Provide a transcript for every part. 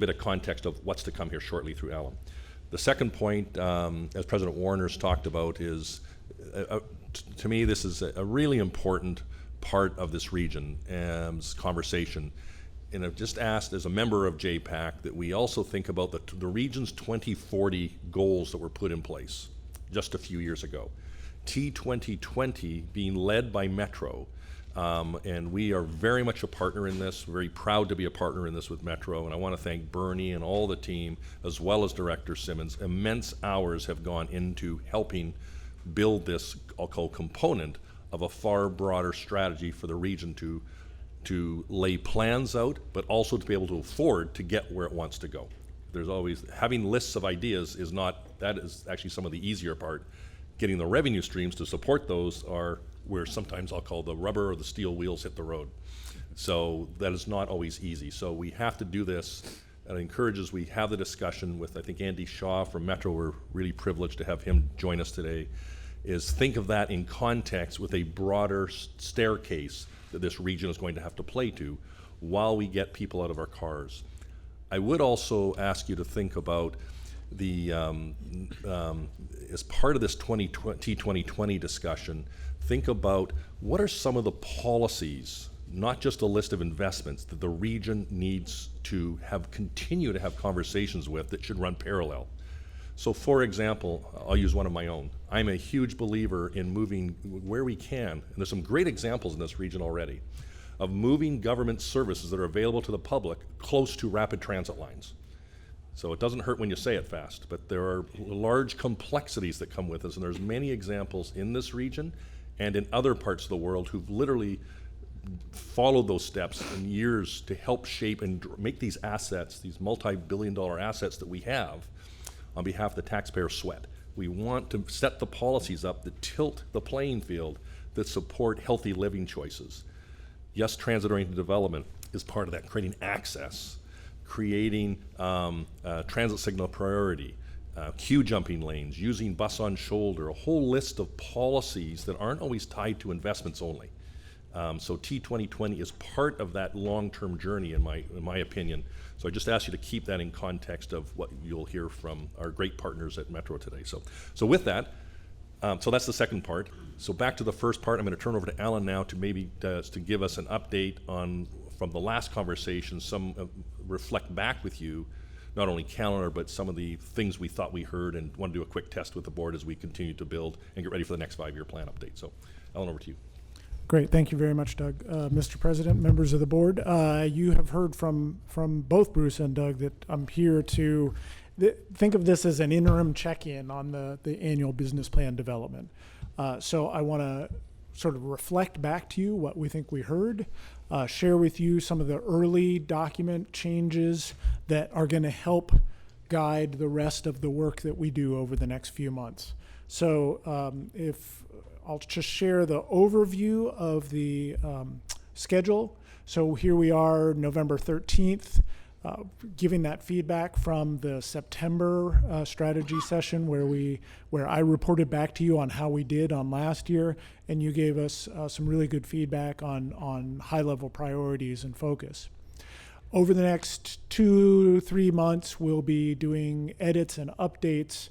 bit of context of what's to come here shortly through Alan. The second point, as President Warner's talked about, is to me this is a really important part of this region's conversation. And I've just asked, as a member of JPAC, that we also think about the region's 2040 goals that were put in place just a few years ago. T2020 being led by Metro, and we are very much a partner in this, very proud to be a partner in this with Metro, and I want to thank Bernie and all the team, as well as Director Simmons. Immense hours have gone into helping build this, I'll call, component of a far broader strategy for the region to lay plans out, but also to be able to afford to get where it wants to go. There's always, having lists of ideas is not, that is actually some of the easier part. Getting the revenue streams to support those are where sometimes I'll call the rubber or the steel wheels hit the road. So that is not always easy. So we have to do this, and it encourages we have the discussion with, I think, Andy Shaw from Metro. We're really privileged to have him join us today, is think of that in context with a broader staircase that this region is going to have to play to while we get people out of our cars. I would also ask you to think about the, as part of this T2020 discussion, think about what are some of the policies, not just a list of investments, that the region needs to continue to have conversations with that should run parallel. So for example, I'll use one of my own. I'm a huge believer in moving where we can, and there's some great examples in this region already, of moving government services that are available to the public close to rapid transit lines. So it doesn't hurt when you say it fast, but there are large complexities that come with this, and there's many examples in this region and in other parts of the world who've literally followed those steps in years to help shape and make these assets, these multi-billion-dollar assets that we have, on behalf of the taxpayer sweat. We want to set the policies up that tilt the playing field, that support healthy living choices. Yes, transit-oriented development is part of that, creating access, creating transit signal priority, queue jumping lanes, using bus on shoulder, a whole list of policies that aren't always tied to investments only. So T2020 is part of that long-term journey, in my opinion. So I just ask you to keep that in context of what you'll hear from our great partners at Metro today. So with that, so that's the second part. So back to the first part, I'm going to turn over to Alan now to maybe to give us an update on, from the last conversation, some reflect back with you, not only calendar, but some of the things we thought we heard, and want to do a quick test with the board as we continue to build and get ready for the next 5-year plan update. So Alan, over to you. Great, thank you very much, Doug. Mr. President, members of the board, you have heard from both Bruce and Doug that I'm here to think of this as an interim check-in on the annual business plan development. So I want to sort of reflect back to you what we think we heard, share with you some of the early document changes that are going to help guide the rest of the work that we do over the next few months. So if I'll just share the overview of the schedule. So here we are, November 13th, giving that feedback from the September strategy session where I reported back to you on how we did on last year, and you gave us some really good feedback on high-level priorities and focus. Over the next 2-3 months, we'll be doing edits and updates.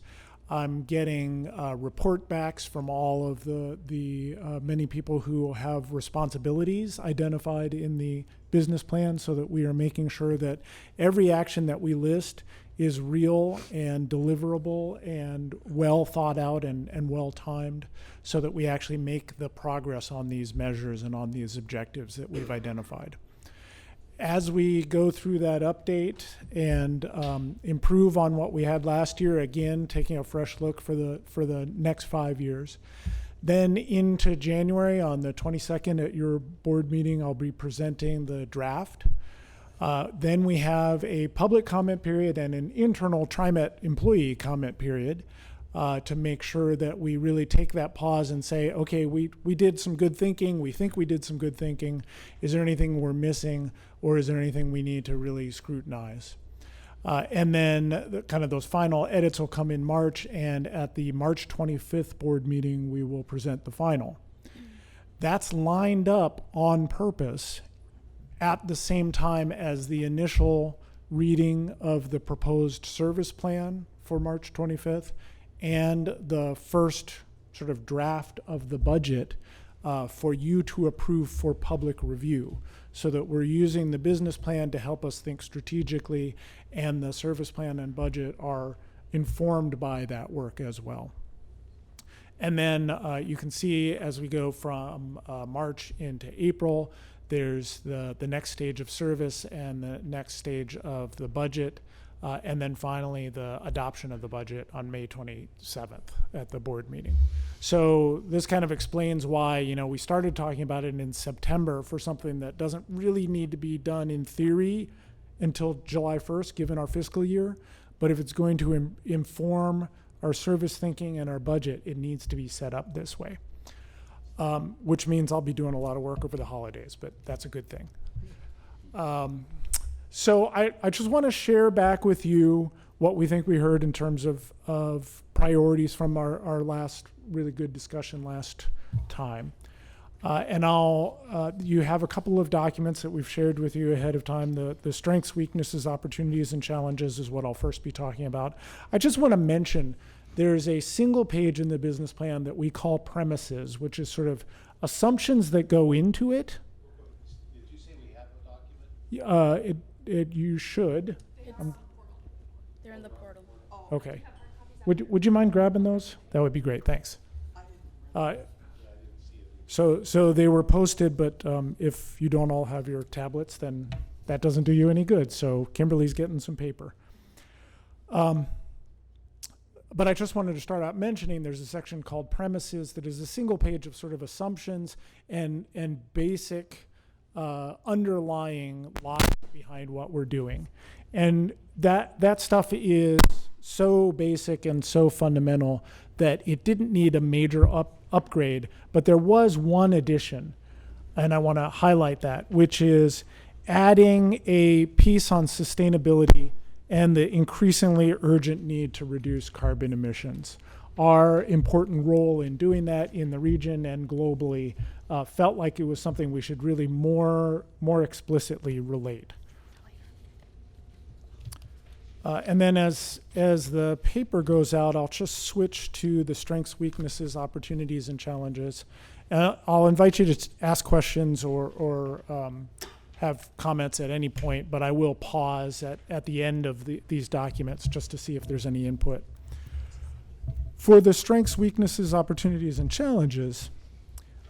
I'm getting report backs from all of the many people who have responsibilities identified in the business plan, so that we are making sure that every action that we list is real and deliverable and well thought out and well timed, so that we actually make the progress on these measures and on these objectives that we've identified. As we go through that update and improve on what we had last year, again, taking a fresh look for the next 5 years, then into January on the 22nd at your board meeting, I'll be presenting the draft. Then we have a public comment period and an internal TriMet employee comment period to make sure that we really take that pause and say, okay, we did some good thinking. We think we did some good thinking. Is there anything we're missing, or is there anything we need to really scrutinize? And then kind of those final edits will come in March, and at the March 25th board meeting, we will present the final. That's lined up on purpose at the same time as the initial reading of the proposed service plan for March 25th and the first sort of draft of the budget for you to approve for public review, so that we're using the business plan to help us think strategically, and the service plan and budget are informed by that work as well. And then you can see as we go from March into April, there's the next stage of service and the next stage of the budget, and then finally the adoption of the budget on May 27th at the board meeting. So this kind of explains why, we started talking about it in September for something that doesn't really need to be done in theory until July 1st, given our fiscal year. But if it's going to inform our service thinking and our budget, it needs to be set up this way. Which means I'll be doing a lot of work over the holidays, but that's a good thing. So I just want to share back with you what we think we heard in terms of priorities from our last really good discussion last time. And you have a couple of documents that we've shared with you ahead of time. The strengths, weaknesses, opportunities, and challenges is what I'll first be talking about. I just want to mention there's a single page in the business plan that we call premises, which is sort of assumptions that go into it. Did you say we have a document? You should. They're in the portal. Okay. Would you mind grabbing those? That would be great. Thanks. So they were posted, but if you don't all have your tablets, then that doesn't do you any good. So Kimberly's getting some paper. But I just wanted to start out mentioning there's a section called premises that is a single page of sort of assumptions and basic underlying logic behind what we're doing. And that stuff is so basic and so fundamental that it didn't need a major upgrade, but there was one addition, and I want to highlight that, which is adding a piece on sustainability and the increasingly urgent need to reduce carbon emissions. Our important role in doing that in the region and globally felt like it was something we should really more explicitly relate. And then as the paper goes out, I'll just switch to the strengths, weaknesses, opportunities, and challenges. I'll invite you to ask questions or have comments at any point, but I will pause at the end of these documents just to see if there's any input. For the strengths, weaknesses, opportunities, and challenges,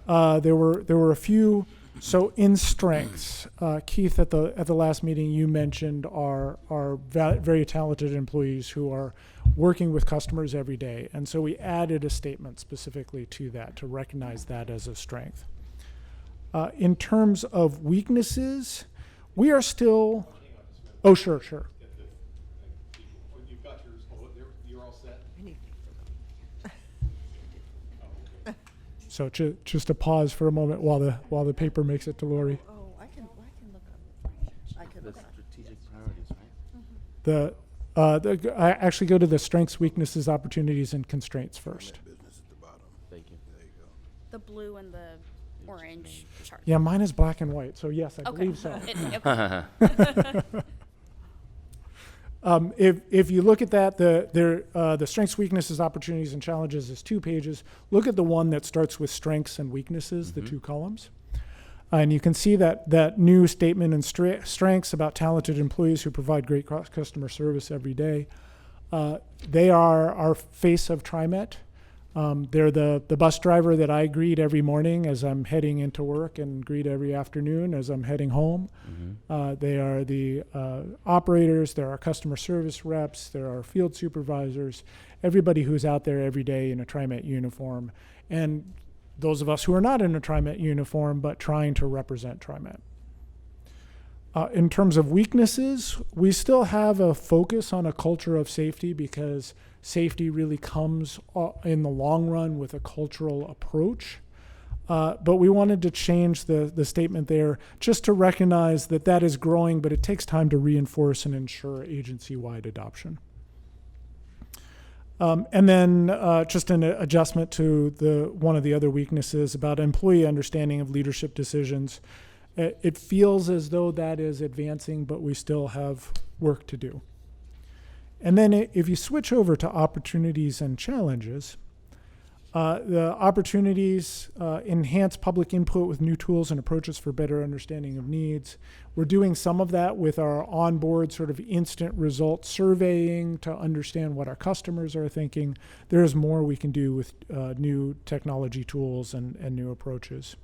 there were a few. So in strengths, Keith, at the last meeting, you mentioned our very talented employees who are working with customers every day, and so we added a statement specifically to that to recognize that as a strength. In terms of weaknesses, we are still. Oh, sure. You've got yours. You're all set. So just a pause for a moment while the paper makes it to Lori. Oh, I can look up. I can The look up. strategic priorities, right? I actually go to the strengths, weaknesses, opportunities, and constraints first. Business at the bottom. Thank you. There you go. The blue and the orange chart. Yeah, mine is black and white, so yes, I Okay. believe so. Okay. If you look at that, the strengths, weaknesses, opportunities, and challenges is 2 pages. Look at the one that starts with strengths and weaknesses, the 2 columns. And you can see that new statement and strengths about talented employees who provide great customer service every day. They are our face of TriMet. They're the bus driver that I greet every morning as I'm heading into work and greet every afternoon as I'm heading home. They are the operators, they're our customer service reps, they're our field supervisors, everybody who's out there every day in a TriMet uniform, and those of us who are not in a TriMet uniform but trying to represent TriMet. In terms of weaknesses, we still have a focus on a culture of safety because safety really comes in the long run with a cultural approach. But we wanted to change the statement there just to recognize that is growing, but it takes time to reinforce and ensure agency-wide adoption. And then just an adjustment to one of the other weaknesses about employee understanding of leadership decisions. it feels as though that is advancing, but we still have work to do. And then if you switch over to opportunities and challenges, the opportunities enhance public input with new tools and approaches for better understanding of needs. We're doing some of that with our onboard sort of instant result surveying to understand what our customers are thinking. There's more we can do with new technology tools and new approaches.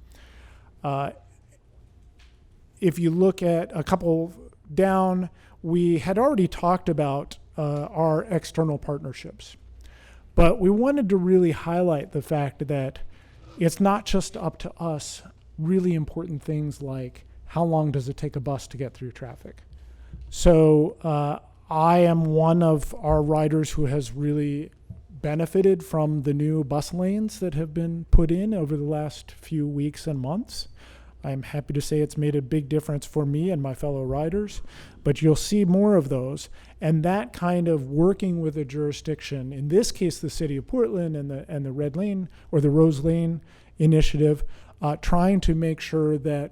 If you look at a couple down, we had already talked about our external partnerships. But we wanted to really highlight the fact that it's not just up to us. Really important things like how long does it take a bus to get through traffic? So I am one of our riders who has really benefited from the new bus lanes that have been put in over the last few weeks and months. I'm happy to say it's made a big difference for me and my fellow riders, but you'll see more of those. And that kind of working with a jurisdiction, in this case, the City of Portland and the Red Lane or the Rose Lane initiative, trying to make sure that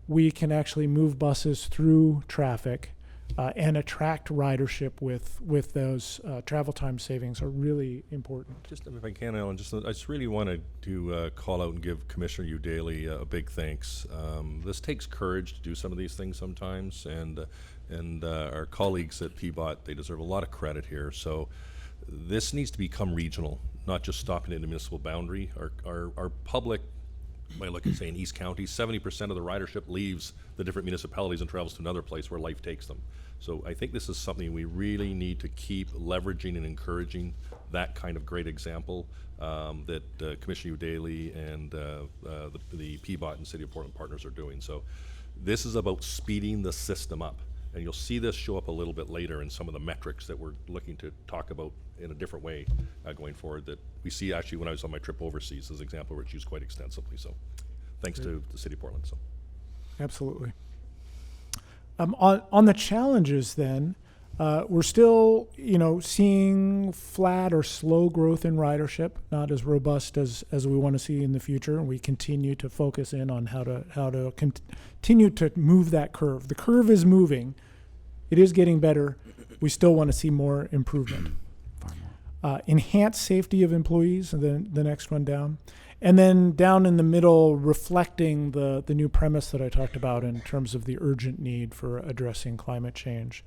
we can actually move buses through traffic and attract ridership with those travel time savings are really important. Just if I can, Alan, I just really wanted to call out and give Commissioner Udaly a big thanks. This takes courage to do some of these things sometimes, and our colleagues at PBOT, they deserve a lot of credit here. So this needs to become regional, not just stopping at the municipal boundary. Our public, by look at say in East County, 70% of the ridership leaves the different municipalities and travels to another place where life takes them. So I think this is something we really need to keep leveraging and encouraging, that kind of great example that Commissioner Udaly and the PBOT and City of Portland partners are doing. So this is about speeding the system up. And you'll see this show up a little bit later in some of the metrics that we're looking to talk about in a different way going forward, that we see actually when I was on my trip overseas as an example, which used quite extensively. So thanks to the City of Portland. So Absolutely. On the challenges then, we're still, seeing flat or slow growth in ridership, not as robust as we want to see in the future. And we continue to focus in on how to continue to move that curve. The curve is moving. It is getting better. We still want to see more improvement. Enhance safety of employees, and then the next one down. And then down in the middle, reflecting the new premise that I talked about in terms of the urgent need for addressing climate change.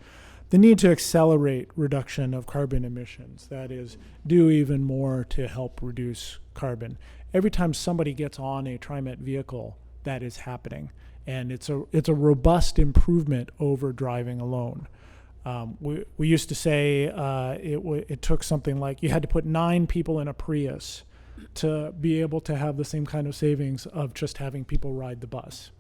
The need to accelerate reduction of carbon emissions, that is, do even more to help reduce carbon. Every time somebody gets on a TriMet vehicle, that is happening. And it's a robust improvement over driving alone. We used to say it took something like you had to put 9 people in a Prius to be able to have the same kind of savings of just having people ride the bus.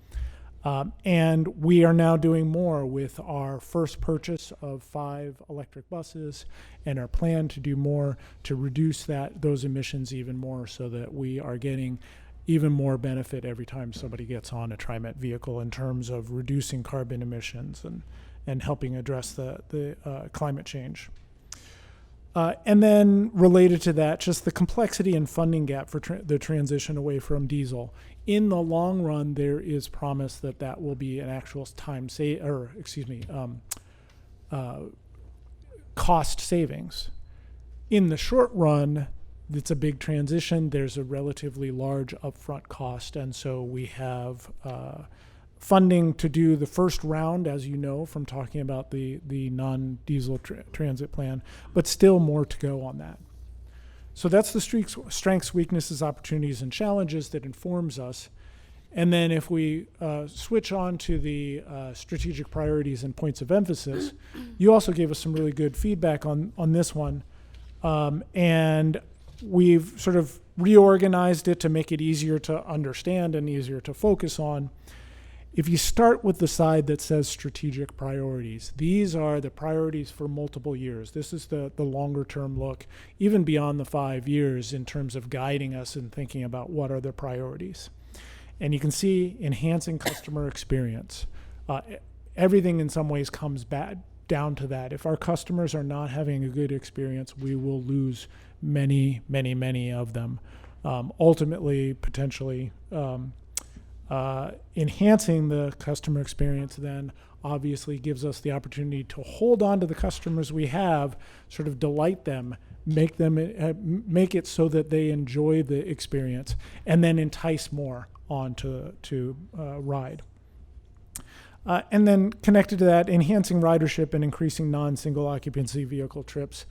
And we are now doing more with our first purchase of 5 electric buses and our plan to do more to reduce those emissions even more, so that we are getting even more benefit every time somebody gets on a TriMet vehicle in terms of reducing carbon emissions and helping address the climate change. And then related to that, just the complexity and funding gap for the transition away from diesel. In the long run, there is promise that will be an actual cost savings. In the short run, it's a big transition. There's a relatively large upfront cost, and so we have funding to do the first round, as you know, from talking about the non-diesel transit plan, but still more to go on that. So that's the strengths, weaknesses, opportunities, and challenges that informs us. And then if we switch on to the strategic priorities and points of emphasis, you also gave us some really good feedback on this one. And we've sort of reorganized it to make it easier to understand and easier to focus on. If you start with the side that says strategic priorities, these are the priorities for multiple years. This is the longer term look, even beyond the 5 years, in terms of guiding us and thinking about what are the priorities. And you can see enhancing customer experience. Everything in some ways comes back down to that. If our customers are not having a good experience, we will lose many, many, many of them. Ultimately, potentially, Enhancing the customer experience then obviously gives us the opportunity to hold on to the customers we have, sort of delight them, make make it so that they enjoy the experience, and then entice more on to ride. And then connected to that, enhancing ridership and increasing non-single occupancy vehicle trips.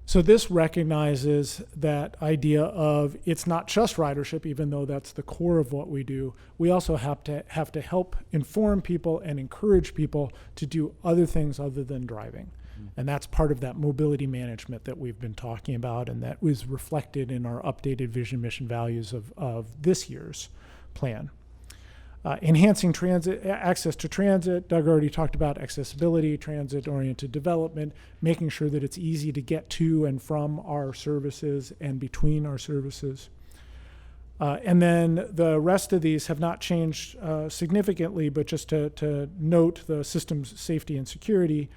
So this recognizes that idea of it's not just ridership, even though that's the core of what we do. We also have to help inform people and encourage people to do other things other than driving. And that's part of that mobility management that we've been talking about, and that was reflected in our updated vision, mission, values of this year's plan. Enhancing transit access to transit. Doug already talked about accessibility, transit-oriented development, making sure that it's easy to get to and from our services and between our services. And then the rest of these have not changed significantly, but just to note the systems safety and security,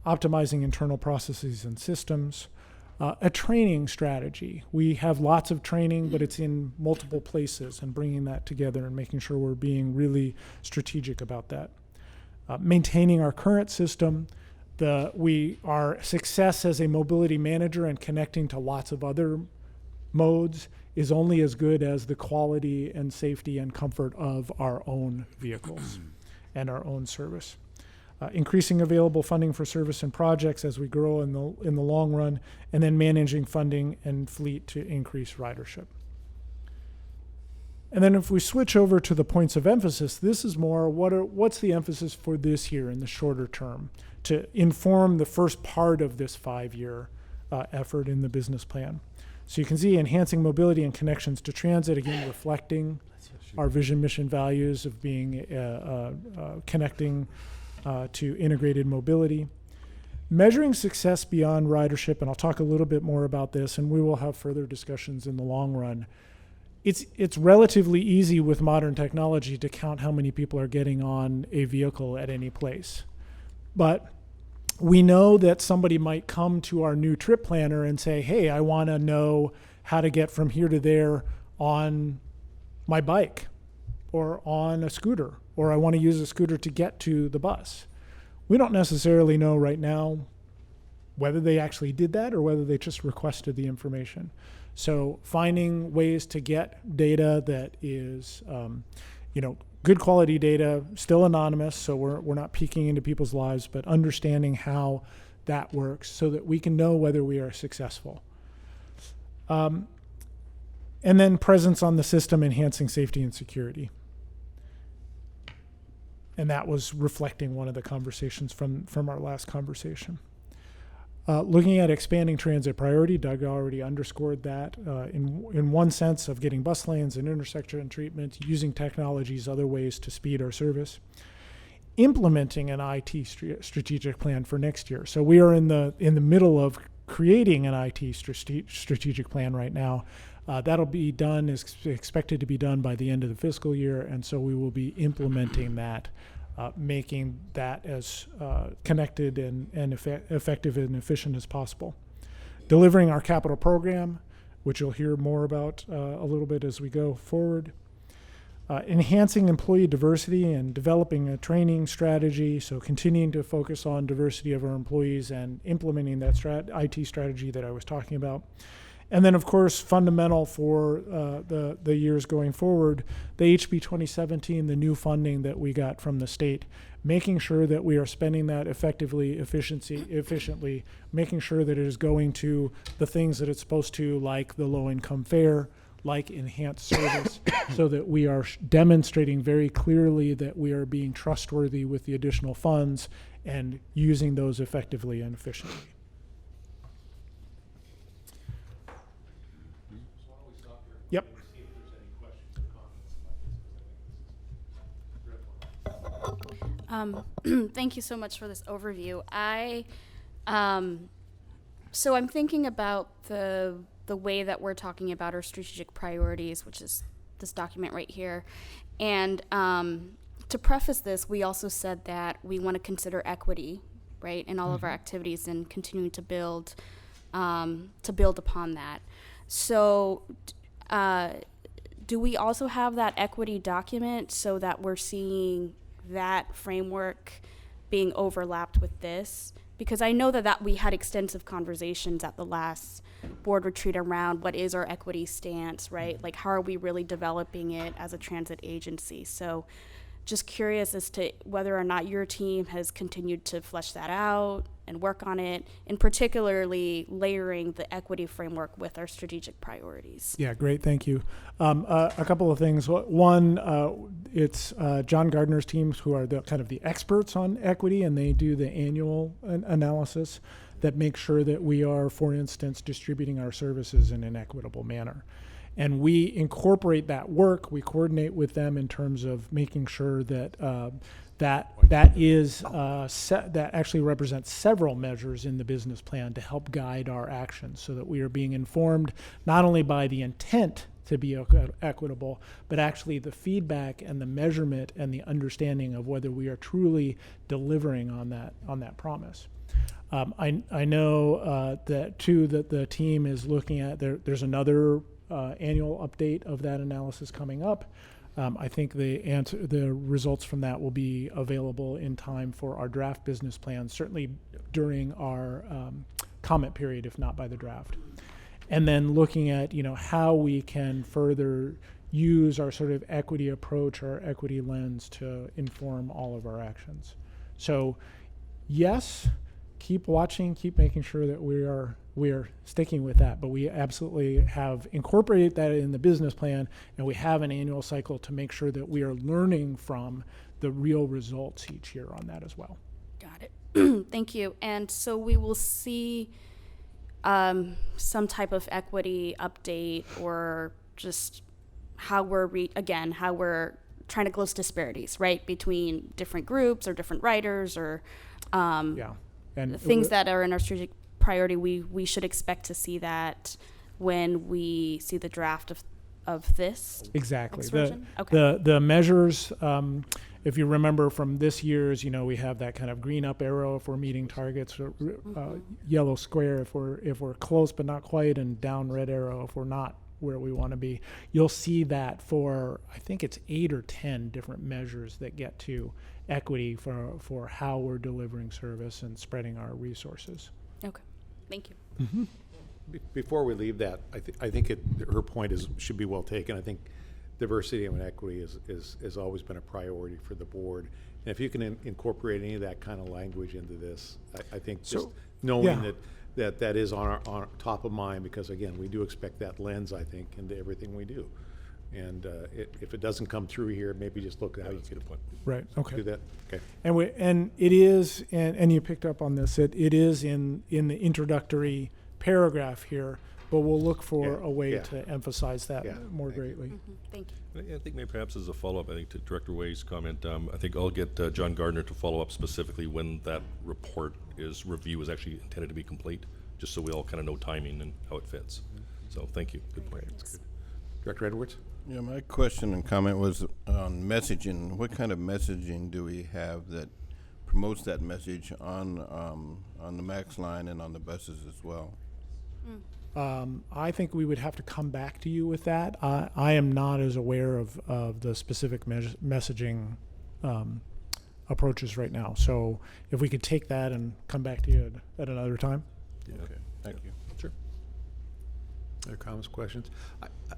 optimizing internal processes and systems, a training strategy. We have lots of training, but it's in multiple places, and bringing that together and making sure we're being really strategic about that. Maintaining our current system. Our success as a mobility manager and connecting to lots of other modes is only as good as the quality and safety and comfort of our own vehicles and our own service. Increasing available funding for service and projects as we grow in the long run, and then managing funding and fleet to increase ridership. And then if we switch over to the points of emphasis, this is more what's the emphasis for this year in the shorter term to inform the first part of this 5-year effort in the business plan. So you can see enhancing mobility and connections to transit, again reflecting our vision, mission, values of being connecting to integrated mobility. Measuring success beyond ridership, and I'll talk a little bit more about this, and we will have further discussions in the long run. It's relatively easy with modern technology to count how many people are getting on a vehicle at any place. But we know that somebody might come to our new trip planner and say, hey, I want to know how to get from here to there on my bike or on a scooter, or I want to use a scooter to get to the bus. We don't necessarily know right now whether they actually did that or whether they just requested the information. So finding ways to get data that is, good quality data, still anonymous, so we're not peeking into people's lives, but understanding how that works so that we can know whether we are successful. And then presence on the system, enhancing safety and security. And that was reflecting one of the conversations from our last conversation. Looking at expanding transit priority, Doug already underscored that in one sense of getting bus lanes and intersection treatment, using technologies, other ways to speed our service. Implementing an IT strategic plan for next year. So we are in the middle of creating an IT strategic plan right now. That'll be done, is expected to be done by the end of the fiscal year, and so we will be implementing that, making that as connected and effective and efficient as possible. Delivering our capital program, which you'll hear more about a little bit as we go forward. Enhancing employee diversity and developing a training strategy, so continuing to focus on diversity of our employees and implementing that IT strategy that I was talking about. And then, of course, fundamental for the years going forward, the HB 2017, the new funding that we got from the state, making sure that we are spending that efficiently, making sure that it is going to the things that it's supposed to, like the low-income fare, like enhanced service, so that we are demonstrating very clearly that we are being trustworthy with the additional funds and using those effectively and efficiently. Yep. See if there's any questions or comments about this, because I think this is a great one. Thank you so much for this overview. So I'm thinking about the way that we're talking about our strategic priorities, which is this document right here. And to preface this, we also said that we want to consider equity, right, in all of our activities and continuing to build upon that. So do we also have that equity document so that we're seeing that framework being overlapped with this? Because I know that we had extensive conversations at the last board retreat around what is our equity stance, right? Like, how are we really developing it as a transit agency? So just curious as to whether or not your team has continued to flesh that out and work on it, and particularly layering the equity framework with our strategic priorities. Yeah, great, thank you. A couple of things. One, it's John Gardner's teams who are the kind of the experts on equity, and they do the annual analysis that makes sure that we are, for instance, distributing our services in an equitable manner. And we incorporate that work. We coordinate with them in terms of making sure that that actually represents several measures in the business plan to help guide our actions, so that we are being informed not only by the intent to be equitable, but actually the feedback and the measurement and the understanding of whether we are truly delivering on that promise. I know that too, that the team is looking at there's another annual update of that analysis coming up. I think the results from that will be available in time for our draft business plan, certainly during our comment period, if not by the draft. And then looking at, how we can further use our sort of equity approach, our equity lens to inform all of our actions. So yes, keep watching, keep making sure that we are sticking with that, but we absolutely have incorporated that in the business plan, and we have an annual cycle to make sure that we are learning from the real results each year on that as well. Got it. Thank you. And so we will see some type of equity update, or just how we're trying to close disparities, right, between different groups or different writers, or and things that are in our strategic priority. We should expect to see that when we see the draft of this. Exactly. Okay. The measures, if you remember from this year's, we have that kind of green up arrow if we're meeting targets, or yellow square if we're close but not quite, and down red arrow if we're not where we want to be. You'll see that for, I think it's 8 or 10 different measures that get to equity for how we're delivering service and spreading our resources. Okay. Thank you. Mm-hmm. Before we leave that, I think her point should be well taken. I think diversity and equity has always been a priority for the board. And if you can incorporate any of that kind of language into this, I think just knowing that is on our top of mind, because again, we do expect that lens, I think, into everything we do. And if it doesn't come through here, maybe just look at how you could do that. Okay. And it is, and you picked up on this, it is in the introductory paragraph here, but we'll look for a way to emphasize that more greatly. Mm-hmm. Thank you. I think maybe perhaps as a follow-up, I think to Director Way's comment, I think I'll get John Gardner to follow up specifically when that review is actually intended to be complete, just so we all kind of know timing and how it fits. So thank you. Good point. That's good. Director Edwards? Yeah, my question and comment was on messaging. What kind of messaging do we have that promotes that message on the MAX line and on the buses as well? I think we would have to come back to you with that. I am not as aware of the specific messaging approaches right now. So if we could take that and come back to you at another time. Yeah. Okay, thank you. Sure. Other comments, questions?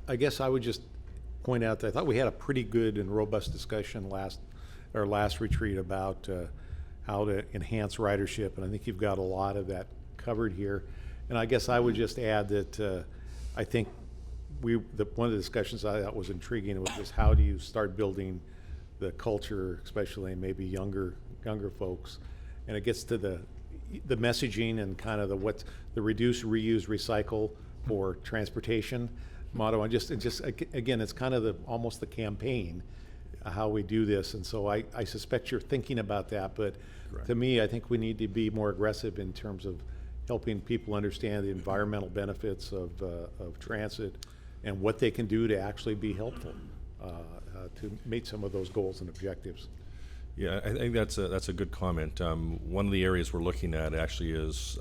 I guess I would just point out that I thought we had a pretty good and robust discussion last retreat about how to enhance ridership, and I think you've got a lot of that covered here. And I guess I would just add that I think one of the discussions I thought was intriguing was just how do you start building the culture, especially maybe younger folks, and it gets to the messaging and kind of the reduce, reuse, recycle for transportation motto. And just again, it's kind of almost the campaign how we do this. And so I suspect you're thinking about that, but Correct. To me, I think we need to be more aggressive in terms of helping people understand the environmental benefits of transit and what they can do to actually be helpful to meet some of those goals and objectives. Yeah, I think that's a good comment. One of the areas we're looking at actually is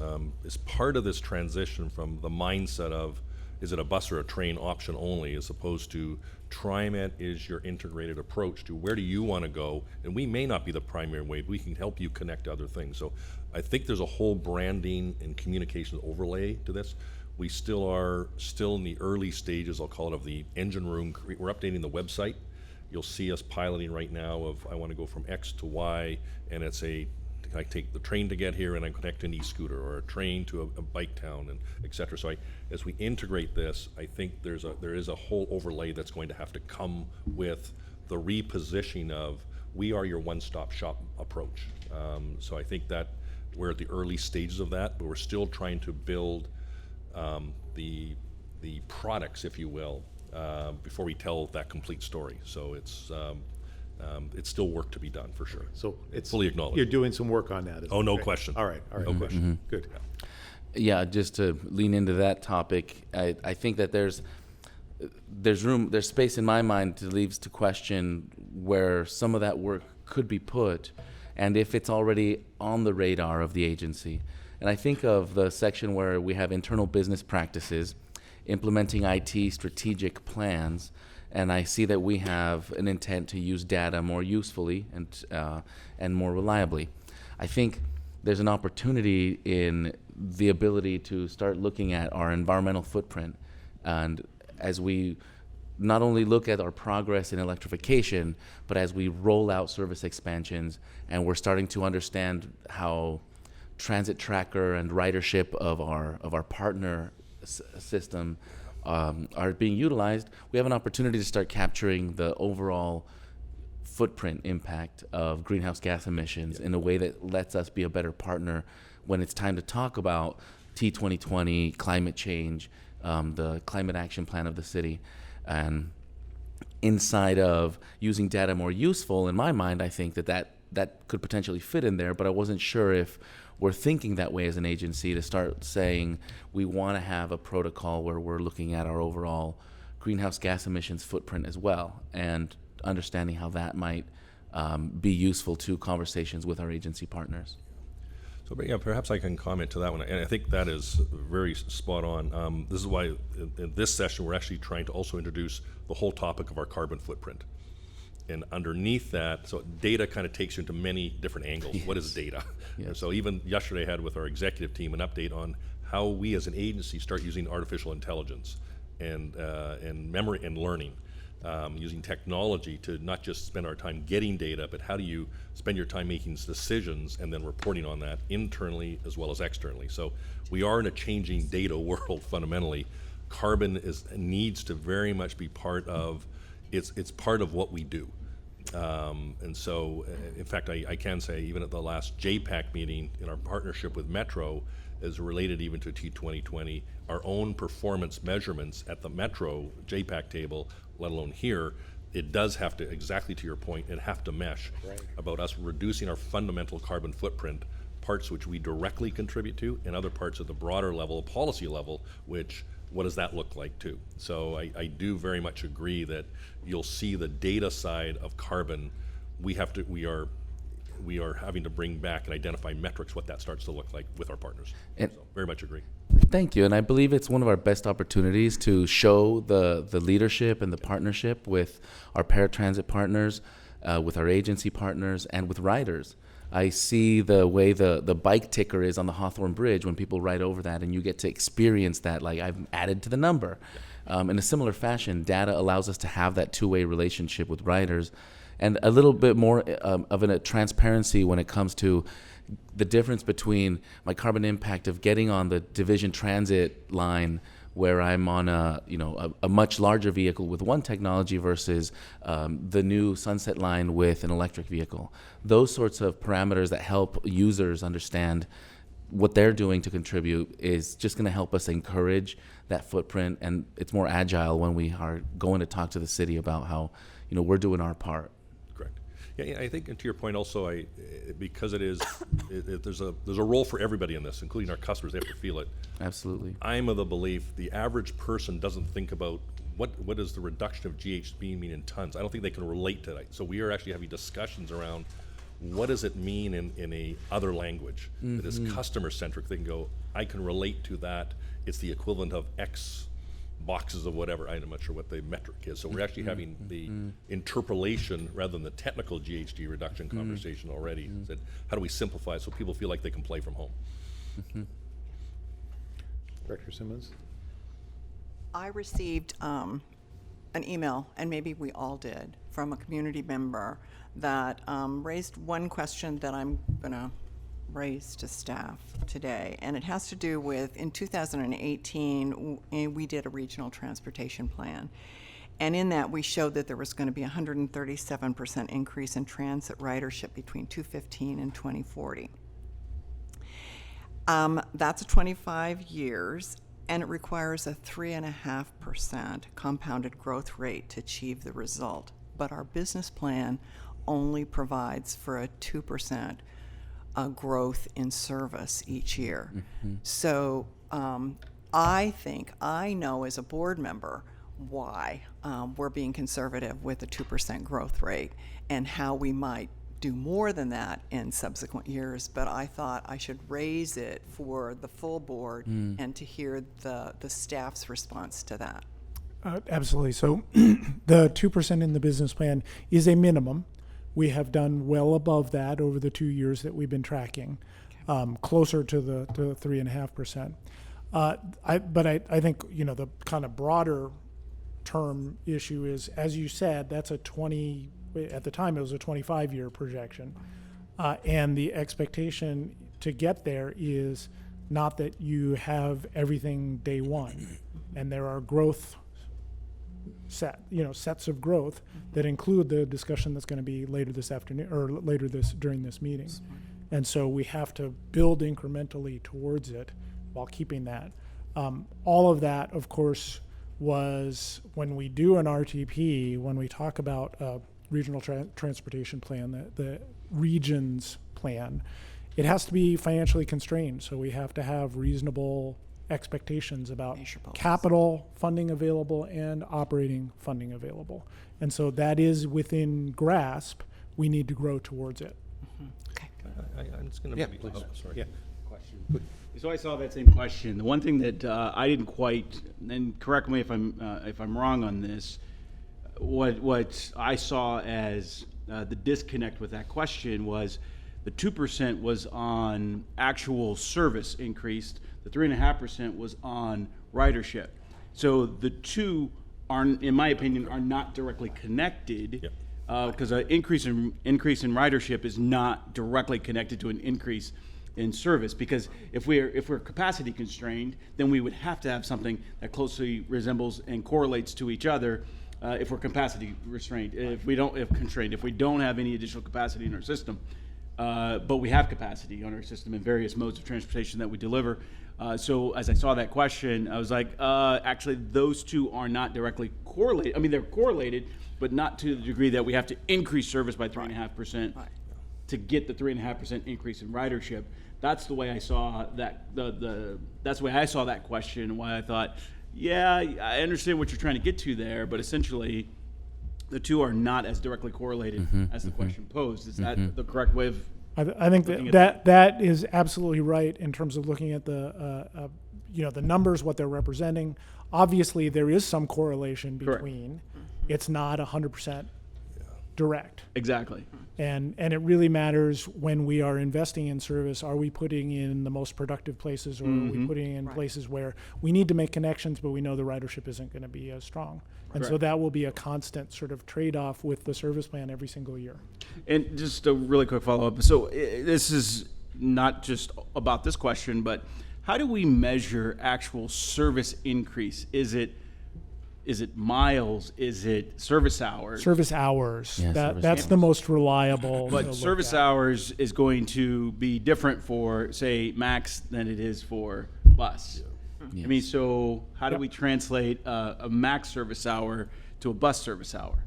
part of this transition from the mindset of is it a bus or a train option only, as opposed to TriMet is your integrated approach to where do you want to go, and we may not be the primary way, but we can help you connect to other things. So I think there's a whole branding and communications overlay to this. We still are in the early stages, I'll call it, of the engine room. We're updating the website. You'll see us piloting right now of I want to go from X to Y, and it's I take the train to get here and I connect an e-scooter, or a train to a bike town, and et cetera. So as we integrate this, I think there is a whole overlay that's going to have to come with the repositioning of we are your one-stop shop approach. So I think that we're at the early stages of that, but we're still trying to build the products, if you will, before we tell that complete story. So it's still work to be done, for sure. So it's fully acknowledged. You're doing some work on that. Oh, no okay. question. All right. No question. Good. Yeah, just to lean into that topic, I think that there's space in my mind to leaves to question where some of that work could be put, and if it's already on the radar of the agency. And I think of the section where we have internal business practices, implementing IT strategic plans, and I see that we have an intent to use data more usefully and more reliably. I think there's an opportunity in the ability to start looking at our environmental footprint, and as we not only look at our progress in electrification, but as we roll out service expansions, and we're starting to understand how transit tracker and ridership of our partner system are being utilized, we have an opportunity to start capturing the overall footprint impact of greenhouse gas emissions in a way that lets us be a better partner when it's time to talk about T2020, climate change, the climate action plan of the city. And inside of using data more useful, in my mind, I think that could potentially fit in there, but I wasn't sure if we're thinking that way as an agency to start saying we want to have a protocol where we're looking at our overall greenhouse gas emissions footprint as well, and understanding how that might be useful to conversations with our agency partners. So, but yeah, perhaps I can comment to that one, and I think that is very spot on. This is why in this session we're actually trying to also introduce the whole topic of our carbon footprint. And underneath that, so data kind of takes you into many different angles. Yes. What is data? Yes. And so even yesterday I had with our executive team an update on how we as an agency start using artificial intelligence and memory and learning, using technology to not just spend our time getting data, but how do you spend your time making decisions and then reporting on that internally as well as externally. So we are in a changing data world fundamentally. Carbon needs to very much be part of, it's part of what we do. And so, in fact, I can say even at the last JPAC meeting in our partnership with Metro, is related even to T2020, our own performance measurements at the Metro JPAC table, let alone here, it does have to, exactly to your point, it have to mesh about us reducing our fundamental carbon footprint, parts which we directly contribute to, and other parts at the broader level, policy level, which what does that look like too? So I do very much agree that you'll see the data side of carbon. We are having to bring back and identify metrics, what that starts to look like with our partners. And so very much agree. Thank you, and I believe it's one of our best opportunities to show the leadership and the partnership with our paratransit partners, with our agency partners, and with riders. I see the way the bike ticker is on the Hawthorne Bridge when people ride over that, and you get to experience that, like I've added to the number. In a similar fashion, data allows us to have that two-way relationship with riders, and a little bit more of a transparency when it comes to the difference between my carbon impact of getting on the Division Transit line where I'm on a much larger vehicle with one technology versus the new Sunset line with an electric vehicle. Those sorts of parameters that help users understand what they're doing to contribute is just going to help us encourage that footprint, and it's more agile when we are going to talk to the city about how we're doing our part. Correct. Yeah, I think, and to your point also, because there's a role for everybody in this, including our customers. They have to feel it. Absolutely. I'm of the belief the average person doesn't think about what is the reduction of GHG mean in tons. I don't think they can relate to that. So we are actually having discussions around what does it mean in a other language that is customer centric. They can go, I can relate to that. It's the equivalent of X boxes of whatever. I'm not sure what the metric is. So we're actually having the interpolation rather than the technical GHG reduction conversation already. Said, how do we simplify so people feel like they can play from home? Director Simmons? I received an email, and maybe we all did, from a community member that raised one question that I'm going to raise to staff today. And it has to do with, in 2018, we did a regional transportation plan. And in that, we showed that there was going to be a 137% increase in transit ridership between 2015 and 2040. That's 25 years, and it requires a 3.5% compounded growth rate to achieve the result. But our business plan only provides for a 2% growth in service each year. So I know as a board member why we're being conservative with a 2% growth rate and how we might do more than that in subsequent years, but I thought I should raise it for the full board and to hear the staff's response to that. Absolutely. So the 2% in the business plan is a minimum. We have done well above that over the 2 years that we've been tracking, closer to the 3.5%. But I think, you know, the kind of broader term issue is, as you said, that's at the time it was a 25-year projection. And the expectation to get there is not that you have everything day one. And there are growth sets of growth that include the discussion that's going to be later this afternoon or during this meeting. And so we have to build incrementally towards it while keeping that. All of that, of course, was when we do an RTP, when we talk about a regional transportation plan, the regions plan, it has to be financially constrained. So we have to have reasonable expectations about capital funding available and operating funding available. And so that is within grasp. We need to grow towards it. Okay. I'm just going to maybe. please. Oh, sorry. Yeah. Question. So I saw that same question. The one thing that I didn't quite, and correct me if I'm wrong on this, what I saw as the disconnect with that question was the 2% was on actual service increased, the 3.5% was on ridership. So the two are, in my opinion, are not directly connected. Because an increase in ridership is not directly connected to an increase in service. Because if we're capacity constrained, then we would have to have something that closely resembles and correlates to each other. If we're capacity restrained, if we don't have any additional capacity in our system, but we have capacity on our system in various modes of transportation that we deliver. So as I saw that question, I was like, actually, those two are not directly correlated. I mean, they're correlated, but not to the degree that we have to increase service by 3.5% to get the 3.5% increase in ridership. That's the way I saw that. That's the way I saw that question, and why I thought, yeah, I understand what you're trying to get to there, but essentially, the two are not as directly correlated as the question posed. Is that the correct way of? I think that is absolutely right in terms of looking at the the numbers, what they're representing. Obviously, there is some correlation between. It's not 100% direct. Exactly. And it really matters when we are investing in service. Are we putting in the most productive places, or are we putting in places where we need to make connections, but we know the ridership isn't going to be as strong? And so that will be a constant sort of trade-off with the service plan every single year. And just a really quick follow-up. So this is not just about this question, but how do we measure actual service increase? Is it miles? Is it service hours? Service hours. Yeah, that's service the most reliable. But service hours is going to be different for, say, Max than it is for bus. Yes. I mean, so how do we translate a Max service hour to a bus service hour?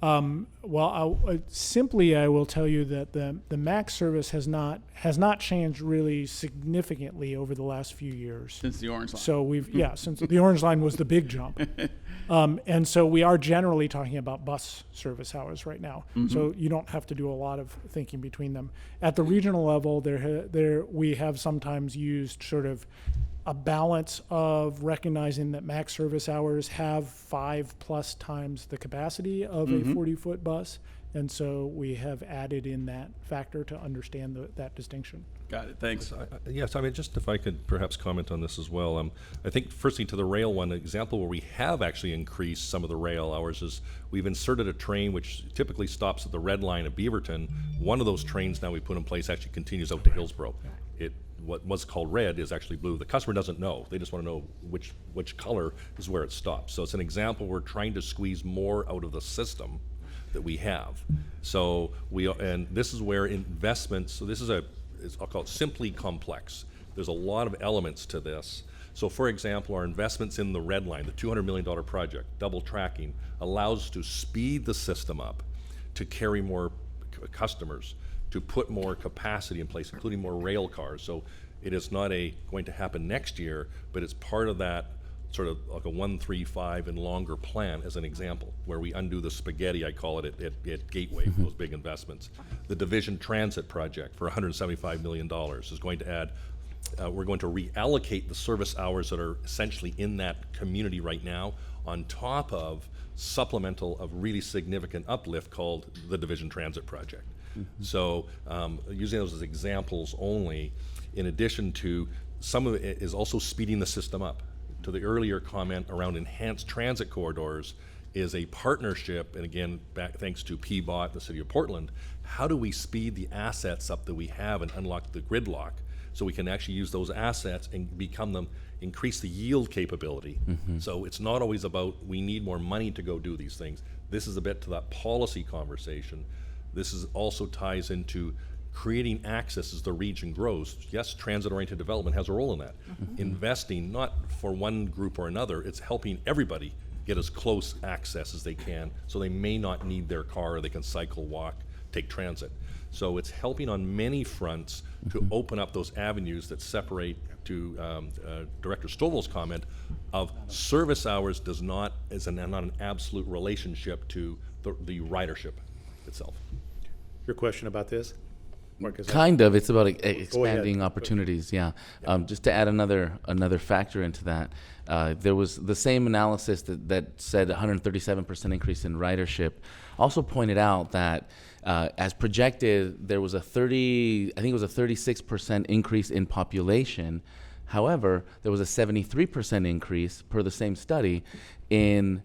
Well, I will tell you that the Max service has not changed really significantly over the last few years. Since the Orange Line. So since the Orange Line was the big jump. And so we are generally talking about bus service hours right now. So you don't have to do a lot of thinking between them. At the regional level, we have sometimes used sort of a balance of recognizing that max service hours have 5+ times the capacity of a 40-foot bus. And so we have added in that factor to understand that distinction. Got it, thanks. Yes, I mean, just if I could perhaps comment on this as well. I think firstly to the rail one, an example where we have actually increased some of the rail hours is we've inserted a train which typically stops at the red line at Beaverton. One of those trains now we put in place actually continues out to Hillsborough. What was called red is actually blue. The customer doesn't know. They just want to know which color is where it stops. So it's an example we're trying to squeeze more out of the system that we have. So and this is where investments, so this is I'll call it simply complex. There's a lot of elements to this. So for example, our investments in the red line, the $200 million project, double tracking, allows us to speed the system up to carry more customers, to put more capacity in place, including more rail cars. So it is not going to happen next year, but it's part of that sort of like a 1, 3, 5 and longer plan as an example, where we undo the spaghetti, I call it, at Gateway, those big investments. The Division Transit project for $175 million is going to add, we're going to reallocate the service hours that are essentially in that community right now on top of supplemental of really significant uplift called the Division Transit project. So using those as examples only, in addition to some of it is also speeding the system up. To the earlier comment around enhanced transit corridors is a partnership, and again, thanks to PBOT, the City of Portland, how do we speed the assets up that we have and unlock the gridlock so we can actually use those assets and increase the yield capability. So it's not always about we need more money to go do these things. This is a bit to that policy conversation. This is also ties into creating access as the region grows. Yes, transit-oriented development has a role in that. Investing, not for one group or another, it's helping everybody get as close access as they can so they may not need their car, or they can cycle, walk, take transit. So it's helping on many fronts to open up those avenues that separate, to Director Stovall's comment, of service hours is not an absolute relationship to the ridership itself. Your question about this? Marcus? Kind of. It's about expanding opportunities. Yeah. Just to add another factor into that, there was the same analysis that said 137% increase in ridership. Also pointed out that as projected, there was I think it was a 36% increase in population. However, there was a 73% increase per the same study in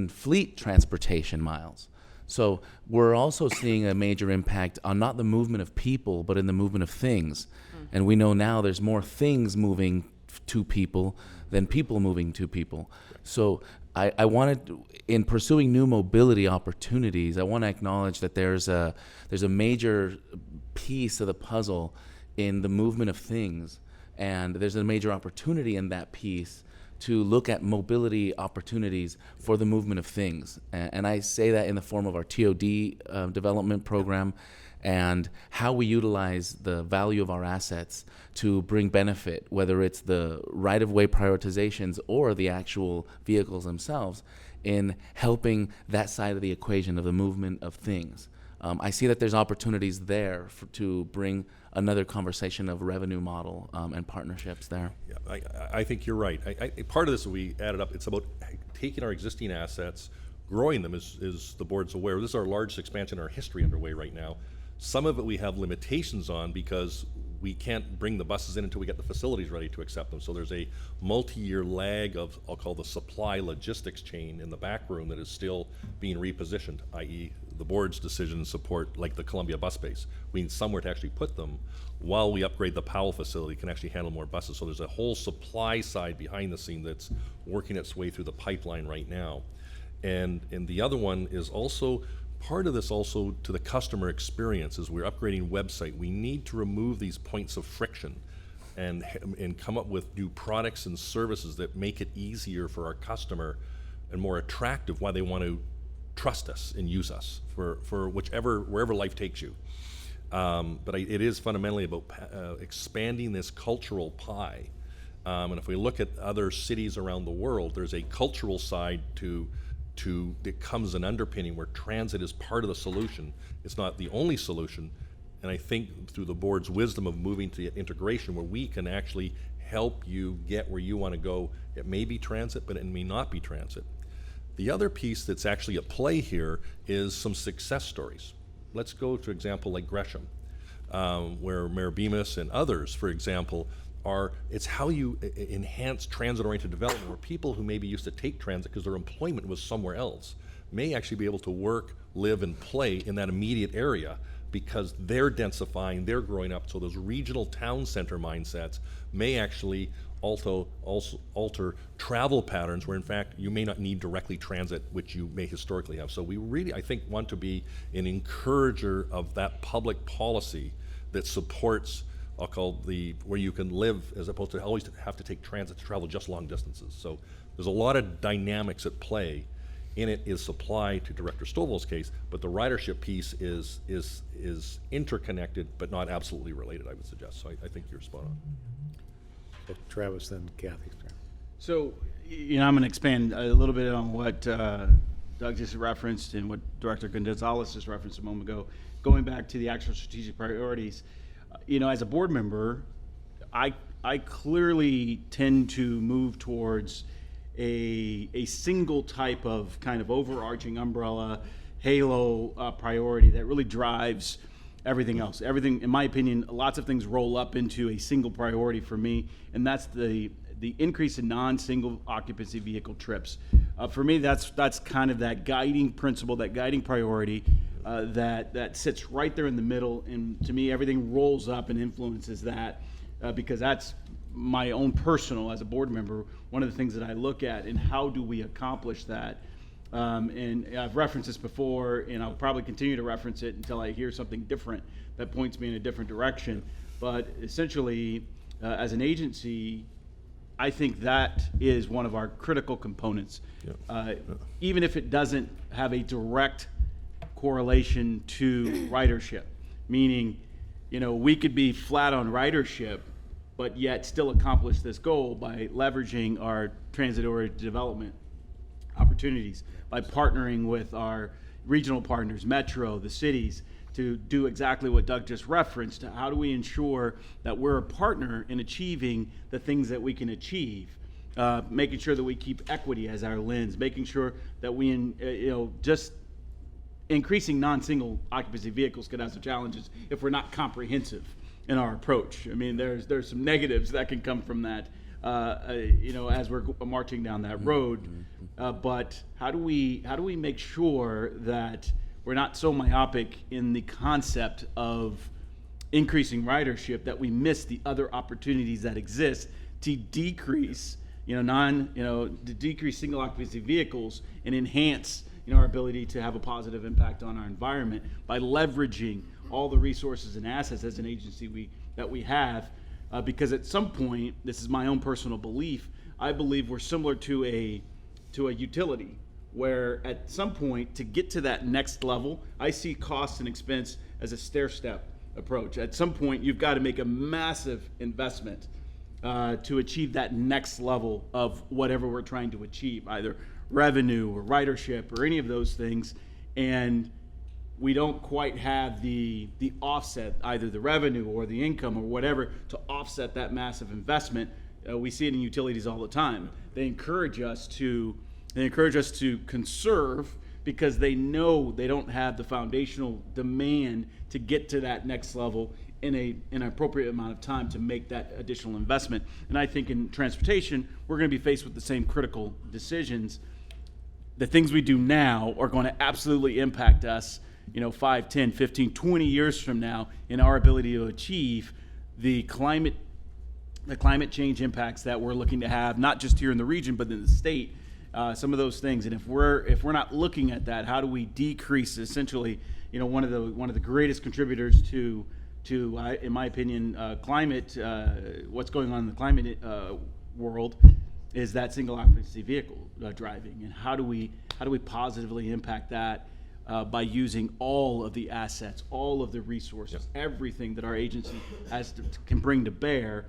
fleet transportation miles. So we're also seeing a major impact on not the movement of people, but in the movement of things. And we know now there's more things moving to people than people moving to people. So I wanted, in pursuing new mobility opportunities, I want to acknowledge that there's a major piece of the puzzle in the movement of things, and there's a major opportunity in that piece to look at mobility opportunities for the movement of things. And I say that in the form of our TOD development program and how we utilize the value of our assets to bring benefit, whether it's the right-of-way prioritizations or the actual vehicles themselves, in helping that side of the equation of the movement of things. I see that there's opportunities there to bring another conversation of revenue model and partnerships there. Yeah, I think you're right. Part of this we added up, it's about taking our existing assets, growing them, as the board's aware. This is our largest expansion in our history underway right now. Some of it we have limitations on because we can't bring the buses in until we get the facilities ready to accept them. So there's a multi-year lag of, I'll call the supply logistics chain in the back room that is still being repositioned, i.e. the board's decision to support, like the Columbia bus base. We need somewhere to actually put them while we upgrade the Powell facility, can actually handle more buses. So there's a whole supply side behind the scene that's working its way through the pipeline right now. And the other one is also, part of this also to the customer experience. As we're upgrading website, we need to remove these points of friction and come up with new products and services that make it easier for our customer and more attractive, why they want to trust us and use us for wherever life takes you. But it is fundamentally about expanding this cultural pie. And if we look at other cities around the world, there's a cultural side to that comes an underpinning where transit is part of the solution. It's not the only solution. And I think through the board's wisdom of moving to integration, where we can actually help you get where you want to go. It may be transit, but it may not be transit. The other piece that's actually at play here is some success stories. Let's go to an example like Gresham, where Mayor Bemis and others, for example, it's how you enhance transit-oriented development, where people who maybe used to take transit because their employment was somewhere else may actually be able to work, live, and play in that immediate area because they're densifying, they're growing up. So those regional town center mindsets may actually also alter travel patterns where in fact you may not need directly transit, which you may historically have. So we really, I think, want to be an encourager of that public policy that supports, I'll call where you can live as opposed to always have to take transit to travel just long distances. So there's a lot of dynamics at play. In it is supply, to Director Stovall's case, but the ridership piece is interconnected but not absolutely related, I would suggest. So I think you're spot on. So Travis, then Kathy. So, I'm going to expand a little bit on what Doug just referenced and what Director Gonzalez just referenced a moment ago, going back to the actual strategic priorities. As a board member, I clearly tend to move towards a single type of kind of overarching umbrella halo priority that really drives everything else. Everything, in my opinion, lots of things roll up into a single priority for me, and that's the increase in non-single occupancy vehicle trips. For me, that's kind of that guiding principle, that guiding priority that sits right there in the middle, and to me, everything rolls up and influences that because that's my own personal, as a board member, one of the things that I look at, and how do we accomplish that? And I've referenced this before, and I'll probably continue to reference it until I hear something different that points me in a different direction. But essentially, as an agency, I think that is one of our critical components. Even if it doesn't have a direct correlation to ridership, meaning, we could be flat on ridership, but yet still accomplish this goal by leveraging our transit-oriented development opportunities, by partnering with our regional partners, Metro, the cities, to do exactly what Doug just referenced. How do we ensure that we're a partner in achieving the things that we can achieve? Making sure that we keep equity as our lens, making sure that we, just increasing non-single occupancy vehicles could have some challenges if we're not comprehensive in our approach. I mean, there's some negatives that can come from that, as we're marching down that road. But how do we make sure that we're not so myopic in the concept of increasing ridership that we miss the other opportunities that exist to decrease, to decrease single occupancy vehicles and enhance, our ability to have a positive impact on our environment by leveraging all the resources and assets as an agency that we have, because at some point, this is my own personal belief, I believe we're similar to a utility, where at some point, to get to that next level, I see cost and expense as a stair-step approach. At some point, you've got to make a massive investment to achieve that next level of whatever we're trying to achieve, either revenue or ridership or any of those things, and we don't quite have the offset, either the revenue or the income or whatever, to offset that massive investment. We see it in utilities all the time. They encourage us to conserve because they know they don't have the foundational demand to get to that next level in an appropriate amount of time to make that additional investment. And I think in transportation, we're going to be faced with the same critical decisions. The things we do now are going to absolutely impact us 5, 10, 15, 20 years from now in our ability to achieve the climate change impacts that we're looking to have, not just here in the region, but in the state, some of those things. And if we're not looking at that, how do we decrease essentially, one of the greatest contributors to in my opinion, climate, what's going on in the climate world is that single occupancy vehicle driving, and how do we positively impact that by using all of the assets, all of the resources, everything that our agency can bring to bear.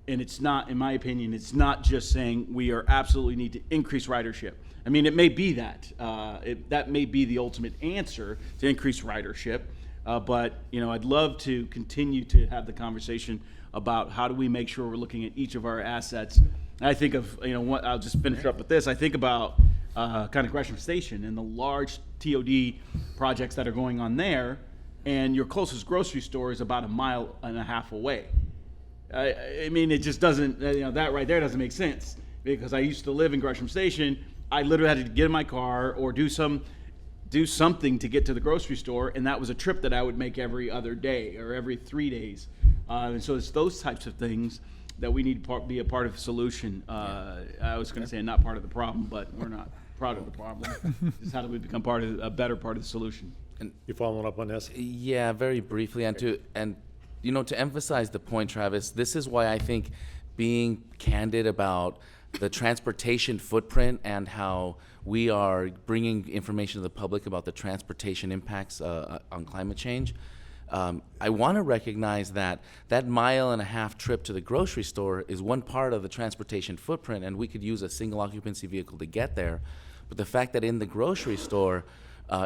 And it's not, in my opinion, it's not just saying we absolutely need to increase ridership. I mean, it may be that. That may be the ultimate answer to increase ridership. But, I'd love to continue to have the conversation about how do we make sure we're looking at each of our assets. And I think of, I'll just finish up with this. I think about kind of Gresham Station and the large TOD projects that are going on there, and your closest grocery store is about 1.5 miles away. I mean, it just doesn't, that right there doesn't make sense, because I used to live in Gresham Station. I literally had to get in my car or do something to get to the grocery store, and that was a trip that I would make every other day or every 3 days. And so it's those types of things that we need to be a part of the solution. I was going to say not part of the problem, but we're not part of the problem. Just how do we become a better part of the solution? You following up on this? Yeah, very briefly, and to emphasize the point, Travis, this is why I think being candid about the transportation footprint and how we are bringing information to the public about the transportation impacts on climate change. I want to recognize that 1.5 mile trip to the grocery store is one part of the transportation footprint, and we could use a single occupancy vehicle to get there. But the fact that in the grocery store,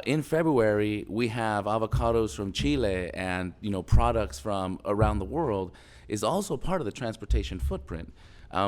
in February, we have avocados from Chile and products from around the world is also part of the transportation footprint.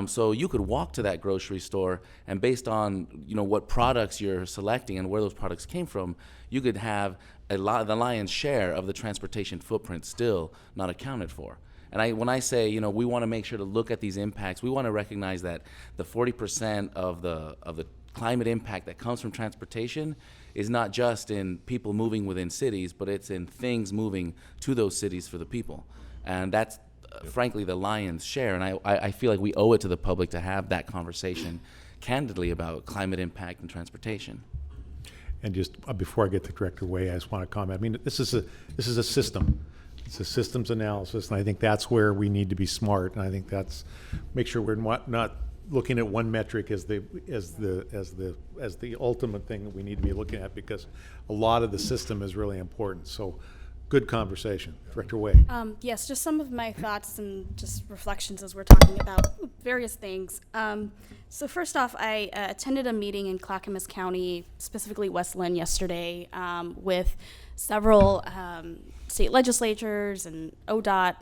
So you could walk to that grocery store, and based on what products you're selecting and where those products came from, you could have the lion's share of the transportation footprint still not accounted for. And when I say we want to make sure to look at these impacts, we want to recognize that the 40% of the climate impact that comes from transportation is not just in people moving within cities, but it's in things moving to those cities for the people. And that's frankly the lion's share. And I feel like we owe it to the public to have that conversation candidly about climate impact and transportation. And just before I get to Director Way, I just want to comment. I mean, this is a system. It's a systems analysis, and I think that's where we need to be smart. And I think that's make sure we're not looking at one metric as the ultimate thing that we need to be looking at, because a lot of the system is really important. So, good conversation, Director Way. Yes, just some of my thoughts and just reflections as we're talking about various things. So first off, I attended a meeting in Clackamas County, specifically West Lynn, yesterday with several state legislatures and ODOT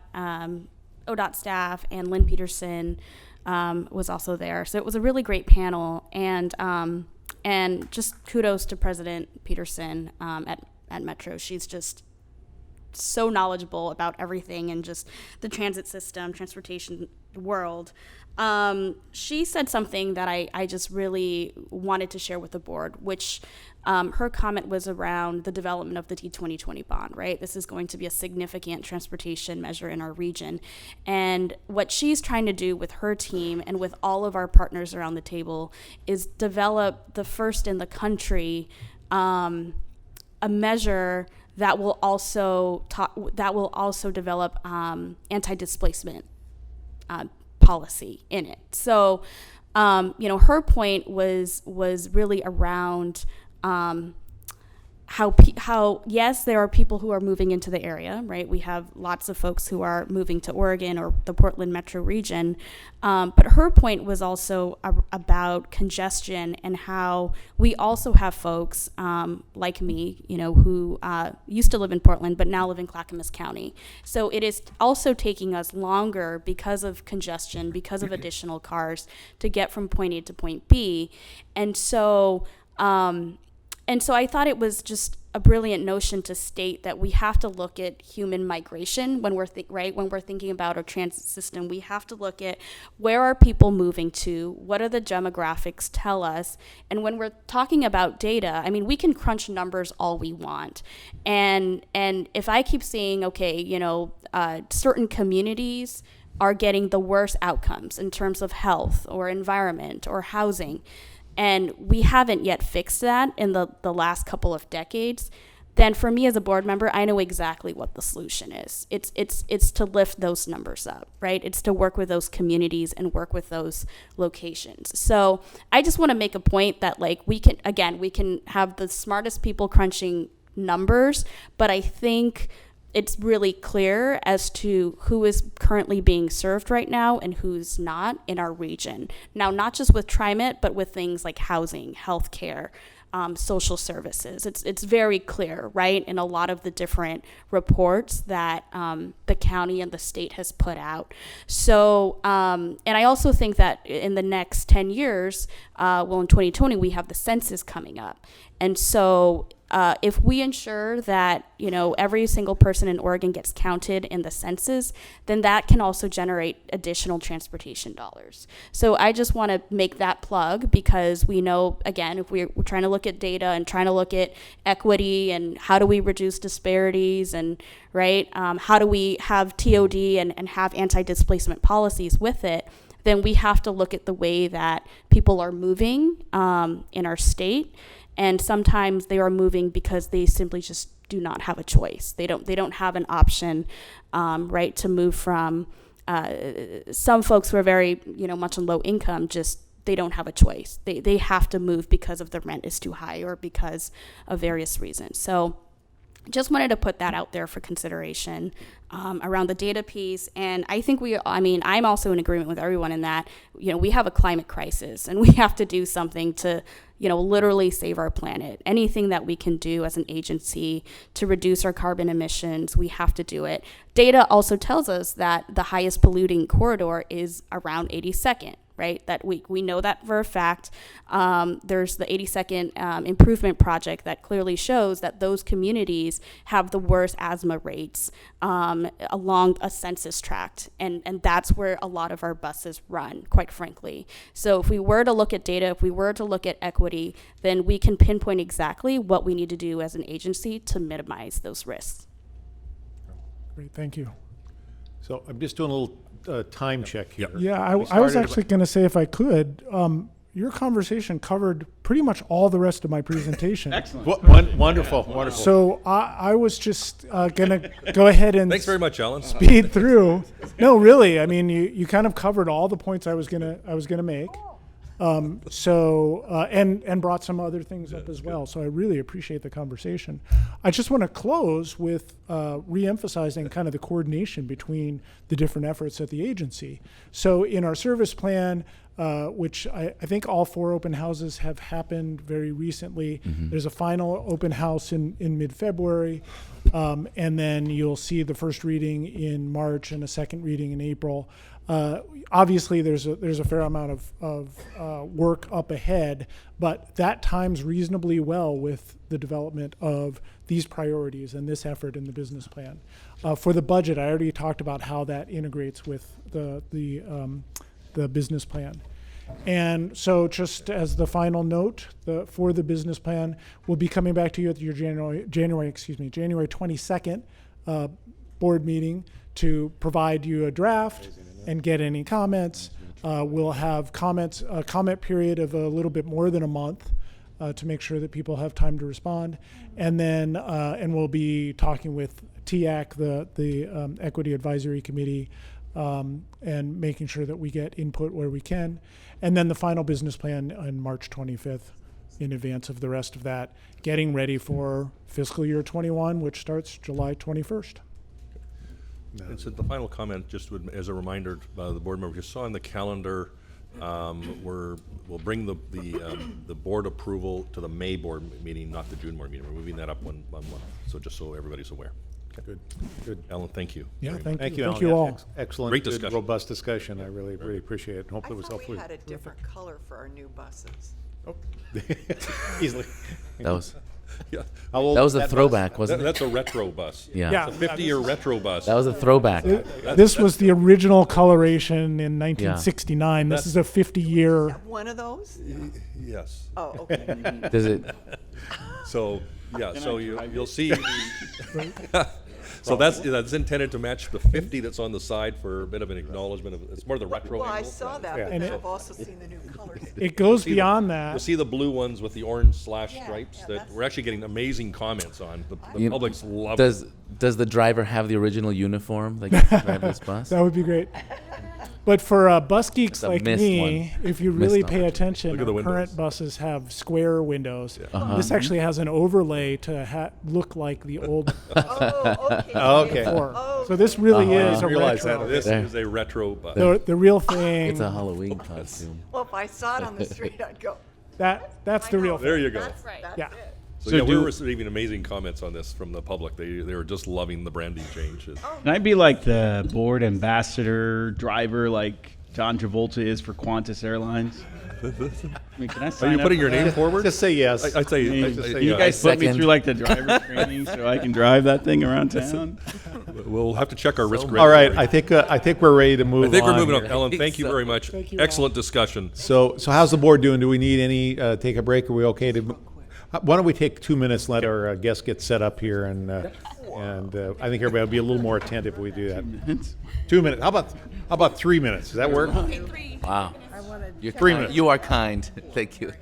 staff, and Lynn Peterson was also there. So it was a really great panel, and just kudos to President Peterson at Metro. She's just so knowledgeable about everything and just the transit system, transportation world. She said something that I just really wanted to share with the board, which her comment was around the development of the T2020 bond, right? This is going to be a significant transportation measure in our region. And what she's trying to do with her team and with all of our partners around the table is develop the first in the country a measure that will also develop anti-displacement policy in it. So, her point was really around how yes, there are people who are moving into the area, right? We have lots of folks who are moving to Oregon or the Portland metro region. But her point was also about congestion and how we also have folks like me, who used to live in Portland but now live in Clackamas County. So it is also taking us longer because of congestion, because of additional cars to get from point A to point B. And so I thought it was just a brilliant notion to state that we have to look at human migration when we're thinking about our transit system. We have to look at where are people moving to, what are the demographics tell us, and when we're talking about data, I mean, we can crunch numbers all we want, and if I keep seeing, certain communities are getting the worst outcomes in terms of health or environment or housing, and we haven't yet fixed that in the last couple of decades, then for me as a board member, I know exactly what the solution is. It's to lift those numbers up, right? It's to work with those communities and work with those locations. So I just want to make a point that we can have the smartest people crunching numbers, but I think it's really clear as to who is currently being served right now and who's not in our region. Now, not just with TriMet, but with things like housing, healthcare, social services. It's very clear, right, in a lot of the different reports that the county and the state has put out. So, and I also think that in the next 10 years, well, in 2020, we have the census coming up. And so if we ensure that, every single person in Oregon gets counted in the census, then that can also generate additional transportation dollars. So I just want to make that plug, because we know, again, if we're trying to look at data and trying to look at equity and how do we reduce disparities and, right, how do we have TOD and have anti-displacement policies with it, then we have to look at the way that people are moving in our state. And sometimes they are moving because they simply just do not have a choice. They don't have an option, right, to move from. Some folks who are very, much on low income, just they don't have a choice. They have to move because of the rent is too high or because of various reasons. So just wanted to put that out there for consideration around the data piece. And I think I'm also in agreement with everyone in that, we have a climate crisis and we have to do something to, literally save our planet. Anything that we can do as an agency to reduce our carbon emissions, we have to do it. Data also tells us that the highest polluting corridor is around 82nd. Right, that we know that for a fact. There's the 82nd improvement project that clearly shows that those communities have the worst asthma rates along a census tract, and that's where a lot of our buses run, quite frankly. So if we were to look at data, if we were to look at equity, then we can pinpoint exactly what we need to do as an agency to minimize those risks. Great, thank you. So I'm just doing a little time check here. Yeah, I was started actually going to say, if I could, your conversation covered pretty much all the rest of my presentation. Excellent. Wonderful, wonderful. So I was just going to go ahead and Thanks very much, Alan. speed through. No, really. I mean, you kind of covered all the points I was gonna make. And brought some other things up as well. So I really appreciate the conversation. I just want to close with re-emphasizing kind of the coordination between the different efforts at the agency. So in our service plan, which I think all 4 open houses have happened very recently. There's a final open house in mid-February, and then you'll see the first reading in March and a second reading in April. Obviously, there's a fair amount of work up ahead, but that times reasonably well with the development of these priorities and this effort in the business plan. For the budget, I already talked about how that integrates with the business plan. And so just as the final note, for the business plan, we'll be coming back to you at your January 22nd board meeting to provide you a draft and get any comments. We'll have a comment period of a little bit more than a month to make sure that people have time to respond. And then, and we'll be talking with TAC, the Equity Advisory Committee, and making sure that we get input where we can. And then the final business plan on March 25th in advance of the rest of that, getting ready for fiscal year 21, which starts July 21st. And so the final comment, just as a reminder, the board members, you saw in the calendar, we'll bring the board approval to the May board meeting, not the June board meeting. We're moving that up one month. So just so everybody's aware. Okay. Good. Alan, thank you. Yeah, very thank Thank you. you, Thank Alan. you all. Excellent, Great good, discussion. robust discussion. I really appreciate it. I Hopefully it was thought helpful. we had a different color for our new buses. Easily. That was Yeah, How old that is was a bus? throwback, wasn't it? that's a retro bus. Yeah. Yeah. It's a 50-year retro bus. That was a throwback. This was the original coloration in 1969. This is a 50-year. One of those? Yes. Oh, okay. Does it? So, yeah, so you'll see. So that's intended to match the 50 that's on the side for a bit of an acknowledgement of, it's more the retro Well, I angle. saw that, Yeah. but And then it- I've also seen the new colors. It goes See the- beyond You'll that. see the blue ones with the orange slash Yeah, stripes yeah, that that's- we're actually getting amazing comments on. The You- public's love it. Does the driver have the original uniform that gets to drive this bus? That would be great. But for bus geeks It's a like missed me, one. if you Missed really pay opportunity. attention, Look at the our current windows. buses have square windows. Uh-huh. This actually has an overlay to look like the old Oh, okay. Oh, okay. before. Oh, So this really Uh-huh. is a Realize retro. that. This There. is a retro bus. The real thing. It's a Halloween costume. Well, if I saw it on the street, I'd go, That's the real There thing. you go. Right. Yeah. So, So yeah, we're do- receiving amazing comments on this from the public. They were just loving the branding change. Can I be like the board ambassador driver, like John Travolta is for Qantas Airlines? I mean, can I Are sign you up putting for your that? name forward? Just say yes. I'd say, I mean, I'd say you yes. guys put me Second. through like the driver training so I can drive that thing around town. We'll have to check our risk. All right, regulatory. I think we're ready to move on. I think we're moving here. on. Ellen, thank you very much. Thank you, Excellent discussion. So how's the board doing? Do we need any, take a break? Are we okay to? Why don't we take 2 minutes, let our guests get set up here, and I think everybody will be a little more attentive if we do that. 2 minutes. How about 3 minutes? Does that work? Wow. You're 3 kind. minutes. You are kind. Thank you.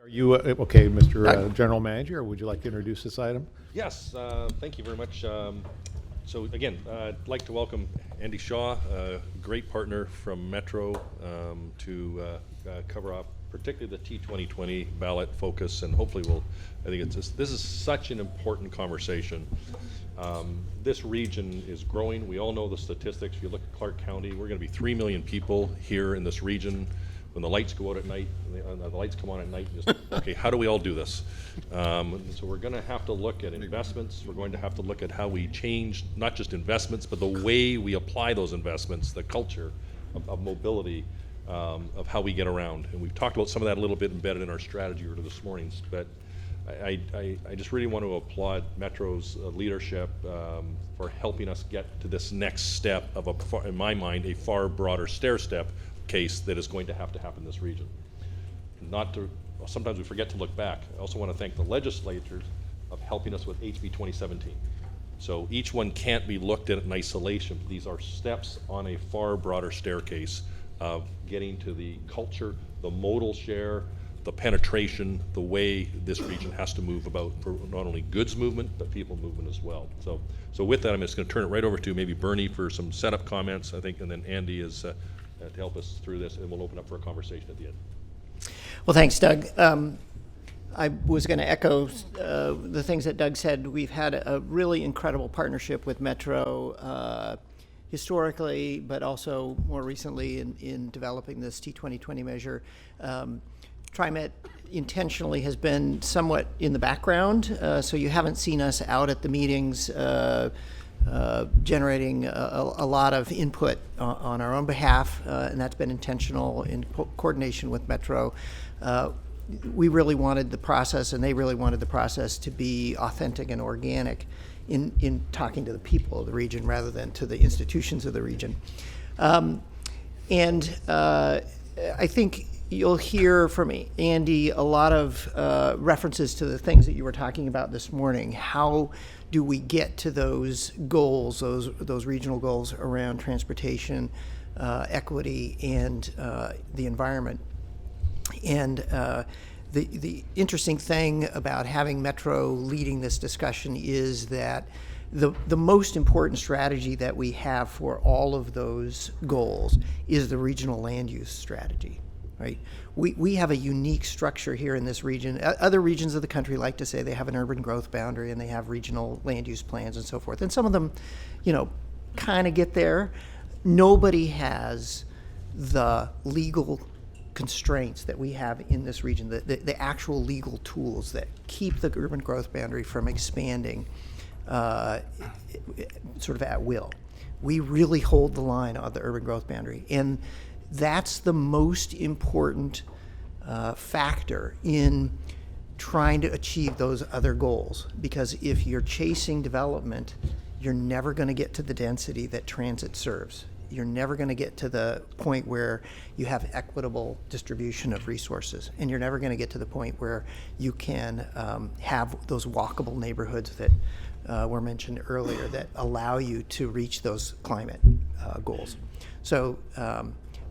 Are you, okay, Mr. General Manager, would you like to introduce this item? Yes, thank you very much. So again, I'd like to welcome Andy Shaw, a great partner from Metro, to cover up particularly the T2020 ballot focus, and hopefully I think this is such an important conversation. This region is growing. We all know the statistics. If you look at Clark County, we're going to be 3 million people here in this region. When the lights go out at night, the lights come on at night, just, okay, how do we all do this? So we're going to have to look at investments. We're going to have to look at how we change not just investments, but the way we apply those investments, the culture of mobility, of how we get around. And we've talked about some of that a little bit embedded in our strategy order this morning. But I just really want to applaud Metro's leadership for helping us get to this next step of, in my mind, a far broader stair-step case that is going to happen in this region. Sometimes we forget to look back. I also want to thank the legislators of helping us with HB 2017. So each one can't be looked at in isolation. These are steps on a far broader staircase of getting to the culture, the modal share, the penetration, the way this region has to move about for not only goods movement, but people movement as well. So with that, I'm just going to turn it right over to maybe Bernie for some setup comments, I think, and then Andy is to help us through this, and we'll open up for a conversation at the end. Well, thanks, Doug. I was going to echo the things that Doug said. We've had a really incredible partnership with Metro historically, but also more recently in developing this T2020 measure. TriMet intentionally has been somewhat in the background, so you haven't seen us out at the meetings generating a lot of input on our own behalf, and that's been intentional in coordination with Metro. We really wanted the process, and they really wanted the process to be authentic and organic in talking to the people of the region rather than to the institutions of the region. And I think you'll hear from Andy a lot of references to the things that you were talking about this morning. How do we get to those goals, those regional goals around transportation, equity, and the environment? And the interesting thing about having Metro leading this discussion is that the most important strategy that we have for all of those goals is the regional land use strategy, right? We have a unique structure here in this region. Other regions of the country like to say they have an urban growth boundary and they have regional land use plans and so forth. And some of them, kind of get there. Nobody has the legal constraints that we have in this region, the actual legal tools that keep the urban growth boundary from expanding sort of at will. We really hold the line on the urban growth boundary. And that's the most important factor in trying to achieve those other goals. Because if you're chasing development, you're never going to get to the density that transit serves. You're never going to get to the point where you have equitable distribution of resources. And you're never going to get to the point where you can have those walkable neighborhoods that were mentioned earlier that allow you to reach those climate goals. So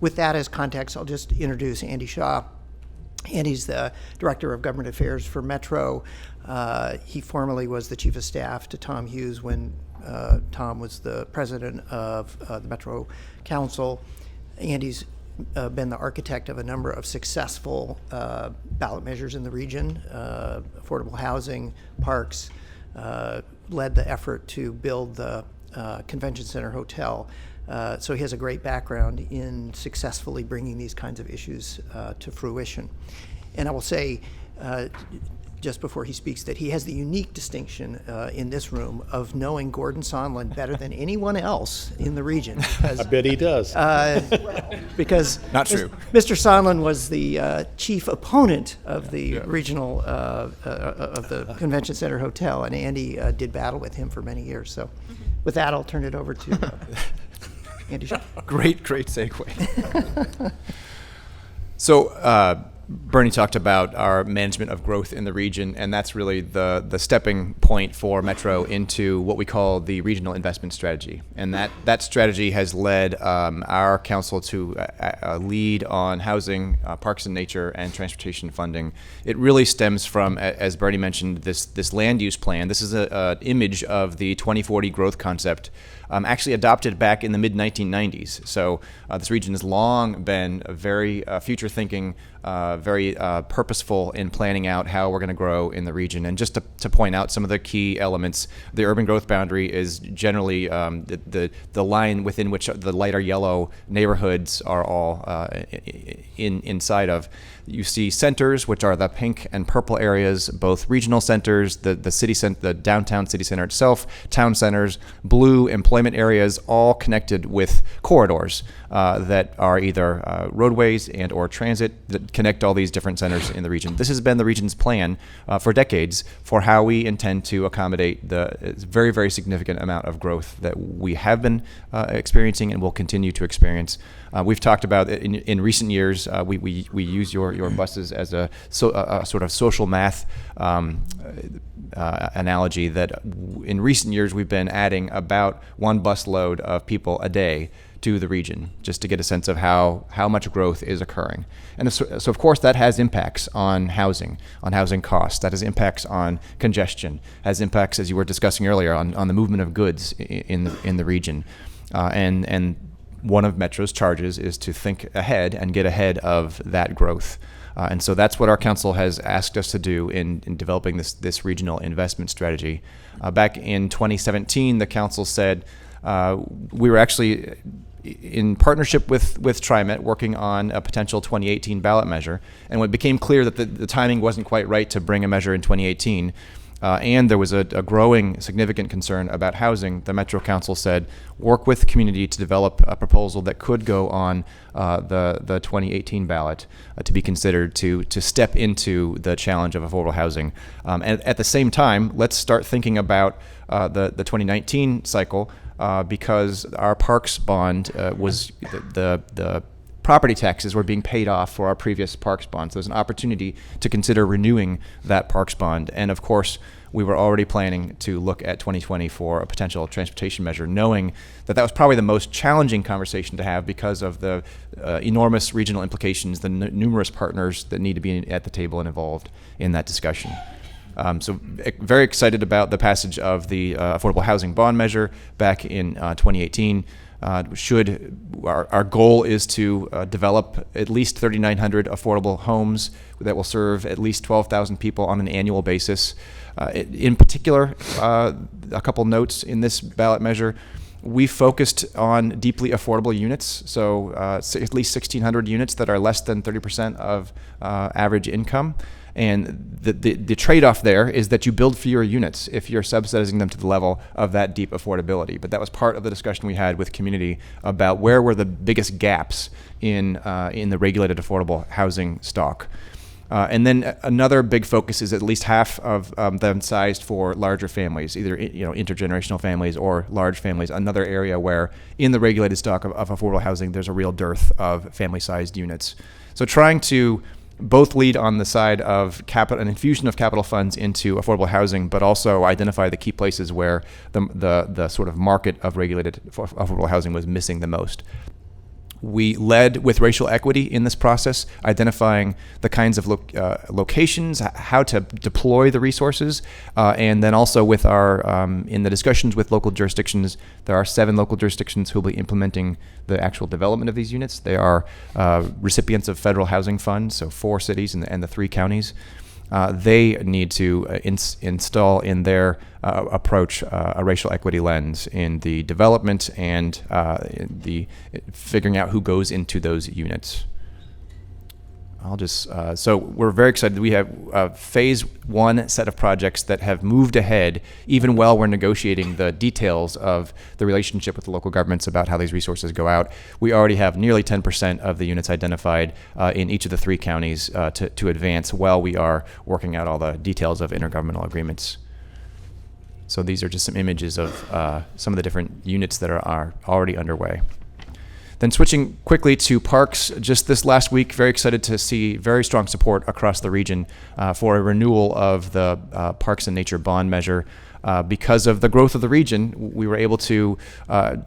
with that as context, I'll just introduce Andy Shaw. Andy's the Director of Government Affairs for Metro. He formerly was the Chief of Staff to Tom Hughes when Tom was the President of the Metro Council. Andy's been the architect of a number of successful ballot measures in the region, affordable housing, parks, led the effort to build the Convention Center Hotel. So he has a great background in successfully bringing these kinds of issues to fruition. And I will say, just before he speaks, that he has the unique distinction in this room of knowing Gordon Sondland better than anyone else in the region. Because, I bet he does. Because Not true. Mr. Sondland was the chief opponent of the regional, of the Convention Center Hotel, and Andy did battle with him for many years. So with that, I'll turn it over to Andy Shaw. Great segue. So Bernie talked about our management of growth in the region, and that's really the stepping point for Metro into what we call the regional investment strategy. And that strategy has led our council to lead on housing, parks and nature, and transportation funding. It really stems from, as Bernie mentioned, this land use plan. This is an image of the 2040 growth concept, actually adopted back in the mid-1990s. So this region has long been very future-thinking, very purposeful in planning out how we're going to grow in the region. And just to point out some of the key elements, the urban growth boundary is generally the line within which the lighter yellow neighborhoods are all inside of. You see centers, which are the pink and purple areas, both regional centers, the downtown city center itself, town centers, blue employment areas, all connected with corridors that are either roadways and or transit that connect all these different centers in the region. This has been the region's plan for decades for how we intend to accommodate the very, very significant amount of growth that we have been experiencing and will continue to experience. We've talked about in recent years, we use your buses as a sort of social math analogy that in recent years we've been adding about one bus load of people a day to the region, just to get a sense of how much growth is occurring. And so of course that has impacts on housing costs, that has impacts on congestion, has impacts, as you were discussing earlier, on the movement of goods in the region. And one of Metro's charges is to think ahead and get ahead of that growth. And so that's what our council has asked us to do in developing this regional investment strategy. Back in 2017, the council said we were actually in partnership with TriMet working on a potential 2018 ballot measure. And when it became clear that the timing wasn't quite right to bring a measure in 2018, and there was a growing significant concern about housing, the Metro Council said, work with the community to develop a proposal that could go on the 2018 ballot to be considered to step into the challenge of affordable housing. And at the same time, let's start thinking about the 2019 cycle because our parks bond was the property taxes were being paid off for our previous parks bond. So there's an opportunity to consider renewing that parks bond. And of course, we were already planning to look at 2020 for a potential transportation measure, knowing that was probably the most challenging conversation to have because of the enormous regional implications, the numerous partners that need to be at the table and involved in that discussion. So very excited about the passage of the affordable housing bond measure back in 2018. Our goal is to develop at least 3,900 affordable homes that will serve at least 12,000 people on an annual basis. In particular, a couple notes in this ballot measure. We focused on deeply affordable units, so at least 1,600 units that are less than 30% of average income. And the trade-off there is that you build fewer units if you're subsidizing them to the level of that deep affordability. But that was part of the discussion we had with community about where were the biggest gaps in the regulated affordable housing stock. And then another big focus is at least half of them sized for larger families, either intergenerational families or large families. Another area where in the regulated stock of affordable housing, there's a real dearth of family-sized units. So trying to both lead on the side of an infusion of capital funds into affordable housing, but also identify the key places where the sort of market of regulated affordable housing was missing the most. We led with racial equity in this process, identifying the kinds of locations, how to deploy the resources, and then also with our, in the discussions with local jurisdictions, there are 7 local jurisdictions who will be implementing the actual development of these units. They are recipients of federal housing funds, so 4 cities and the 3 counties. They need to install in their approach a racial equity lens in the development and in the figuring out who goes into those units. So we're very excited. We have phase 1 set of projects that have moved ahead even while we're negotiating the details of the relationship with the local governments about how these resources go out. We already have nearly 10% of the units identified in each of the 3 counties to advance while we are working out all the details of intergovernmental agreements. So these are just some images of some of the different units that are already underway. Then switching quickly to parks, just this last week, very excited to see very strong support across the region for a renewal of the Parks and Nature bond measure. Because of the growth of the region, we were able to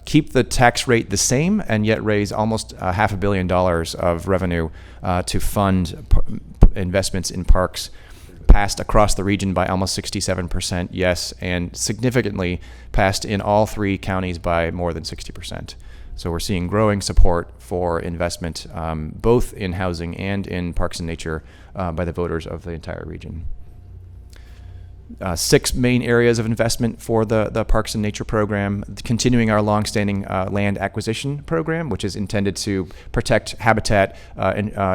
keep the tax rate the same and yet raise almost $500 million of revenue to fund investments in parks, passed across the region by almost 67%, yes, and significantly passed in all 3 counties by more than 60%. So we're seeing growing support for investment, both in housing and in parks and nature, by the voters of the entire region. 6 main areas of investment for the Parks and Nature program, continuing our longstanding land acquisition program, which is intended to protect habitat,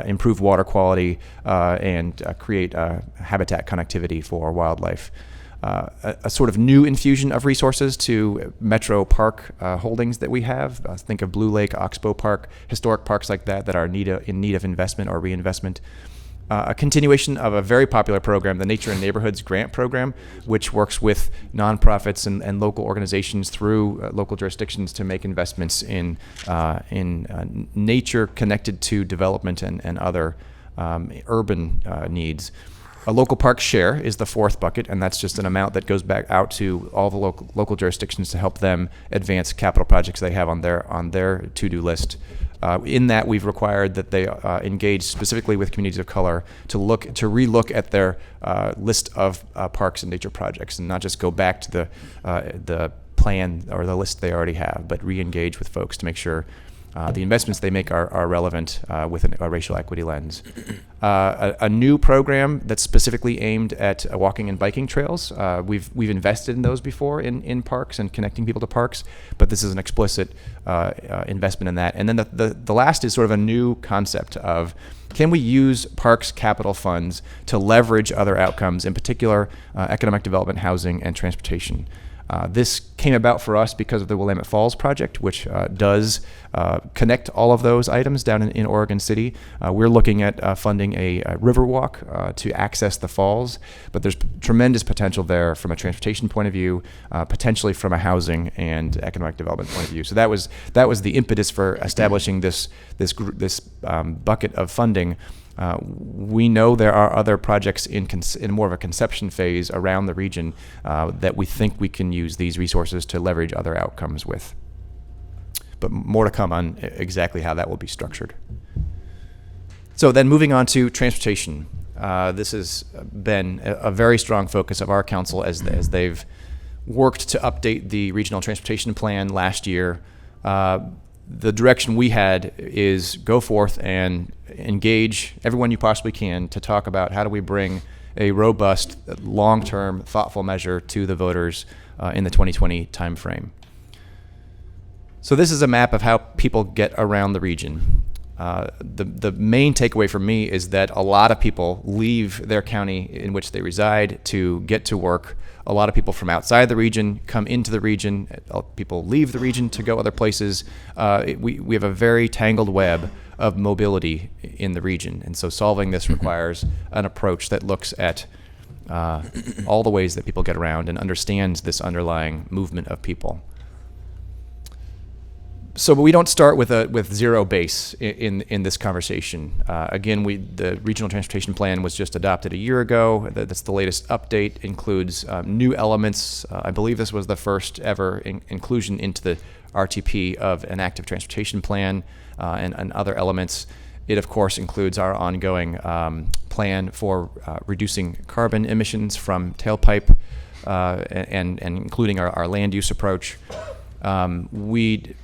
improve water quality, and create habitat connectivity for wildlife. A sort of new infusion of resources to Metro Park holdings that we have. Think of Blue Lake, Oxbow Park, historic parks like that are in need of investment or reinvestment. A continuation of a very popular program, the Nature and Neighborhoods Grant Program, which works with nonprofits and local organizations through local jurisdictions to make investments in nature connected to development and other urban needs. A local park share is the 4th bucket, and that's just an amount that goes back out to all the local jurisdictions to help them advance capital projects they have on their to-do list. In that, we've required that they engage specifically with communities of color to relook at their list of parks and nature projects, and not just go back to the plan or the list they already have, but re-engage with folks to make sure the investments they make are relevant with a racial equity lens. A new program that's specifically aimed at walking and biking trails. We've invested in those before in parks and connecting people to parks, but this is an explicit investment in that. And then the last is sort of a new concept of, can we use parks capital funds to leverage other outcomes, in particular economic development, housing, and transportation? This came about for us because of the Willamette Falls project, which does connect all of those items down in Oregon City. We're looking at funding a river walk to access the falls, but there's tremendous potential there from a transportation point of view, potentially from a housing and economic development point of view. So that was the impetus for establishing this bucket of funding. We know there are other projects in more of a conception phase around the region that we think we can use these resources to leverage other outcomes with. But more to come on exactly how that will be structured. So then moving on to transportation. This has been a very strong focus of our council as they've worked to update the regional transportation plan last year. The direction we had is go forth and engage everyone you possibly can to talk about how do we bring a robust, long-term, thoughtful measure to the voters in the 2020 timeframe. So this is a map of how people get around the region. The main takeaway for me is that a lot of people leave their county in which they reside to get to work. A lot of people from outside the region come into the region. People leave the region to go other places. We have a very tangled web of mobility in the region. And so solving this requires an approach that looks at all the ways that people get around and understands this underlying movement of people. So, but we don't start with zero base in this conversation. Again, the regional transportation plan was just adopted a year ago. That's the latest update. Includes new elements. I believe this was the first ever inclusion into the RTP of an active transportation plan and other elements. It, of course, includes our ongoing plan for reducing carbon emissions from tailpipe and including our land use approach. We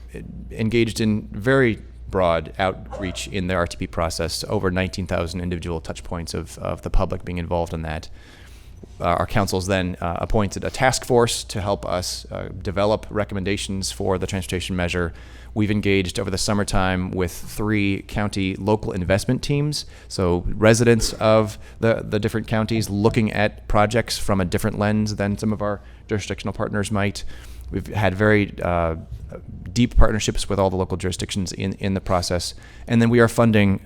engaged in very broad outreach in the RTP process, over 19,000 individual touch points of the public being involved in that. Our councils then appointed a task force to help us develop recommendations for the transportation measure. We've engaged over the summertime with 3 county local investment teams, so residents of the different counties looking at projects from a different lens than some of our jurisdictional partners might. We've had very deep partnerships with all the local jurisdictions in the process. And then we are funding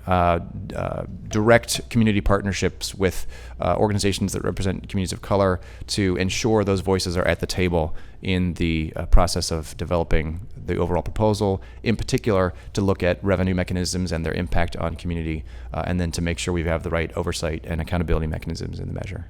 direct community partnerships with organizations that represent communities of color to ensure those voices are at the table in the process of developing the overall proposal, in particular to look at revenue mechanisms and their impact on community, and then to make sure we have the right oversight and accountability mechanisms in the measure.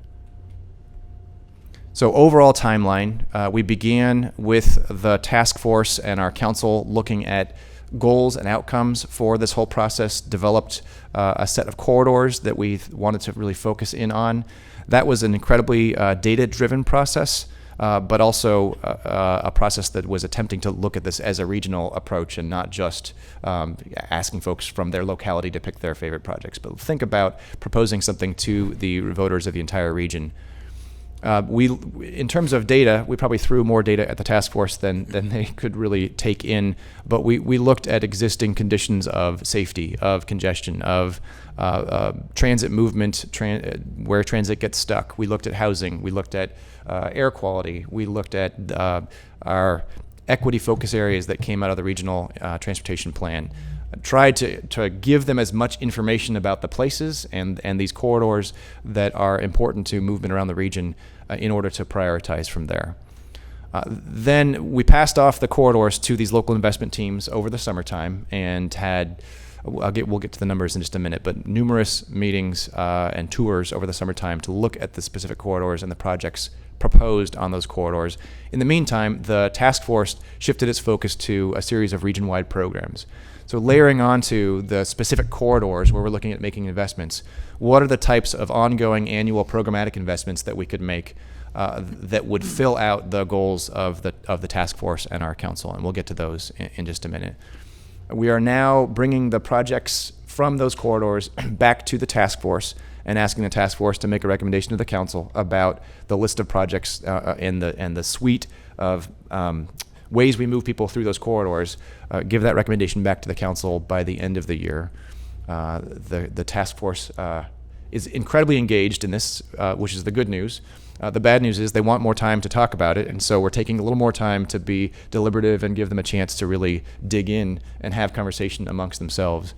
So overall timeline, we began with the task force and our council looking at goals and outcomes for this whole process, developed a set of corridors that we wanted to really focus in on. That was an incredibly data-driven process, but also a process that was attempting to look at this as a regional approach and not just asking folks from their locality to pick their favorite projects, but think about proposing something to the voters of the entire region. In terms of data, we probably threw more data at the task force than they could really take in, but we looked at existing conditions of safety, of congestion, of transit movement, where transit gets stuck. We looked at housing. We looked at air quality. We looked at our equity focus areas that came out of the regional transportation plan. Tried to give them as much information about the places and these corridors that are important to movement around the region in order to prioritize from there. Then we passed off the corridors to these local investment teams over the summertime and had, we'll get to the numbers in just a minute, but numerous meetings and tours over the summertime to look at the specific corridors and the projects proposed on those corridors. In the meantime, the task force shifted its focus to a series of region-wide programs. So layering onto the specific corridors where we're looking at making investments, what are the types of ongoing annual programmatic investments that we could make that would fill out the goals of the task force and our council? And we'll get to those in just a minute. We are now bringing the projects from those corridors back to the task force and asking the task force to make a recommendation to the council about the list of projects and the suite of ways we move people through those corridors, give that recommendation back to the council by the end of the year. The task force is incredibly engaged in this, which is the good news. The bad news is they want more time to talk about it, and so we're taking a little more time to be deliberative and give them a chance to really dig in and have conversation amongst themselves.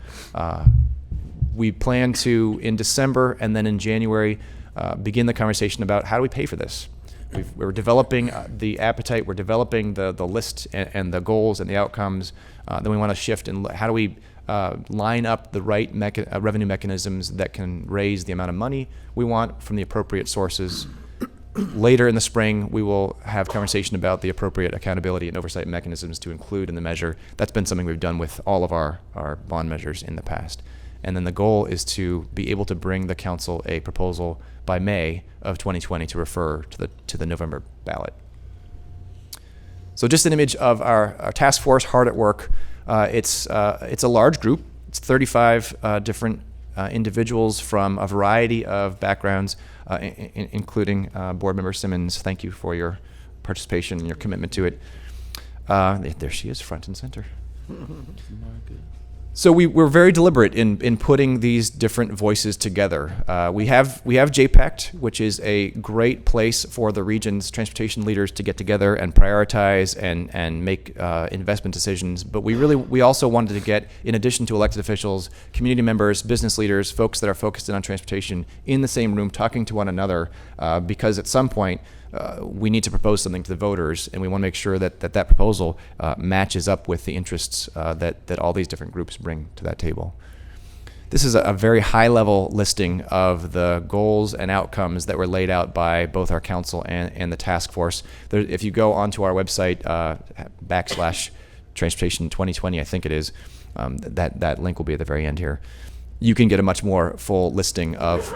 We plan to, in December and then in January, begin the conversation about how do we pay for this. We're developing the appetite, we're developing the list and the goals and the outcomes. Then we want to shift and how do we line up the right revenue mechanisms that can raise the amount of money we want from the appropriate sources. Later in the spring, we will have conversation about the appropriate accountability and oversight mechanisms to include in the measure. That's been something we've done with all of our bond measures in the past. And then the goal is to be able to bring the council a proposal by May of 2020 to refer to the November ballot. So just an image of our task force hard at work. It's a large group. It's 35 different individuals from a variety of backgrounds, including Board Member Simmons. Thank you for your participation and your commitment to it. There she is, front and center. So we're very deliberate in putting these different voices together. We have JPACT, which is a great place for the region's transportation leaders to get together and prioritize and make investment decisions. But we also wanted to get, in addition to elected officials, community members, business leaders, folks that are focused in on transportation in the same room talking to one another, because at some point we need to propose something to the voters, and we want to make sure that proposal matches up with the interests that all these different groups bring to that table. This is a very high-level listing of the goals and outcomes that were laid out by both our council and the task force. If you go onto our website, /transportation 2020, I think it is, that link will be at the very end here. You can get a much more full listing of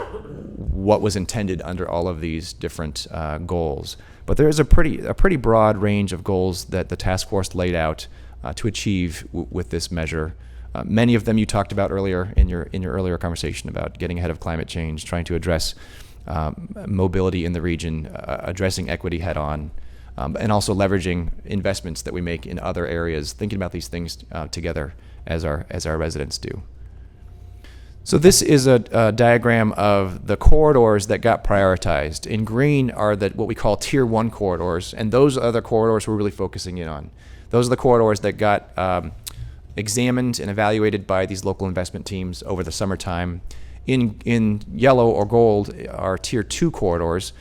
what was intended under all of these different goals. But there is a pretty broad range of goals that the task force laid out to achieve with this measure. Many of them you talked about earlier in your earlier conversation about getting ahead of climate change, trying to address mobility in the region, addressing equity head on, and also leveraging investments that we make in other areas, thinking about these things together as our residents do. So this is a diagram of the corridors that got prioritized. In green are what we call Tier 1 corridors, and those are the corridors we're really focusing in on. Those are the corridors that got examined and evaluated by these local investment teams over the summertime. In yellow or gold are Tier 2 corridors,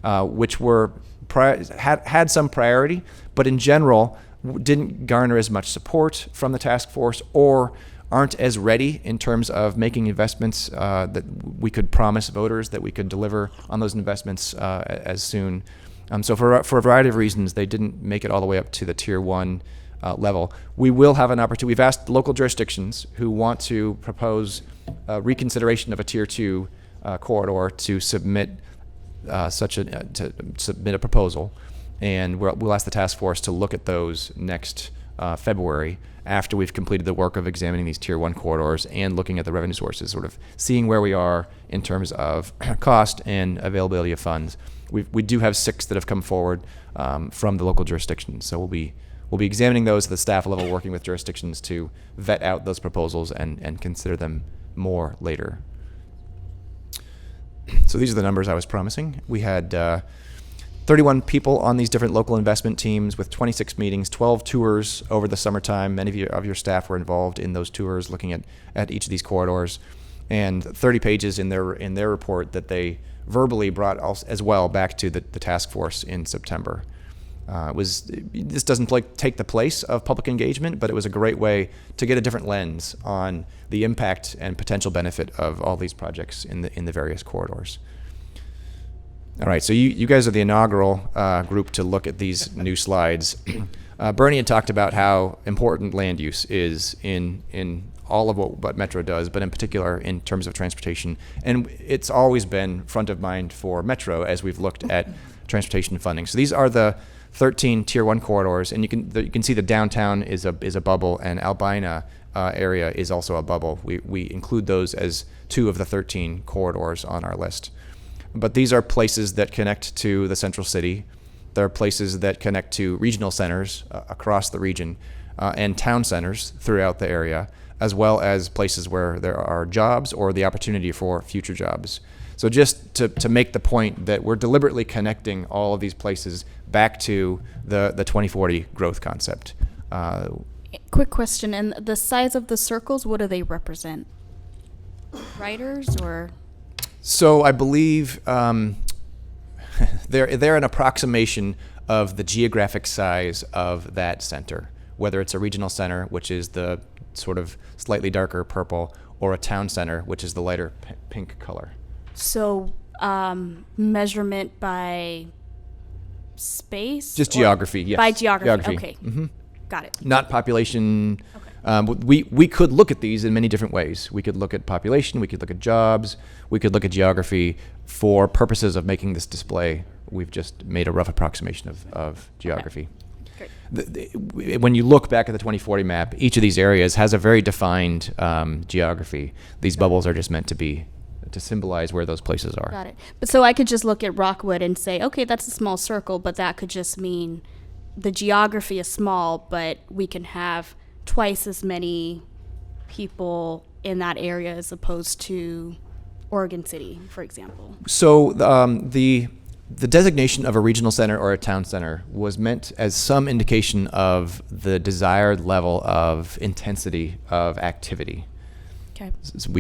which were had some priority, but in general didn't garner as much support from the task force or aren't as ready in terms of making investments that we could promise voters that we could deliver on those investments as soon. So for a variety of reasons, they didn't make it all the way up to the Tier 1 level. We will have an opportunity. We've asked local jurisdictions who want to propose reconsideration of a Tier 2 corridor to submit submit a proposal, and we'll ask the task force to look at those next February after we've completed the work of examining these Tier 1 corridors and looking at the revenue sources, sort of seeing where we are in terms of cost and availability of funds. We do have 6 that have come forward from the local jurisdictions, so we'll be examining those at the staff level, working with jurisdictions to vet out those proposals and consider them more later. So these are the numbers I was promising. We had 31 people on these different local investment teams with 26 meetings, 12 tours over the summertime. Many of your staff were involved in those tours, looking at each of these corridors, and 30 pages in their report that they verbally brought as well back to the task force in September. This doesn't take the place of public engagement, but it was a great way to get a different lens on the impact and potential benefit of all these projects in the various corridors. All right, so you guys are the inaugural group to look at these new slides. Bernie had talked about how important land use is in all of what Metro does, but in particular in terms of transportation. And it's always been front of mind for Metro as we've looked at transportation funding. So these are the 13 Tier 1 corridors, and you can see the downtown is a bubble, and Albina area is also a bubble. We include those as 2 of the 13 corridors on our list. But these are places that connect to the central city. There are places that connect to regional centers across the region and town centers throughout the area, as well as places where there are jobs or the opportunity for future jobs. So just to make the point that we're deliberately connecting all of these places back to the 2040 growth concept. Quick question, and the size of the circles, what do they represent? Riders or? So I believe they're an approximation of the geographic size of that center, whether it's a regional center, which is the sort of slightly darker purple, or a town center, which is the lighter pink color. So measurement by space? Just geography, yes. By geography. Okay. Mm-hmm. Got it. Not population. Okay. We could look at these in many different ways. We could look at population, we could look at jobs, we could look at geography. For purposes of making this display, we've just made a rough approximation of geography. Great. When you look back at the 2040 map, each of these areas has a very defined geography. These bubbles are just meant to symbolize where those places are. Got it. But so I could just look at Rockwood and say, okay, that's a small circle, but that could just mean the geography is small, but we can have twice as many people in that area as opposed to Oregon City, for example. So the designation of a regional center or a town center was meant as some indication of the desired level of intensity of activity. Okay.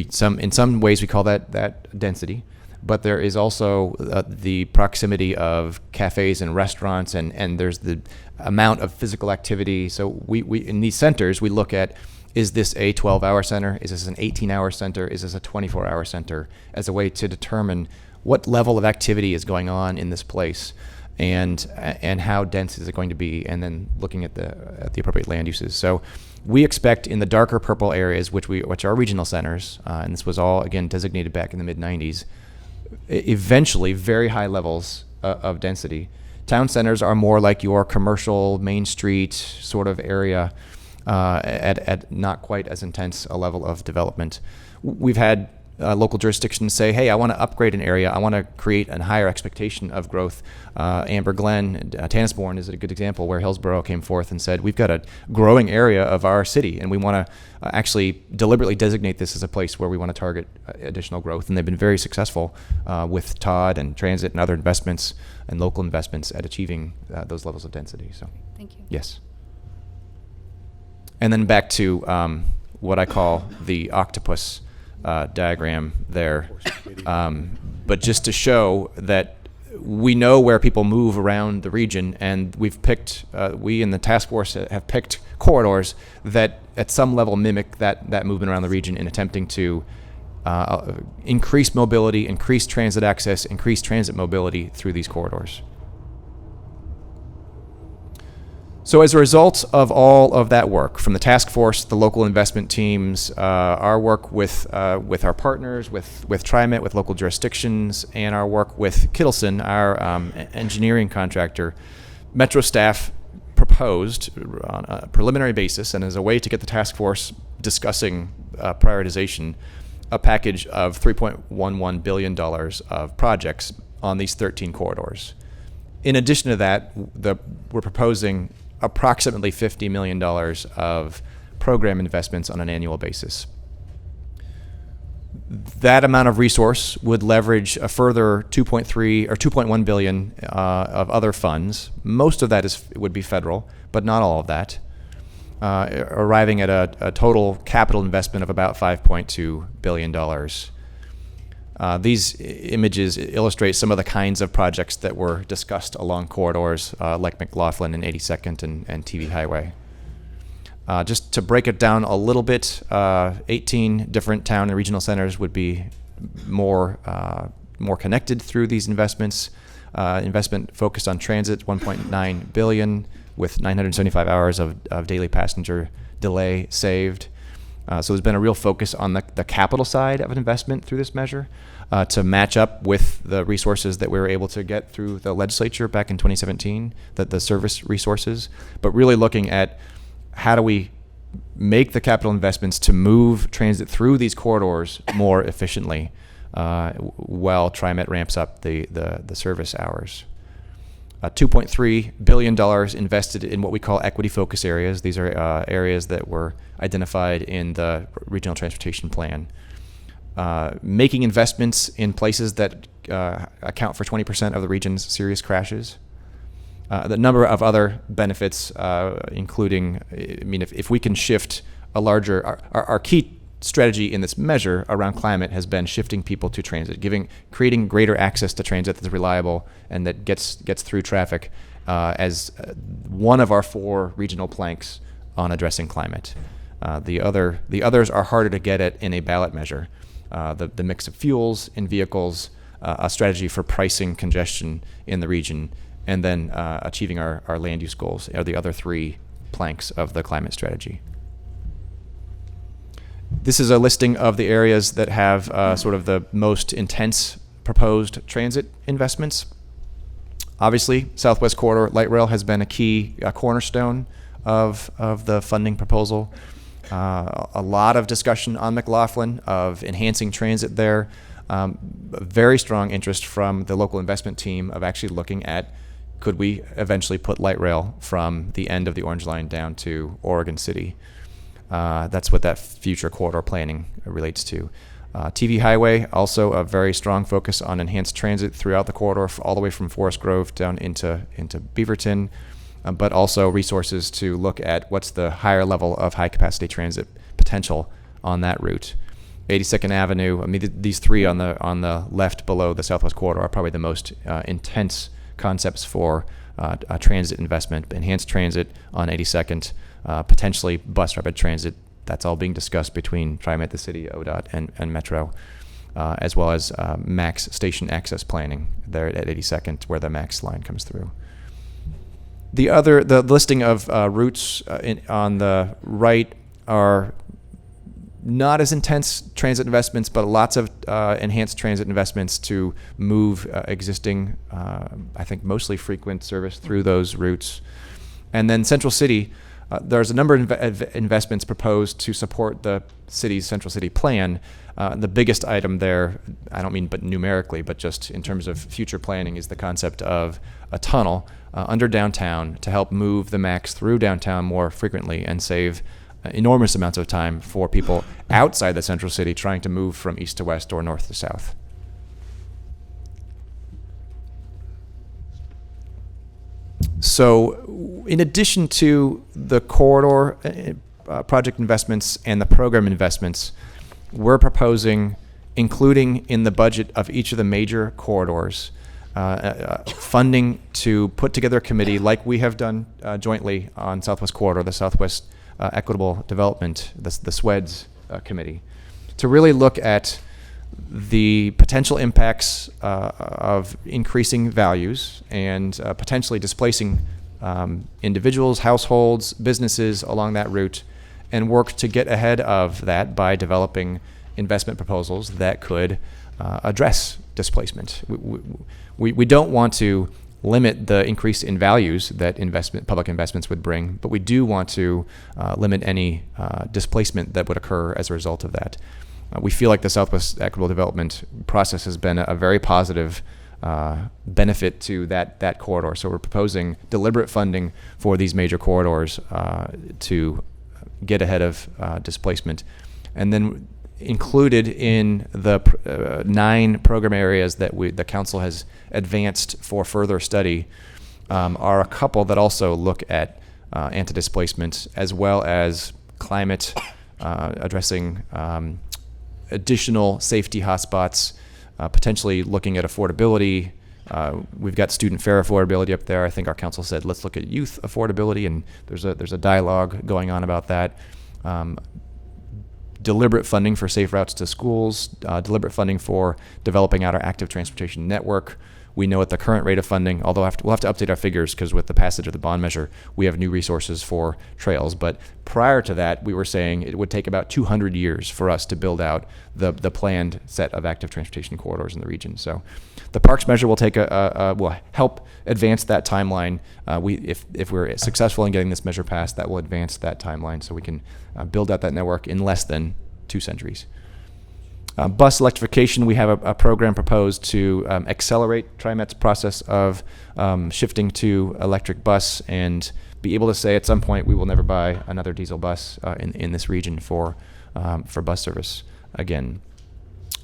So in some ways we call that density, but there is also the proximity of cafes and restaurants, and there's the amount of physical activity. So we in these centers we look at, is this a 12-hour center? Is this an 18-hour center? Is this a 24-hour center? As a way to determine what level of activity is going on in this place, and how dense is it going to be, and then looking at the appropriate land uses. So we expect in the darker purple areas, which are regional centers, and this was all again designated back in the mid-90s, eventually very high levels of density. Town centers are more like your commercial Main Street sort of area, at not quite as intense a level of development. We've had local jurisdictions say, hey, I want to upgrade an area. I want to create a higher expectation of growth. Amber Glen, Tannisbourne is a good example where Hillsborough came forth and said, we've got a growing area of our city, and we want to actually deliberately designate this as a place where we want to target additional growth. And they've been very successful with TOD and transit and other investments and local investments at achieving those levels of density. So, Thank you. yes. And then back to what I call the octopus diagram there. But just to show that we know where people move around the region, and we've picked, we in the task force have picked corridors that at some level mimic that movement around the region in attempting to increase mobility, increase transit access, increase transit mobility through these corridors. So as a result of all of that work, from the task force, the local investment teams, our work with our partners, with TriMet, with local jurisdictions, and our work with Kittleson, our engineering contractor, Metro staff proposed on a preliminary basis, and as a way to get the task force discussing prioritization, a package of $3.11 billion of projects on these 13 corridors. In addition to that, we're proposing approximately $50 million of program investments on an annual basis. That amount of resource would leverage a further 2.3 or 2.1 billion of other funds. Most of that would be federal, but not all of that, arriving at a total capital investment of about $5.2 billion. These images illustrate some of the kinds of projects that were discussed along corridors like McLaughlin and 82nd and TV Highway. Just to break it down a little bit, 18 different town and regional centers would be more connected through these investments. Investment focused on transit, $1.9 billion, with 975 hours of daily passenger delay saved. So there's been a real focus on the capital side of an investment through this measure to match up with the resources that we were able to get through the legislature back in 2017, the service resources, but really looking at how do we make the capital investments to move transit through these corridors more efficiently while TriMet ramps up the service hours. $2.3 billion invested in what we call equity focus areas. These are areas that were identified in the regional transportation plan. Making investments in places that account for 20% of the region's serious crashes. The number of other benefits, including, if we can shift a larger, our key strategy in this measure around climate has been shifting people to transit, creating greater access to transit that's reliable and that gets through traffic as one of our 4 regional planks on addressing climate. The others are harder to get at in a ballot measure. The mix of fuels in vehicles, a strategy for pricing congestion in the region, and then achieving our land use goals are the other 3 planks of the climate strategy. This is a listing of the areas that have sort of the most intense proposed transit investments. Obviously, Southwest Corridor Light Rail has been a key cornerstone of the funding proposal. A lot of discussion on McLaughlin of enhancing transit there. Very strong interest from the local investment team of actually looking at could we eventually put light rail from the end of the Orange Line down to Oregon City. That's what that future corridor planning relates to. TV Highway, also a very strong focus on enhanced transit throughout the corridor, all the way from Forest Grove down into Beaverton, but also resources to look at what's the higher level of high capacity transit potential on that route. 82nd Avenue, these 3 on the left below the Southwest Corridor are probably the most intense concepts for transit investment. Enhanced transit on 82nd, potentially bus rapid transit. That's all being discussed between TriMet, the city, ODOT, and Metro, as well as MAX station access planning there at 82nd, where the MAX line comes through. The listing of routes on the right are not as intense transit investments, but lots of enhanced transit investments to move existing, I think mostly frequent service through those routes. And then Central City, There's a number of investments proposed to support the city's central city plan. The biggest item there, I don't mean but numerically, but just in terms of future planning, is the concept of a tunnel under downtown to help move the MAX through downtown more frequently and save enormous amounts of time for people outside the central city trying to move from east to west or north to south. So in addition to the corridor project investments and the program investments, we're proposing, including in the budget of each of the major corridors, funding to put together a committee like we have done jointly on Southwest Corridor, the Southwest Equitable Development, the SWEDS committee, to really look at the potential impacts of increasing values and potentially displacing individuals, households, businesses along that route, and work to get ahead of that by developing investment proposals that could address displacement. We don't want to limit the increase in values that public investments would bring, but we do want to limit any displacement that would occur as a result of that. We feel like the Southwest Equitable Development process has been a very positive benefit to that corridor. So we're proposing deliberate funding for these major corridors to get ahead of displacement. And then included in the 9 program areas that the council has advanced for further study are a couple that also look at anti-displacement as well as climate, addressing additional safety hotspots, potentially looking at affordability. We've got student fare affordability up there. I think our council said, let's look at youth affordability, and there's a dialogue going on about that. Deliberate funding for safe routes to schools, deliberate funding for developing out our active transportation network. We know at the current rate of funding, although we'll have to update our figures because with the passage of the bond measure, we have new resources for trails. But prior to that, we were saying it would take about 200 years for us to build out the planned set of active transportation corridors in the region. So the parks measure will will help advance that timeline. If we're successful in getting this measure passed, that will advance that timeline so we can build out that network in less than 2 centuries. Bus electrification, we have a program proposed to accelerate TriMet's process of shifting to electric bus and be able to say at some point we will never buy another diesel bus in this region for bus service again.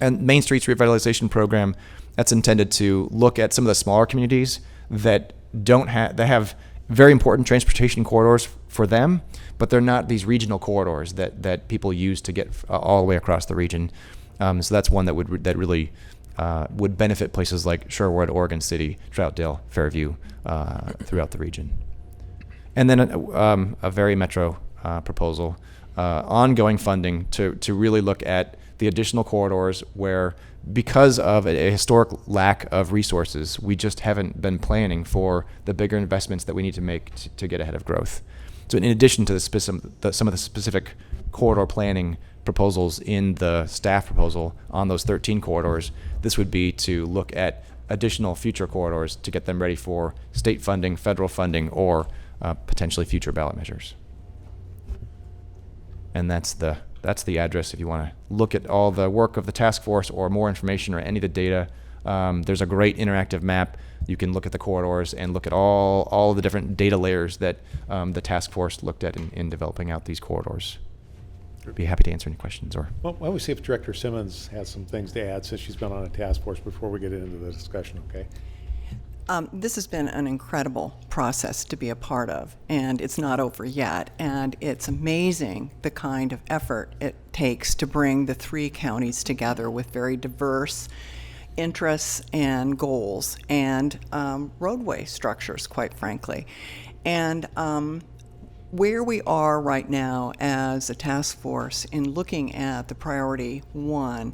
And Main Streets Revitalization Program, that's intended to look at some of the smaller communities that have very important transportation corridors for them, but they're not these regional corridors that people use to get all the way across the region. So that's one that really would benefit places like Sherwood, Oregon City, Troutdale, Fairview, throughout the region. And then a very metro proposal, ongoing funding to really look at the additional corridors where, because of a historic lack of resources, we just haven't been planning for the bigger investments that we need to make to get ahead of growth. So in addition to some of the specific corridor planning proposals in the staff proposal on those 13 corridors, this would be to look at additional future corridors to get them ready for state funding, federal funding, or potentially future ballot measures. And that's the address if you want to look at all the work of the task force or more information or any of the data. There's a great interactive map. You can look at the corridors and look at all the different data layers that the task force looked at in developing out these corridors. I'd be happy to answer any questions. Or Well, why don't we see if Director Simmons has some things to add since she's been on a task force before we get into the discussion, okay? This has been an incredible process to be a part of, and it's not over yet. And it's amazing the kind of effort it takes to bring the 3 counties together with very diverse interests and goals and roadway structures, quite frankly. And where we are right now as a task force in looking at the priority 1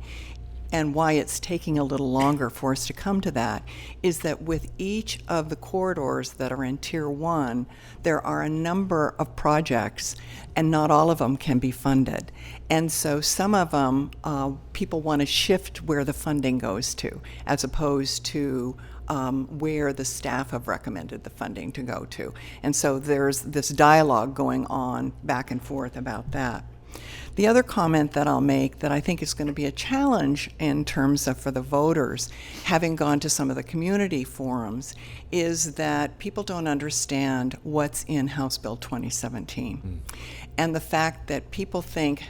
and why it's taking a little longer for us to come to that is that with each of the corridors that are in Tier 1, there are a number of projects and not all of them can be funded. And so some of them, people want to shift where the funding goes to, as opposed to where the staff have recommended the funding to go to. And so there's this dialogue going on back and forth about that. The other comment that I'll make that I think is going to be a challenge in terms of for the voters, having gone to some of the community forums, is that people don't understand what's in House Bill 2017. And the fact that people think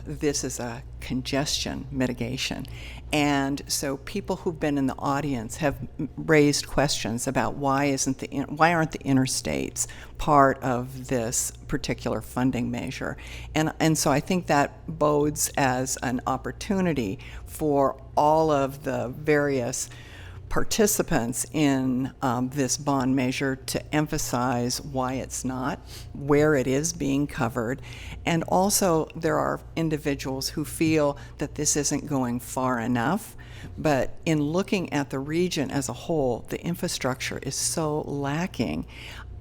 this is a congestion mitigation. And so people who've been in the audience have raised questions about why aren't the interstates part of this particular funding measure. And so I think that bodes as an opportunity for all of the various participants in this bond measure to emphasize why it's not, where it is being covered, and also there are individuals who feel that this isn't going far enough. But in looking at the region as a whole, the infrastructure is so lacking.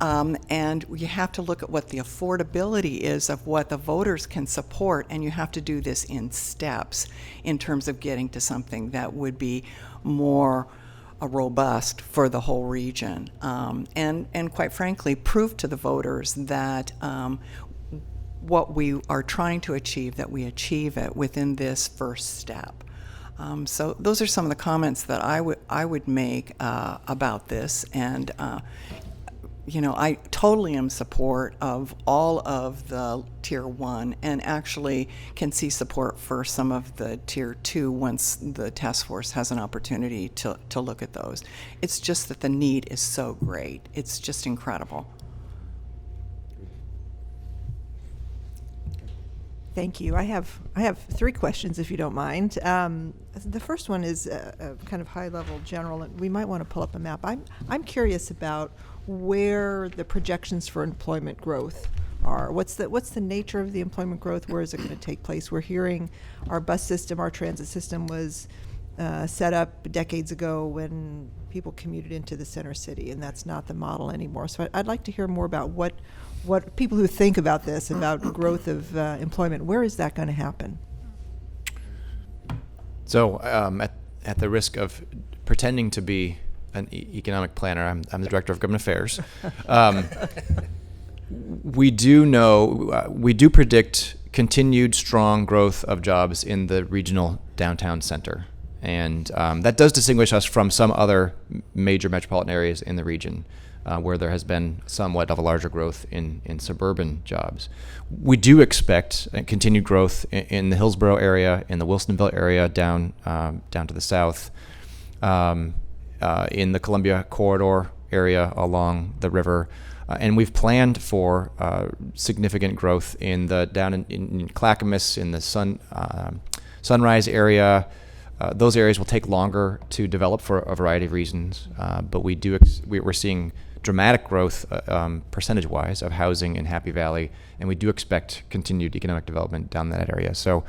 And you have to look at what the affordability is of what the voters can support, and you have to do this in steps in terms of getting to something that would be more robust for the whole region, and quite frankly, prove to the voters that what we are trying to achieve, that we achieve it within this first step. So those are some of the comments that I would make about this, and I totally am support of all of the Tier 1 and actually can see support for some of the Tier 2 once the task force has an opportunity to look at those. It's just that the need is so great. It's just incredible. Thank you. I have 3 questions, if you don't mind. The first one is a kind of high-level general, and we might want to pull up a map. I'm curious about where the projections for employment growth are. What's the nature of the employment growth? Where is it going to take place? We're hearing our bus system, our transit system was set up decades ago when people commuted into the center city, and that's not the model anymore. So I'd like to hear more about what people who think about this, about growth of employment, where is that going to happen? So at the risk of pretending to be an economic planner, I'm the director of government affairs. We do predict continued strong growth of jobs in the regional downtown center. And that does distinguish us from some other major metropolitan areas in the region where there has been somewhat of a larger growth in suburban jobs. We do expect continued growth in the Hillsborough area, in the Wilsonville area down to the south, in the Columbia Corridor area along the river. And we've planned for significant growth in in Clackamas, in the Sunrise area. Those areas will take longer to develop for a variety of reasons, but we're seeing dramatic growth percentage-wise of housing in Happy Valley, and we do expect continued economic development down that area. So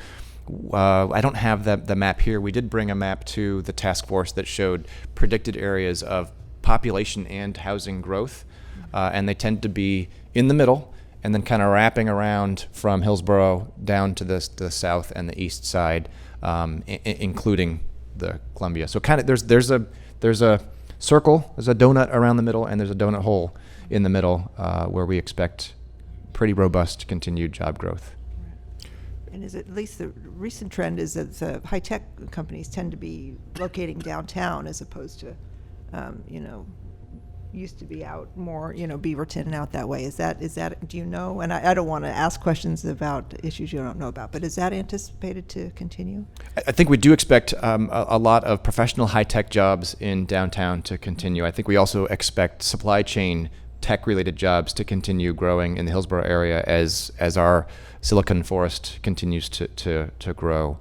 I don't have the map here. We did bring a map to the task force that showed predicted areas of population and housing growth, and they tend to be in the middle and then kind of wrapping around from Hillsborough down to the south and the east side, including the Columbia. So kind of there's a circle, there's a donut around the middle, and there's a donut hole in the middle where we expect pretty robust continued job growth. And is it, at least the recent trend is that the high-tech companies tend to be locating downtown as opposed to, used to be out more, Beaverton and out that way. Is that, do you know? And I don't want to ask questions about issues you don't know about, but is that anticipated to continue? I think we do expect a lot of professional high-tech jobs in downtown to continue. I think we also expect supply chain tech-related jobs to continue growing in the Hillsborough area as our Silicon Forest continues to grow.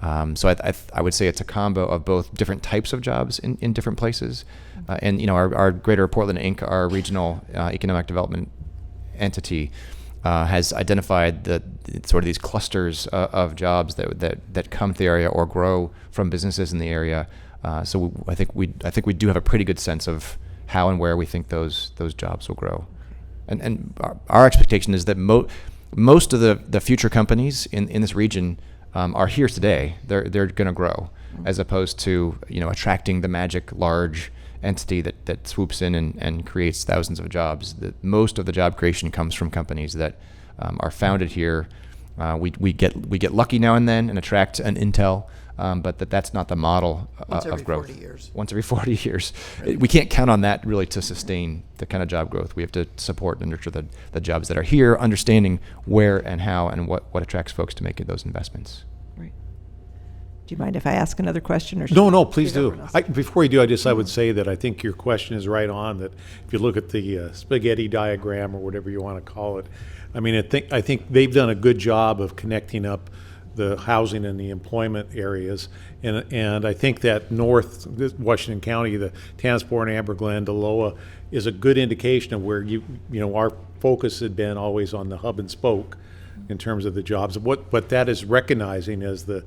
So I would say it's a combo of both different types of jobs in different places. And our Greater Portland Inc., our regional economic development entity, has identified the sort of these clusters of jobs that come to the area or grow from businesses in the area. So I think we do have a pretty good sense of how and where we think those jobs will grow. And our expectation is that most of the future companies in this region are here today. They're going to grow, as opposed to attracting the magic large entity that swoops in and creates thousands of jobs. That most of the job creation comes from companies that are founded here. We get lucky now and then and attract an intel, but that's not the model Once every of growth. 40 years. Once every 40 years. We can't count on that really to sustain the kind of job growth. We have to support and nurture the jobs that are here, understanding where and how and what attracts folks to make those investments. Right. Do you mind if I ask another question? Or should No, we no, please leave do. everyone else? Before you do, I would say that I think your question is right on, that if you look at the spaghetti diagram or whatever you want to call it, I mean, I think they've done a good job of connecting up the housing and the employment areas. And I think that north Washington County, the Tansport, Amber Glen, Deloa, is a good indication of where our focus had been always on the hub and spoke in terms of the jobs. What that is recognizing as the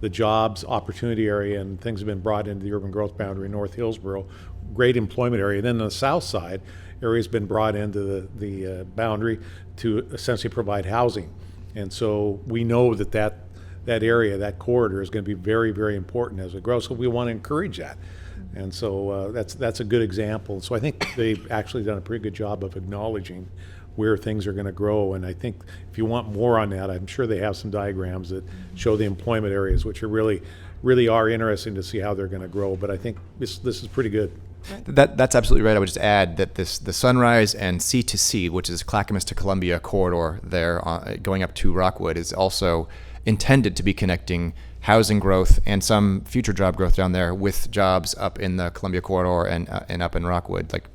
jobs opportunity area, and things have been brought into the urban growth boundary, North Hillsborough, great employment area. Then on the south side, area's been brought into the boundary to essentially provide housing. And so we know that area, that corridor, is going to be very, very important as it grows. So we want to encourage that. And so that's a good example. So I think they've actually done a pretty good job of acknowledging where things are going to grow. And I think if you want more on that, I'm sure they have some diagrams that show the employment areas, which are really are interesting to see how they're going to grow. But I think this is pretty good. That's absolutely right. I would just add that the Sunrise and C2C, which is Clackamas to Columbia corridor there, going up to Rockwood, is also intended to be connecting housing growth and some future job growth down there with jobs up in the Columbia corridor and up in Rockwood, like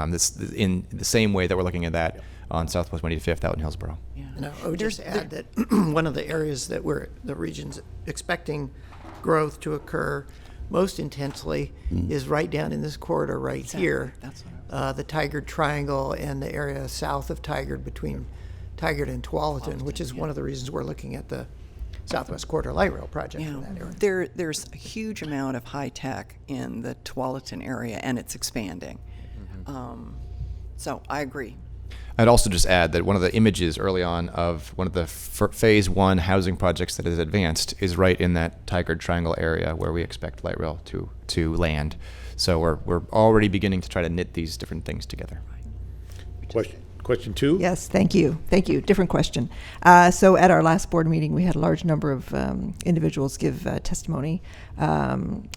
this in the same way that we're looking at that on Southwest 185th out in Hillsborough. And I would just add that one of the areas that the region's expecting growth to occur most intensely is right down in this corridor right here. That's what The Tigard Triangle and the area south of Tigard, between Tigard and Tualatin, which is one of the reasons we're looking at the Southwest Corridor Light Rail project in that area. There's a huge amount of high tech in the Tualatin area, and it's expanding. So I agree. I'd also just add that one of the images early on of one of the phase one housing projects that is advanced is right in that Tigard Triangle area where we expect light rail to land. So we're already beginning to try to knit these different things together. Question two? Yes, thank you. Thank you. Different question. So at our last board meeting, we had a large number of individuals give testimony berating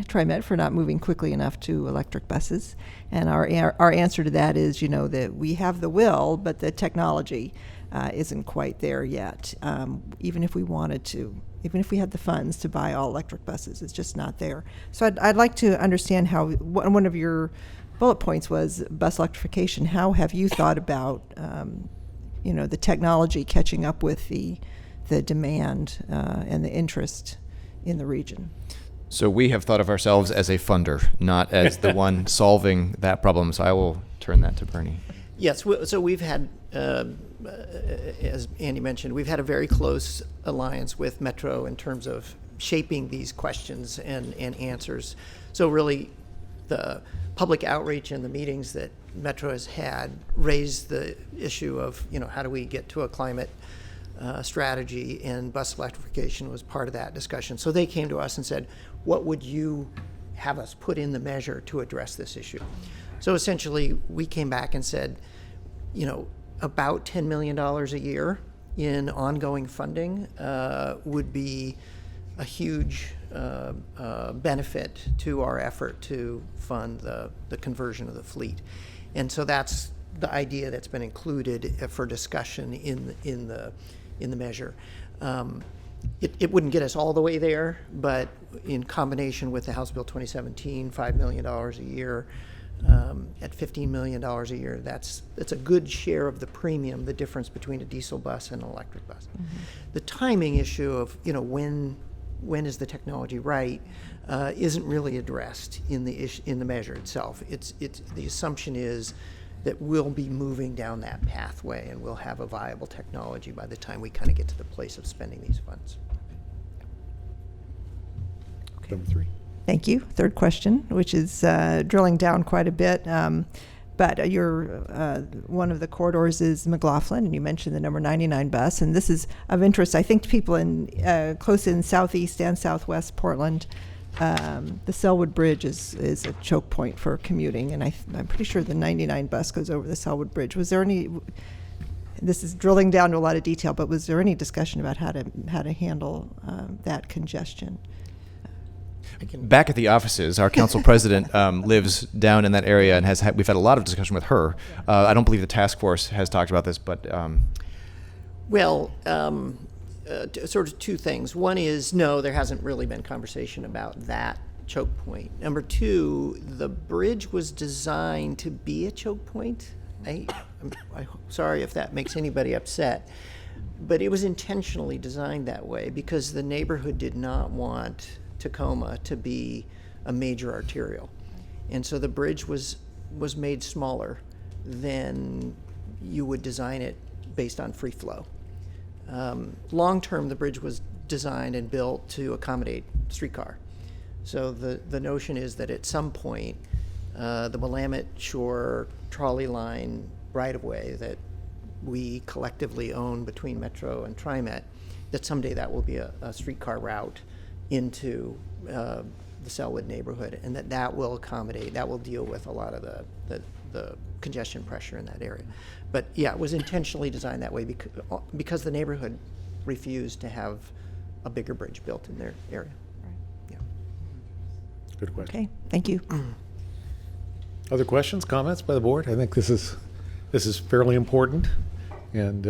TriMet for not moving quickly enough to electric buses. And our answer to that is, that we have the will, but the technology isn't quite there yet. Even if we wanted to, even if we had the funds to buy all electric buses, it's just not there. So I'd like to understand how one of your bullet points was bus electrification. How have you thought about, the technology catching up with the demand and the interest in the region? So we have thought of ourselves as a funder, not as the one solving that problem. So I will turn that to Bernie. Yes, so we've had, as Andy mentioned, we've had a very close alliance with Metro in terms of shaping these questions and answers. So really, the public outreach and the meetings that Metro has had raised the issue of, how do we get to a climate strategy, and bus electrification was part of that discussion. So they came to us and said, what would you have us put in the measure to address this issue? So essentially, we came back and said, about $10 million a year in ongoing funding would be a huge benefit to our effort to fund the conversion of the fleet. And so that's the idea that's been included for discussion in the measure. It wouldn't get us all the way there, but in combination with the House Bill 2017, $5 million a year, at $15 million a year, that's a good share of the premium, the difference between a diesel bus and an electric bus. Mm-hmm. The timing issue of, when is the technology right, isn't really addressed in the measure itself. It's the assumption is that we'll be moving down that pathway and we'll have a viable technology by the time we kind of get to the place of spending these funds. Okay. Number three. Thank you. Third question, which is drilling down quite a bit. But one of the corridors is McLaughlin, and you mentioned the number 99 bus, and this is of interest, I think, to people in close in southeast and southwest Portland. the Selwood Bridge is a choke point for commuting, and I'm pretty sure the 99 bus goes over the Selwood Bridge. Was there any? This is drilling down to a lot of detail, but was there any discussion about how to handle that congestion? Back at the offices, our council president lives down in that area, and we've had a lot of discussion with her. I don't believe the task force has talked about this, but Well, sort of two things. One is, no, there hasn't really been conversation about that choke point. Number two, the bridge was designed to be a choke point. I'm sorry if that makes anybody upset, but it was intentionally designed that way because the neighborhood did not want Tacoma to be a major arterial. And so the bridge was made smaller than you would design it based on free flow. Long term, the bridge was designed and built to accommodate streetcar. So the notion is that at some point, the Willamette Shore trolley line right-of-way that we collectively own between Metro and TriMet, that someday that will be a streetcar route into the Selwood neighborhood, and that will accommodate, that will deal with a lot of the congestion pressure in that area. But yeah, it was intentionally designed that way because the neighborhood refused to have a bigger bridge built in their area. Yeah. Good question. Okay, thank you. Other questions, comments by the board? I think this is fairly important, and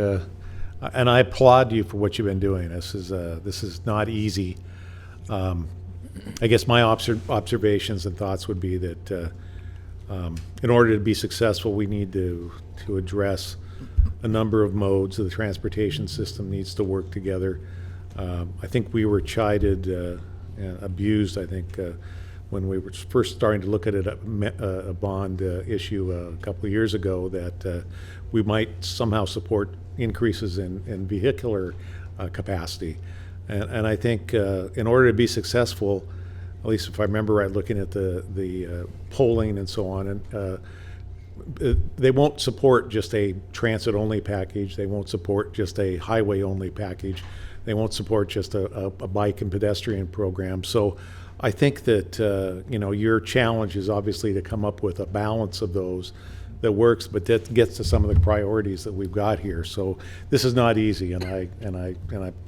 I applaud you for what you've been doing. This is not easy. I guess my observations and thoughts would be that in order to be successful, we need to address a number of modes. The transportation system needs to work together. I think we were chided and abused, I think, when we were first starting to look at a bond issue a couple of years ago, that we might somehow support increases in vehicular capacity. And I think in order to be successful, at least if I remember right, looking at the polling and so on, and they won't support just a transit-only package. They won't support just a highway-only package. They won't support just a bike and pedestrian program. So I think that your challenge is obviously to come up with a balance of those that works, but that gets to some of the priorities that we've got here. So this is not easy, and I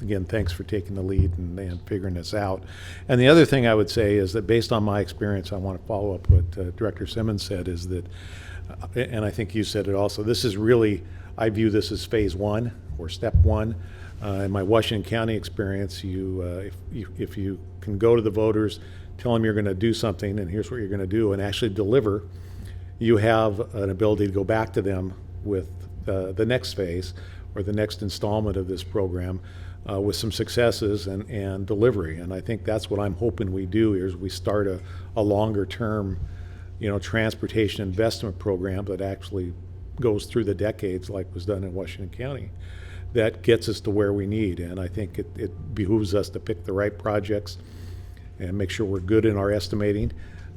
again, thanks for taking the lead and figuring this out. And the other thing I would say is that based on my experience, I want to follow up what Director Simmons said, is that, and I think you said it also, this is really, I view this as phase one or step one. In my Washington County experience, if you can go to the voters, tell them you're going to do something, and here's what you're going to do, and actually deliver, you have an ability to go back to them with the next phase or the next installment of this program with some successes and delivery. And I think that's what I'm hoping we do here, is we start a longer term, transportation investment program that actually goes through the decades, like was done in Washington County, that gets us to where we need. And I think it behooves us to pick the right projects and make sure we're good in our estimating.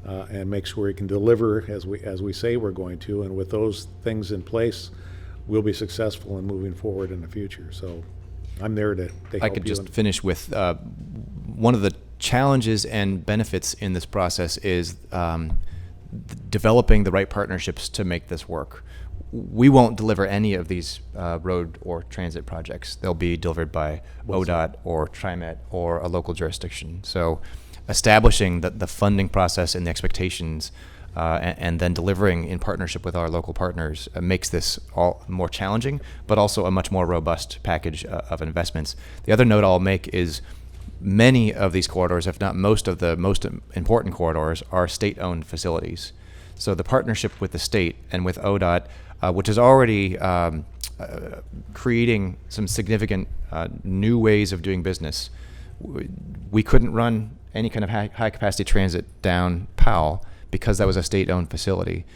And make sure we can deliver as we say we're going to. And with those things in place, we'll be successful in moving forward in the future. So I'm there to help I could you. just finish with one of the challenges and benefits in this process is developing the right partnerships to make this work. We won't deliver any of these road or transit projects. They'll be delivered by ODOT or TriMet or a local jurisdiction. So establishing the funding process and the expectations and then delivering in partnership with our local partners makes this all more challenging, but also a much more robust package of investments. The other note I'll make is many of these corridors, if not most of the most important corridors, are state-owned facilities. So the partnership with the state and with ODOT, which is already creating some significant new ways of doing business. We couldn't run any kind of high-capacity transit down Powell because that was a state-owned facility.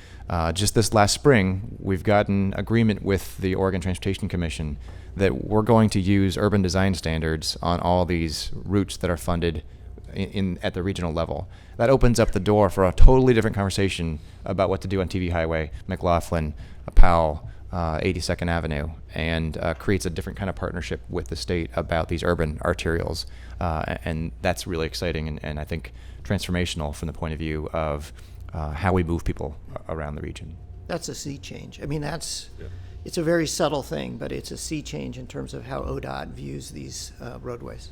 Just this last spring, we've gotten agreement with the Oregon Transportation Commission that we're going to use urban design standards on all these routes that are funded at the regional level. That opens up the door for a totally different conversation about what to do on TV Highway, McLaughlin, Powell, 82nd Avenue, and creates a different kind of partnership with the state about these urban arterials. And that's really exciting and I think transformational from the point of view of how we move people around the region. That's a sea change. I mean, it's a very subtle thing, but it's a sea change in terms of how ODOT views these roadways.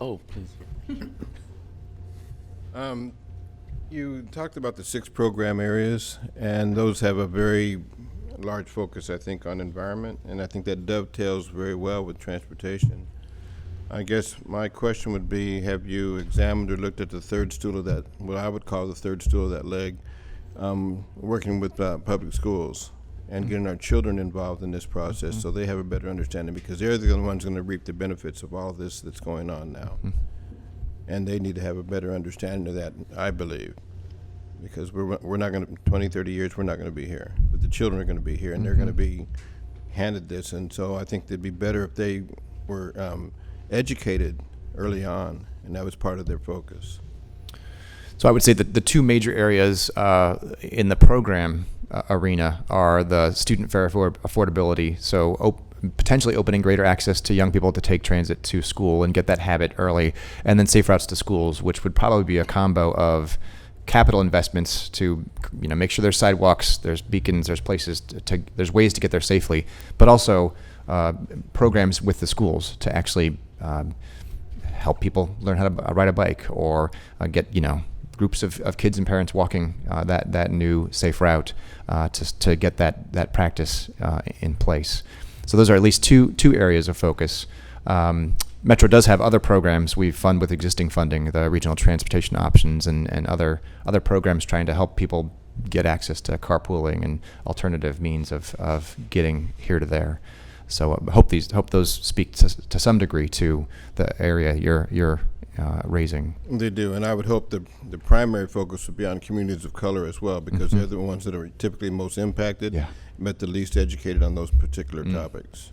Oh, please. You talked about the 6 program areas, and those have a very large focus, I think, on environment, and I think that dovetails very well with transportation. I guess my question would be, have you examined or looked at the third stool of that, what I would call the third stool of that leg, working with public schools and getting our children involved in this process so they have a better understanding, because they're the ones going to reap the benefits of all this that's going on now. And they need to have a better understanding of that, I believe, because we're not going to, 20, 30 years, we're not going to be here. But the children are going to be here, and they're going to be handed this. And so I think it'd be better if they were educated early on, and that was part of their focus. So I would say that the 2 major areas in the program arena are the student fare affordability, so potentially opening greater access to young people to take transit to school and get that habit early, and then safe routes to schools, which would probably be a combo of capital investments to make sure there's sidewalks, there's beacons, there's places there's ways to get there safely, but also programs with the schools to actually help people learn how to ride a bike or get groups of kids and parents walking that new safe route to get that practice in place. So those are at least two areas of focus. Metro does have other programs we fund with existing funding, the regional transportation options and other programs trying to help people get access to carpooling and alternative means of getting here to there. So hope those speak to some degree to the area you're raising. They do, and I would hope the primary focus would be on communities of color as well, because they're the ones that are typically most impacted, but the least educated on those particular topics.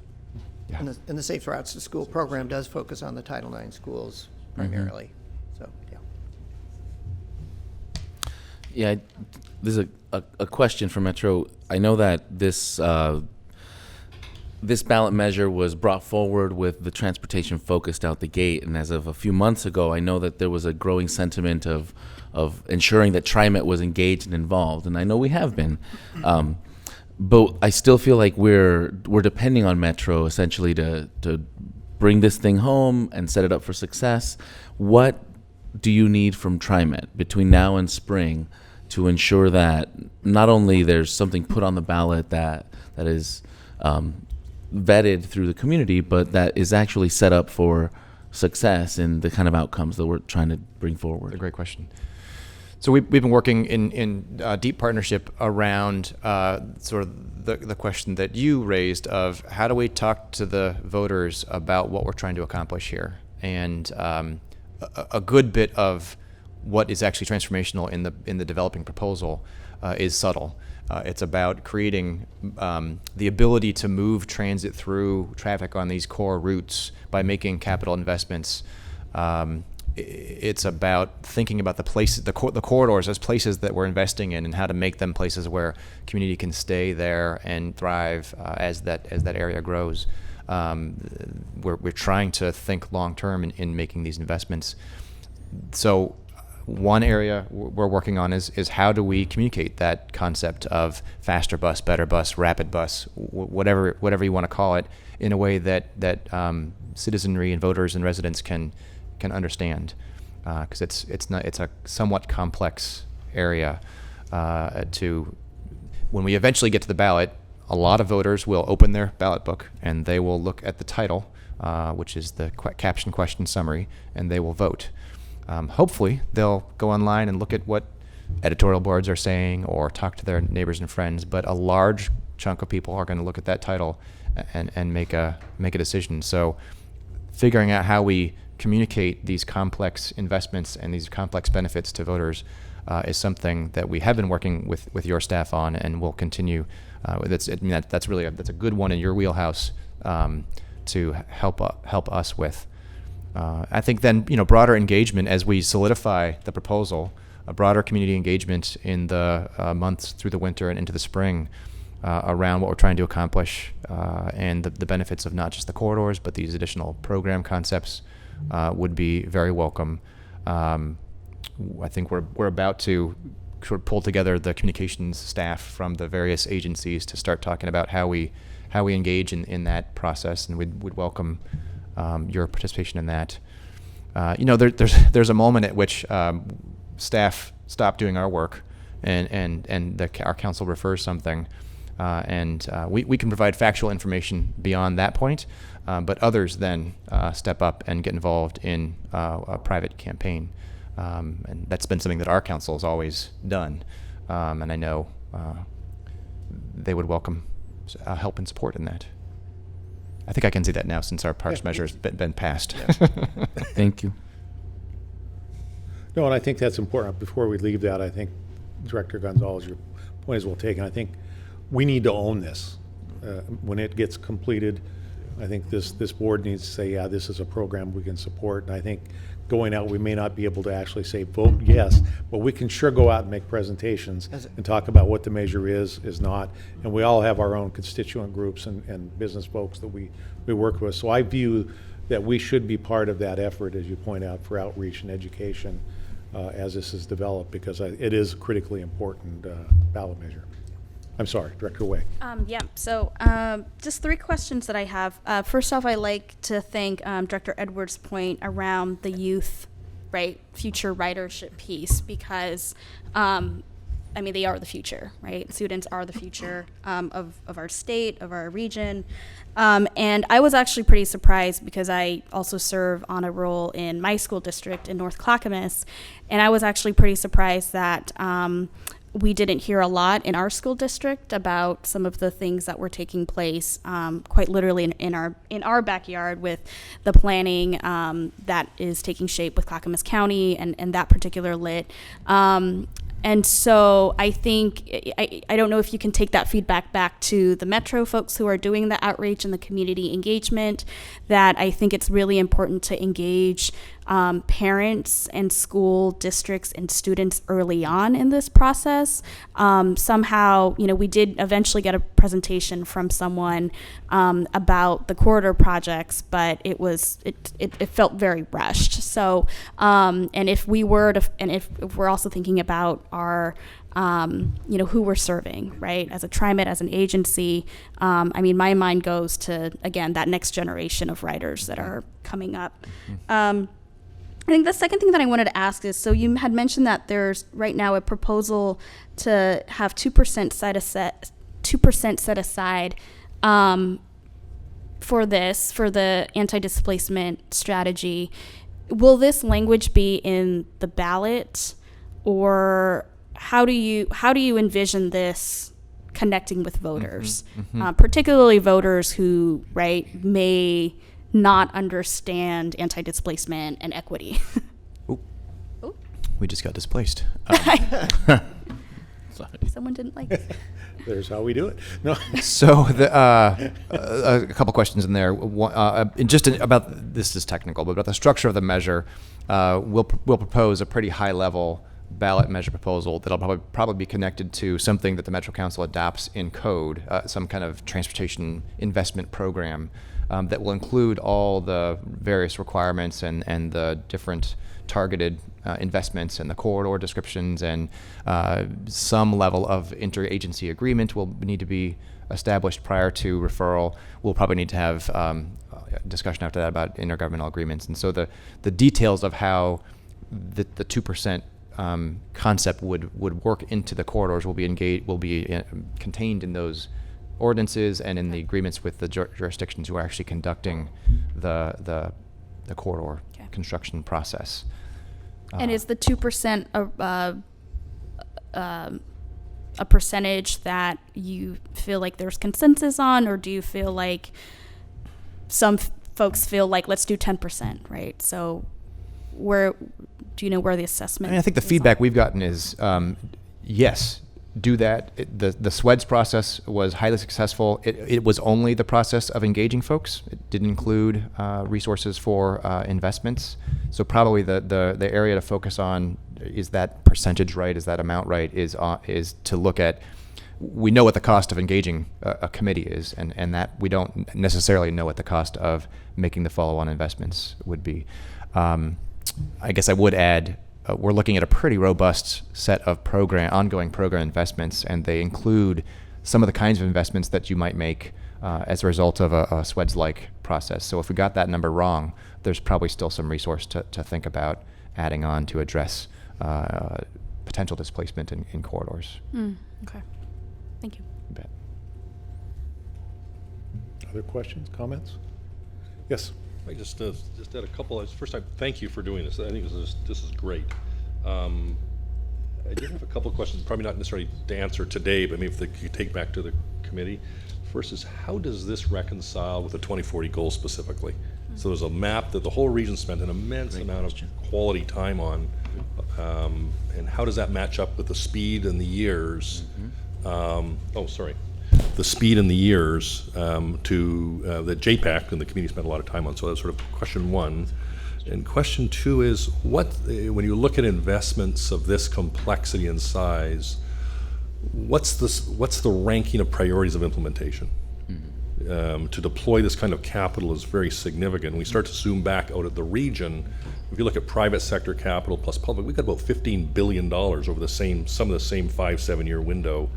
Yeah. And the Safe Routes to School program does focus on the Title IX schools primarily. So, Yeah, there's a question for Metro. I know that this ballot measure was brought forward with the transportation focused out the gate, and as of a few months ago, I know that there was a growing sentiment of ensuring that TriMet was engaged and involved, and I know we have been. But I still feel like we're depending on Metro essentially to bring this thing home and set it up for success. What do you need from TriMet between now and spring to ensure that not only there's something put on the ballot that is vetted through the community, but that is actually set up for success and the kind of outcomes that we're trying to bring forward? A great question. So we've been working in deep partnership around sort of the question that you raised of how do we talk to the voters about what we're trying to accomplish here. And a good bit of what is actually transformational in the developing proposal is subtle. It's about creating the ability to move transit through traffic on these core routes by making capital investments. It's about thinking about the places, the corridors as places that we're investing in, and how to make them places where community can stay there and thrive as that area grows. We're trying to think long term in making these investments. So one area we're working on is how do we communicate that concept of faster bus, better bus, rapid bus, whatever you want to call it, in a way that citizenry and voters and residents can understand, because it's a somewhat complex area. When we eventually get to the ballot, a lot of voters will open their ballot book and they will look at the title, which is the caption question summary, and they will vote. Hopefully they'll go online and look at what editorial boards are saying or talk to their neighbors and friends, but a large chunk of people are going to look at that title and make a decision. So figuring out how we communicate these complex investments and these complex benefits to voters is something that we have been working with your staff on, and will continue. That's a good one in your wheelhouse, to help us with. I think then, broader engagement as we solidify the proposal, a broader community engagement in the months through the winter and into the spring around what we're trying to accomplish and the benefits of not just the corridors, but these additional program concepts would be very welcome. I think we're about to sort of pull together the communications staff from the various agencies to start talking about how we engage in that process, and we'd welcome your participation in that. There's a moment at which staff stop doing our work, and our council refers something, and we can provide factual information beyond that point, but others then step up and get involved in a private campaign. And that's been something that our council has always done, and I know they would welcome help and support in that. I think I can see that now since our parks measure has been passed. Thank you. No, and I think that's important. Before we leave that, I think Director Gonzalez, your point is well taken. I think we need to own this. When it gets completed, I think this board needs to say, yeah, this is a program we can support. And I think going out, we may not be able to actually say vote yes, but we can sure go out and make presentations and talk about what the measure is not. And we all have our own constituent groups and business folks that we work with. So I view that we should be part of that effort, as you point out, for outreach and education as this is developed, because it is a critically important ballot measure. I'm sorry, Director Way. Yeah, so just 3 questions that I have. First off, I like to thank Director Edwards' point around the youth, right, future ridership piece, because, they are the future, right? Students are the future of our state, of our region. And I was actually pretty surprised because I also serve on a role in my school district in North Clackamas, and I was actually pretty surprised that we didn't hear a lot in our school district about some of the things that were taking place, quite literally in our backyard, with the planning that is taking shape with Clackamas County and that particular lit. And so I think, I don't know if you can take that feedback back to the Metro folks who are doing the outreach and the community engagement, that I think it's really important to engage parents and school districts and students early on in this process. Somehow, we did eventually get a presentation from someone about the corridor projects, but it felt very rushed. So, and if we're also thinking about our who we're serving, right? As a TriMet, as an agency, my mind goes to, again, that next generation of writers that are coming up. I think the second thing that I wanted to ask is, so you had mentioned that there's right now a proposal to have 2% set aside for the anti-displacement strategy. Will this language be in the ballot, or how do you envision this connecting with voters, particularly voters who, right, may not understand anti-displacement and equity? Ooh. We just got displaced. Sorry. Someone didn't like it. There's how we do it. No. So a couple questions in there. About this is technical, but about the structure of the measure, we'll propose a pretty high level ballot measure proposal that'll probably be connected to something that the Metro Council adopts in code, some kind of transportation investment program that will include all the various requirements and the different targeted investments and the corridor descriptions, and some level of interagency agreement will need to be established prior to referral. We'll probably need to have discussion after that about intergovernmental agreements. And so the details of how the 2% concept would work into the corridors will be contained in those ordinances and in the agreements with the jurisdictions who are actually conducting the corridor construction process. And is the 2% a percentage that you feel like there's consensus on, or do you feel like some folks feel like let's do 10%, right? So do you know where the assessment? I think the feedback we've gotten is yes, do that. The SWEDS process was highly successful. It was only the process of engaging folks. It didn't include resources for investments. So probably the area to focus on, is that percentage right? Is that amount right? Is to look at, we know what the cost of engaging a committee is, and that we don't necessarily know what the cost of making the follow-on investments would be. I guess I would add, we're looking at a pretty robust set of ongoing program investments, and they include some of the kinds of investments that you might make as a result of a SWEDS-like process. So if we got that number wrong, there's probably still some resource to think about adding on to address potential displacement in corridors. Okay. Thank you. You bet. Other questions, comments? Yes. I just had a couple. First, I thank you for doing this. I think this is great. I did have a couple of questions, probably not necessarily to answer today, but maybe if you could take back to the committee. First is, how does this reconcile with the 2040 goals specifically? So there's a map that the whole region spent an immense amount of quality time on, and how does that match up with the speed and the years? The speed and the years that JPAC and the community spent a lot of time on. So that's sort of question one. And question two is, when you look at investments of this complexity and size, what's the ranking of priorities of implementation? To deploy this kind of capital is very significant. When we start to zoom back out at the region, if you look at private sector capital plus public, we've got about $15 billion over some of the same 5-7 year window.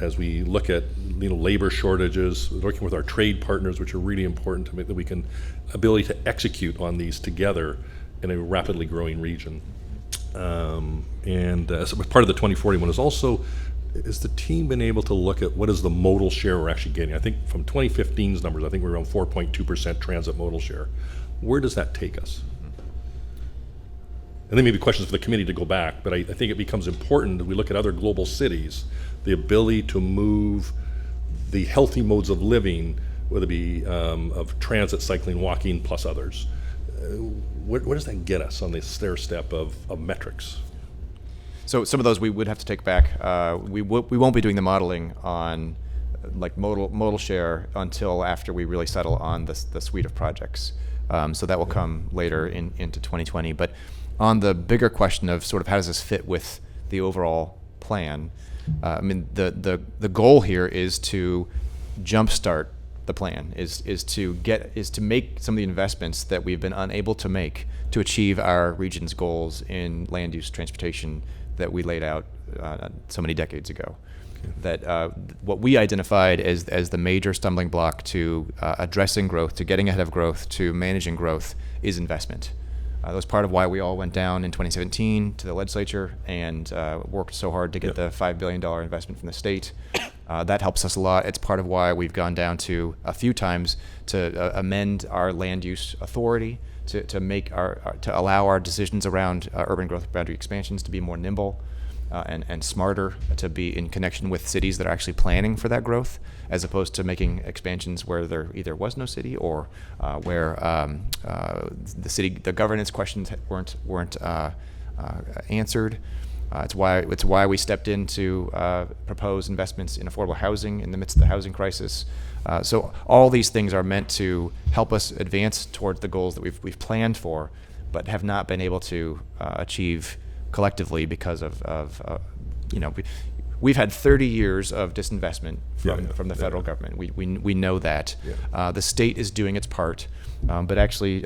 As we look at labor shortages, working with our trade partners, which are really important to make that we can ability to execute on these together in a rapidly growing region. So part of the 2040 one is also, is the team been able to look at what is the modal share we're actually getting? I think from 2015's numbers, I think we're around 4.2% transit modal share. Where does that take us? And then maybe questions for the committee to go back, but I think it becomes important that we look at other global cities, the ability to move the healthy modes of living, whether it be of transit, cycling, walking, plus others. Where does that get us on the stair step of metrics? So some of those we would have to take back. We won't be doing the modeling on like modal share until after we really settle on the suite of projects. So that will come later into 2020. But on the bigger question of sort of how does this fit with the overall plan, I mean the goal here is to jumpstart the plan, is to make some of the investments that we've been unable to make to achieve our region's goals in land use transportation that we laid out so many decades ago. Okay. That what we identified as the major stumbling block to addressing growth, to getting ahead of growth, to managing growth is investment. That was part of why we all went down in 2017 to the legislature and worked so hard to get the $5 billion investment from the state. That helps us a lot. It's part of why we've gone down to a few times to amend our land use authority to make to allow our decisions around urban growth boundary expansions to be more nimble and smarter, to be in connection with cities that are actually planning for that growth, as opposed to making expansions where there either was no city or where the governance questions weren't answered. It's why we stepped in to propose investments in affordable housing in the midst of the housing crisis. So all these things are meant to help us advance towards the goals that we've planned for, but have not been able to achieve collectively because of we've had 30 years of disinvestment from the federal government. We know that. The state is doing its part, but actually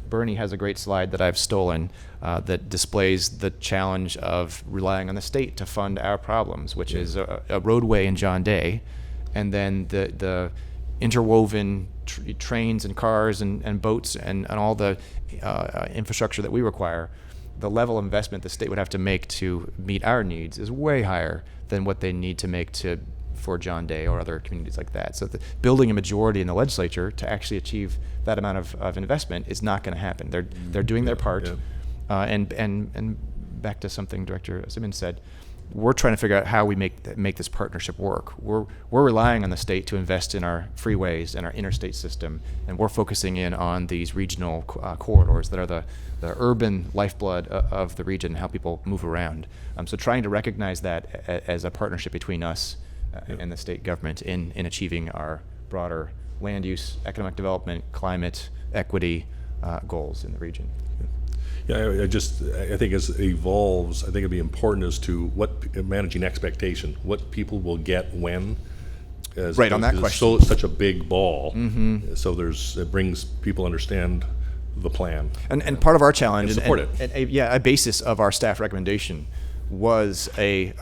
Bernie has a great slide that I've stolen that displays the challenge of relying on the state to fund our problems, which is a roadway in John Day, and then the interwoven trains and cars and boats and all the infrastructure that we require. The level of investment the state would have to make to meet our needs is way higher than what they need to make for John Day or other communities like that. So building a majority in the legislature to actually achieve that amount of investment is not going to happen. They're doing their part, and back to something Director Simmons said, we're trying to figure out how we make this partnership work. We're relying on the state to invest in our freeways and our interstate system, and we're focusing in on these regional corridors that are the urban lifeblood of the region, how people move around. So trying to recognize that as a partnership between us and the state government in achieving our broader land use, economic development, climate, equity goals in the region. Yeah, I think as it evolves, I think it'd be important as to what managing expectation, what people will get when. Right, on that question. It's such a big ball, so it brings people understand the plan. And part of our challenge And support it. A basis of our staff recommendation was an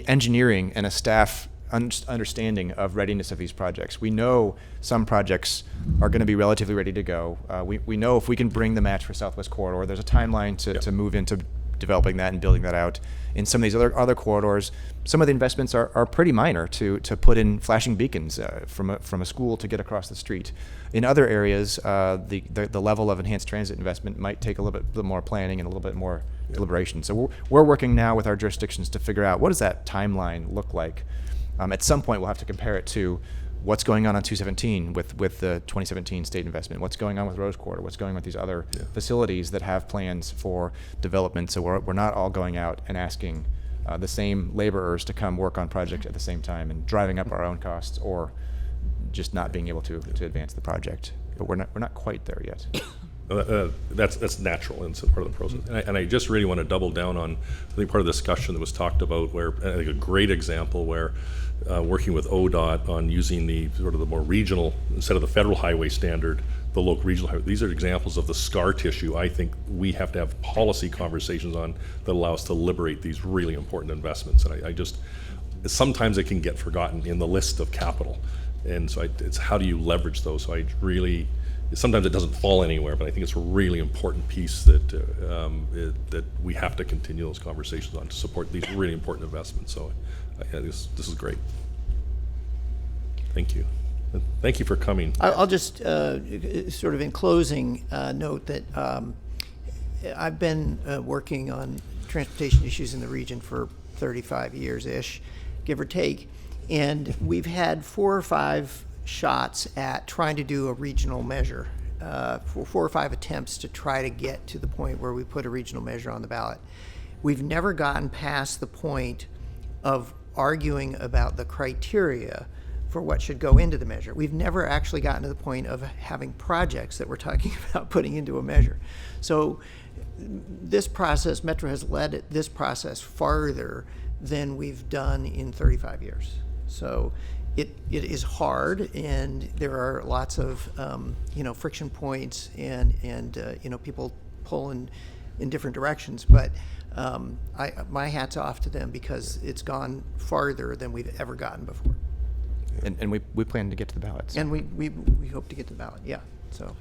engineering and a staff understanding of readiness of these projects. We know some projects are going to be relatively ready to go. We know if we can bring the match for Southwest Corridor, there's a timeline to move into developing that and building that out. In some of these other corridors, some of the investments are pretty minor to put in flashing beacons from a school to get across the street. In other areas, the level of enhanced transit investment might take a little bit more planning and a little bit more deliberation. So we're working now with our jurisdictions to figure out what does that timeline look like. At some point, we'll have to compare it to what's going on 217 with the 2017 state investment, what's going on with Rose Quarter, what's going on with these other facilities that have plans for development. So we're not all going out and asking the same laborers to come work on projects at the same time and driving up our own costs, or just not being able to advance the project. But we're not quite there yet. That's natural and it's part of the process. And I just really want to double down on, I think, part of the discussion that was talked about where, I think a great example where working with ODOT on using the sort of the more regional, instead of the federal highway standard, the local regional highway. These are examples of the scar tissue I think we have to have policy conversations on that allow us to liberate these really important investments. And I just, sometimes it can get forgotten in the list of capital. And so it's how do you leverage those? So I really, sometimes it doesn't fall anywhere, but I think it's a really important piece that that we have to continue those conversations on to support these really important investments. So this is great. Thank you. And thank you for coming. I'll just sort of in closing note that I've been working on transportation issues in the region for 35 years-ish, give or take, and we've had 4 or 5 shots at trying to do a regional measure, 4 or 5 attempts to try to get to the point where we put a regional measure on the ballot. We've never gotten past the point of arguing about the criteria for what should go into the measure. We've never actually gotten to the point of having projects that we're talking about putting into a measure. So this process, Metro has led this process farther than we've done in 35 years. So it is hard, and there are lots of friction points and people pull in different directions. But my hat's off to them because it's gone farther than we've ever gotten before. And we plan to get to the ballots. And we hope to get to the ballot. Yeah. So.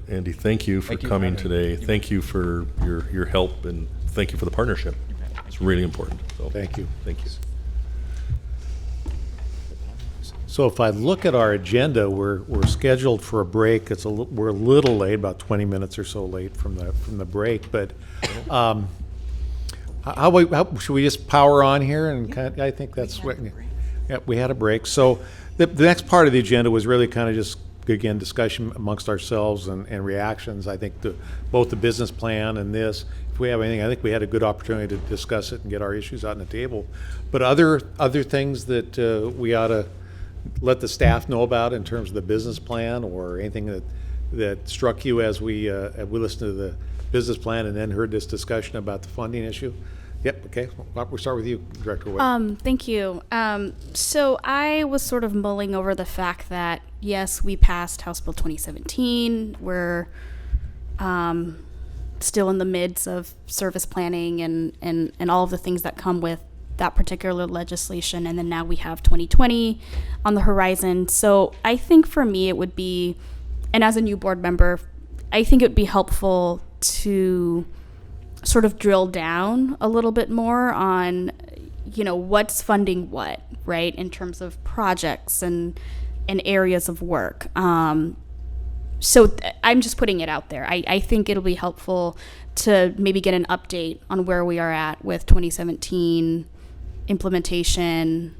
Andy, thank you for coming today. Thank you for your help, and thank you for the partnership. It's really important. So Thank you. Thank you. So if I look at our agenda, we're scheduled for a break. We're a little late, about 20 minutes or so late from the break. But how should we just power on here? And I think that's what. Yeah, we had a break. So the next part of the agenda was really kind of just, again, discussion amongst ourselves and reactions. I think both the business plan and this. If we have anything, I think we had a good opportunity to discuss it and get our issues out on the table. But other things that we ought to let the staff know about in terms of the business plan, or anything that struck you as we listened to the business plan and then heard this discussion about the funding issue? Yep, okay. We'll start with you, Director Witt. Thank you. So I was sort of mulling over the fact that, yes, we passed House Bill 2017. We're still in the midst of service planning and all of the things that come with that particular legislation. And then now we have 2020 on the horizon. So I think for me it would be, and as a new board member, I think it would be helpful to sort of drill down a little bit more on, what's funding what, right, in terms of projects and areas of work. I'm just putting it out there. I think it'll be helpful to maybe get an update on where we are at with 2017 implementation,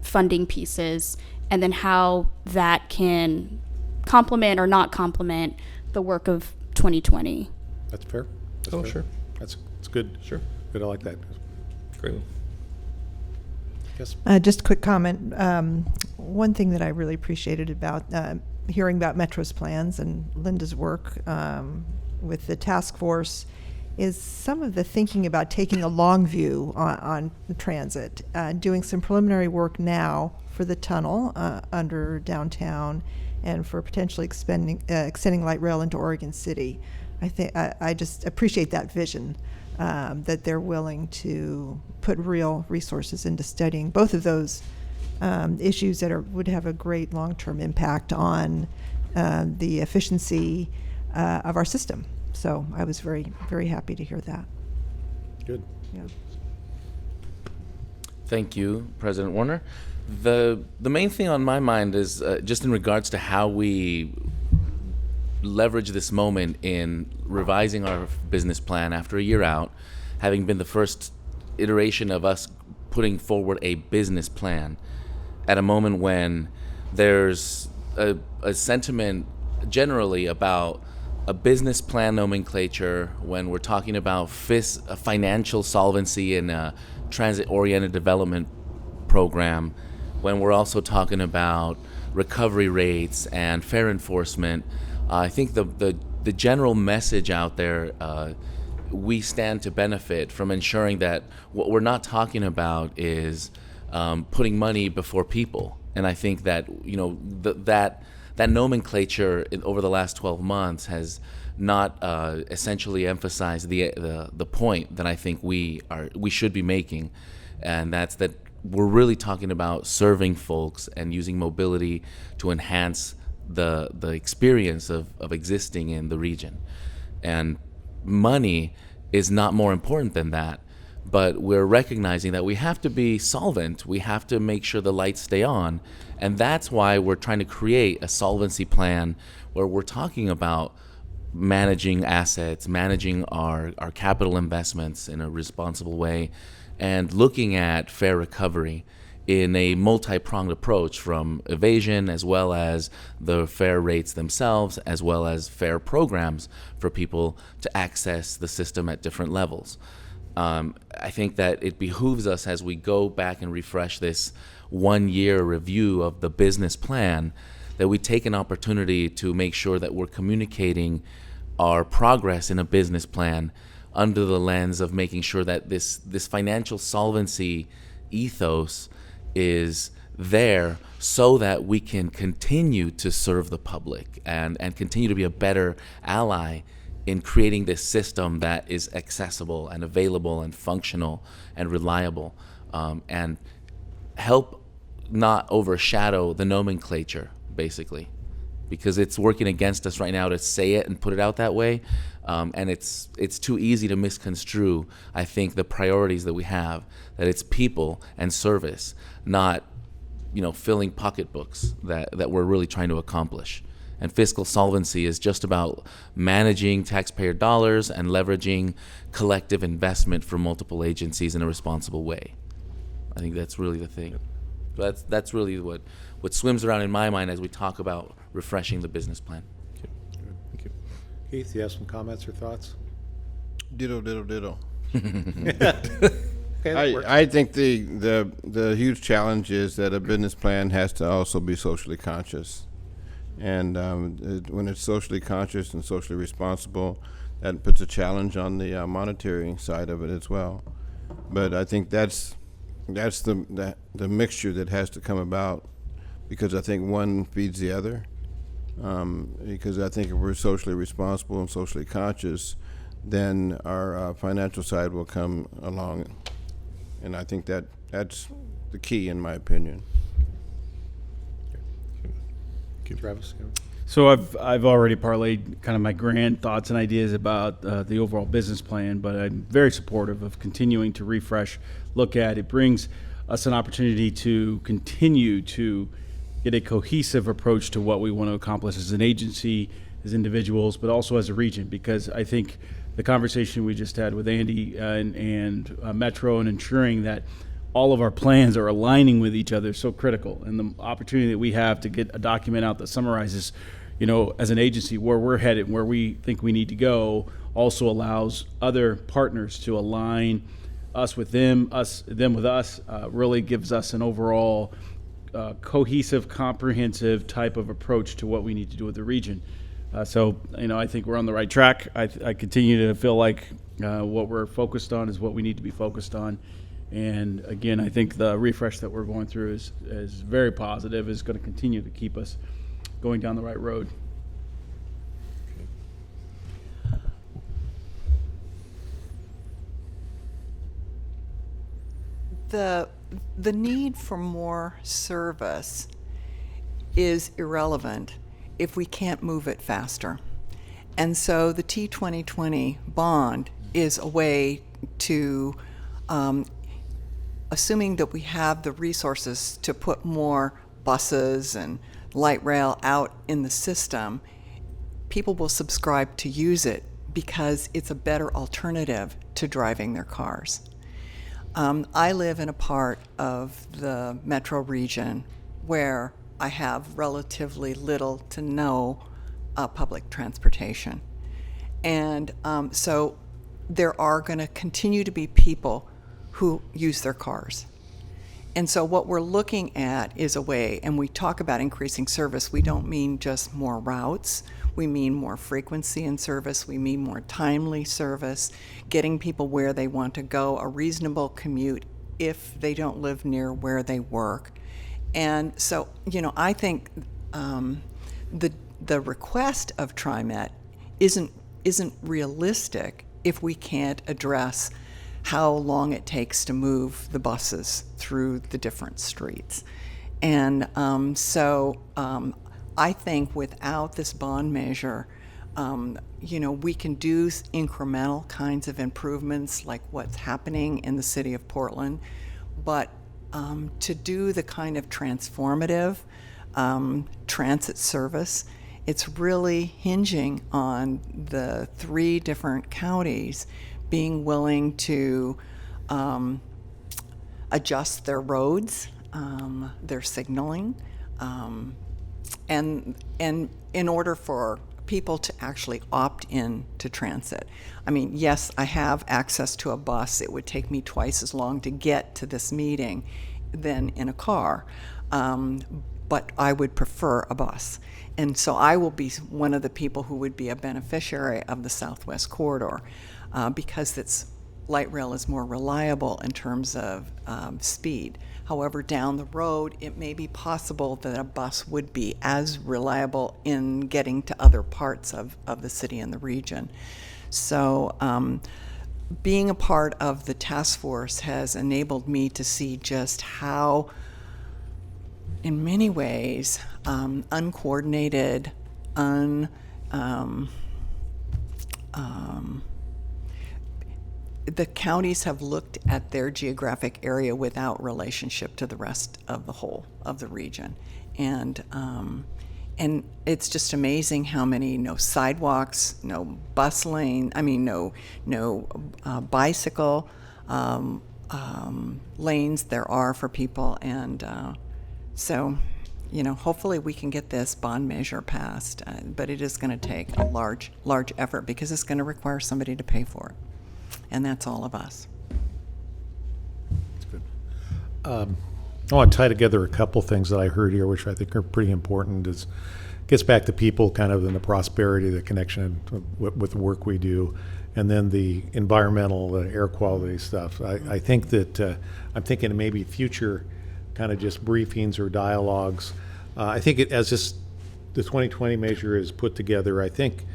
funding pieces, and then how that can complement or not complement the work of 2020. That's fair. That's Oh, fair. sure. That's good. Sure. Good, I like that. Great. Yes. Just a quick comment. One thing that I really appreciated about hearing about Metro's plans and Linda's work with the task force is some of the thinking about taking a long view on transit, doing some preliminary work now for the tunnel under downtown and for potentially extending light rail into Oregon City. I think I just appreciate that vision, that they're willing to put real resources into studying both of those issues that would have a great long-term impact on the efficiency of our system. So I was very, very happy to hear that. Good. Yeah. Thank you, President Warner. The main thing on my mind is just in regards to how we leverage this moment in revising our business plan after a year out, having been the first iteration of us putting forward a business plan at a moment when there's a sentiment generally about a business plan nomenclature, when we're talking about financial solvency in a transit-oriented development program, when we're also talking about recovery rates and fare enforcement. I think the general message out there, we stand to benefit from ensuring that what we're not talking about is putting money before people. And I think that, you know, that nomenclature over the last 12 months has not essentially emphasized the point that I think we should be making, and that's that we're really talking about serving folks and using mobility to enhance the experience of existing in the region. And money is not more important than that, but we're recognizing that we have to be solvent. We have to make sure the lights stay on, and that's why we're trying to create a solvency plan where we're talking about managing assets, managing our capital investments in a responsible way, and looking at fare recovery in a multi-pronged approach, from evasion as well as the fare rates themselves, as well as fare programs for people to access the system at different levels. I think that it behooves us, as we go back and refresh this one-year review of the business plan, that we take an opportunity to make sure that we're communicating our progress in a business plan under the lens of making sure that this financial solvency ethos is there so that we can continue to serve the public and continue to be a better ally in creating this system that is accessible and available and functional and reliable, and help not overshadow the nomenclature, basically, because it's working against us right now to say it and put it out that way, and it's too easy to misconstrue, I think, the priorities that we have, that it's people and service, not, you know, filling pocketbooks that we're really trying to accomplish. And fiscal solvency is just about managing taxpayer dollars and leveraging collective investment for multiple agencies in a responsible way. I think that's really the thing. That's really what swims around in my mind as we talk about refreshing the business plan. Thank you. Keith, you have some comments or thoughts? Ditto, ditto, ditto. Okay, that works. I think the huge challenge is that a business plan has to also be socially conscious. And when it's socially conscious and socially responsible, that puts a challenge on the monetary side of it as well. But I think that's the mixture that has to come about, because I think one feeds the other. Because I think if we're socially responsible and socially conscious, then our financial side will come along. And I think that's the key, in my opinion. Travis? Yeah. So I've already parlayed kind of my grand thoughts and ideas about the overall business plan, but I'm very supportive of continuing to refresh, look at. It brings us an opportunity to continue to get a cohesive approach to what we want to accomplish as an agency, as individuals, but also as a region, because I think the conversation we just had with Andy and Metro and ensuring that all of our plans are aligning with each other is so critical. And the opportunity that we have to get a document out that summarizes, as an agency, where we're headed, where we think we need to go, also allows other partners to align us with them, them with us, really gives us an overall cohesive, comprehensive type of approach to what we need to do with the region. So I think we're on the right track. I continue to feel like what we're focused on is what we need to be focused on. And again, I think the refresh that we're going through is very positive, is going to continue to keep us going down the right road. The need for more service is irrelevant if we can't move it faster. And so the T2020 bond is a way to, assuming that we have the resources to put more buses and light rail out in the system, people will subscribe to use it because it's a better alternative to driving their cars. I live in a part of the metro region where I have relatively little to no public transportation. And so there are going to continue to be people who use their cars. And so what we're looking at is a way, and we talk about increasing service, we don't mean just more routes. We mean more frequency in service. We mean more timely service, getting people where they want to go, a reasonable commute if they don't live near where they work. And so, I think the request of TriMet isn't realistic if we can't address how long it takes to move the buses through the different streets. And I think without this bond measure, we can do incremental kinds of improvements like what's happening in the city of Portland, but to do the kind of transformative transit service, it's really hinging on the 3 different counties being willing to adjust their roads, their signaling, and in order for people to actually opt in to transit. I mean, yes, I have access to a bus. It would take me twice as long to get to this meeting than in a car, but I would prefer a bus. And so I will be one of the people who would be a beneficiary of the Southwest Corridor because light rail is more reliable in terms of speed. However, down the road, it may be possible that a bus would be as reliable in getting to other parts of the city and the region. So being a part of the task force has enabled me to see just how, in many ways, uncoordinated, the counties have looked at their geographic area without relationship to the rest of the whole of the region. And it's just amazing how many no sidewalks, no bus lane, no bicycle lanes there are for people. And so, hopefully we can get this bond measure passed, but it is going to take a large effort because it's going to require somebody to pay for it. And that's all of us. That's good. I want to tie together a couple things that I heard here, which I think are pretty important. Gets back to people, kind of in the prosperity, the connection with the work we do, and then the environmental, air quality stuff. I think that I'm thinking of maybe future kind of just briefings or dialogues. I think as the 2020 measure is put together, I think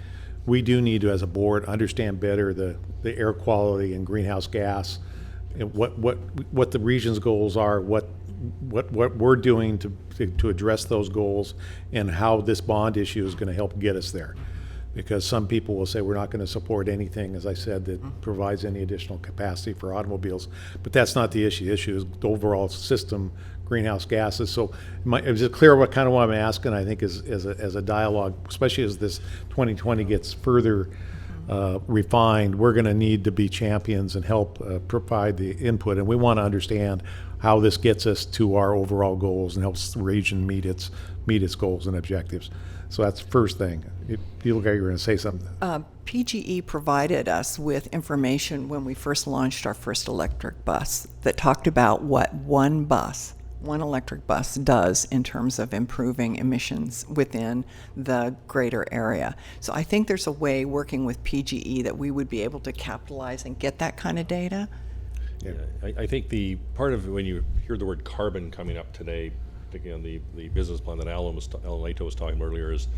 we do need to, as a board, understand better the air quality and greenhouse gas, and what the region's goals are, what we're doing to address those goals, and how this bond issue is going to help get us there. Because some people will say, we're not going to support anything, as I said, that provides any additional capacity for automobiles. But that's not the issue. The issue is the overall system greenhouse gases. So is it clear what I'm asking, I think, is as a dialogue, especially as this 2020 gets further refined, we're going to need to be champions and help provide the input. And we want to understand how this gets us to our overall goals and helps the region meet its goals and objectives. So that's the first thing. You look like you're going to say something. PGE provided us with information when we first launched our first electric bus that talked about what one electric bus does in terms of improving emissions within the greater area. So I think there's a way, working with PGE, that we would be able to capitalize and get that kind of data. Yeah, I think the part of when you hear the word carbon coming up today, particularly on the business plan that Alan Lato was talking about earlier, is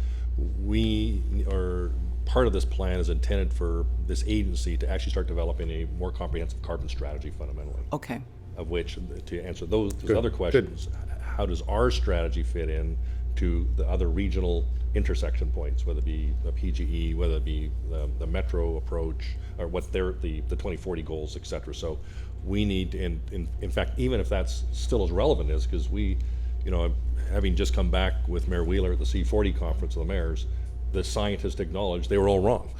part of this plan is intended for this agency to actually start developing a more comprehensive carbon strategy fundamentally. Okay. Of which, to answer those other questions, how does our strategy fit in to the other regional intersection points, whether it be the PGE, whether it be the metro approach, or what the 2040 goals, et cetera. So we need to, in fact, even if that's still as relevant as, because we, having just come back with Mayor Wheeler at the C40 conference of the mayors, the scientists acknowledged they were all wrong.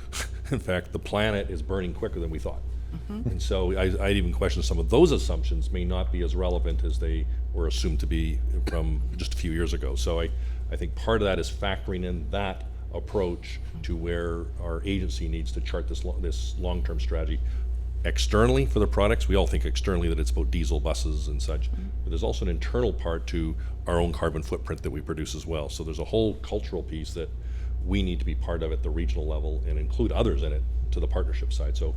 In fact, the planet is burning quicker than we thought. And so I'd even question some of those assumptions may not be as relevant as they were assumed to be from just a few years ago. So I think part of that is factoring in that approach to where our agency needs to chart this long-term strategy. Externally for the products, we all think externally that it's about diesel buses and such, but there's also an internal part to our own carbon footprint that we produce as well. So there's a whole cultural piece that we need to be part of at the regional level and include others in it to the partnership side. So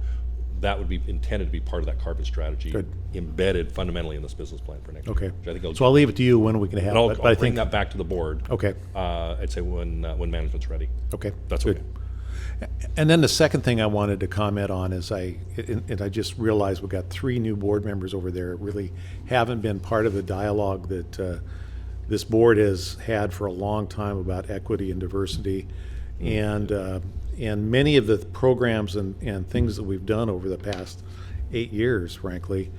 that would be intended to be part of that carbon strategy. Good. Embedded fundamentally in this business plan for next year. Okay. Which I think So I'll leave it to you when we can have and I'll, it. I'll bring that back to the board. Okay. I'd say when management's ready. Okay. That's good. okay. And then the second thing I wanted to comment on is I just realized we've got 3 new board members over there that really haven't been part of the dialogue that this board has had for a long time about equity and diversity. And many of the programs and things that we've done over the past 8 years, frankly,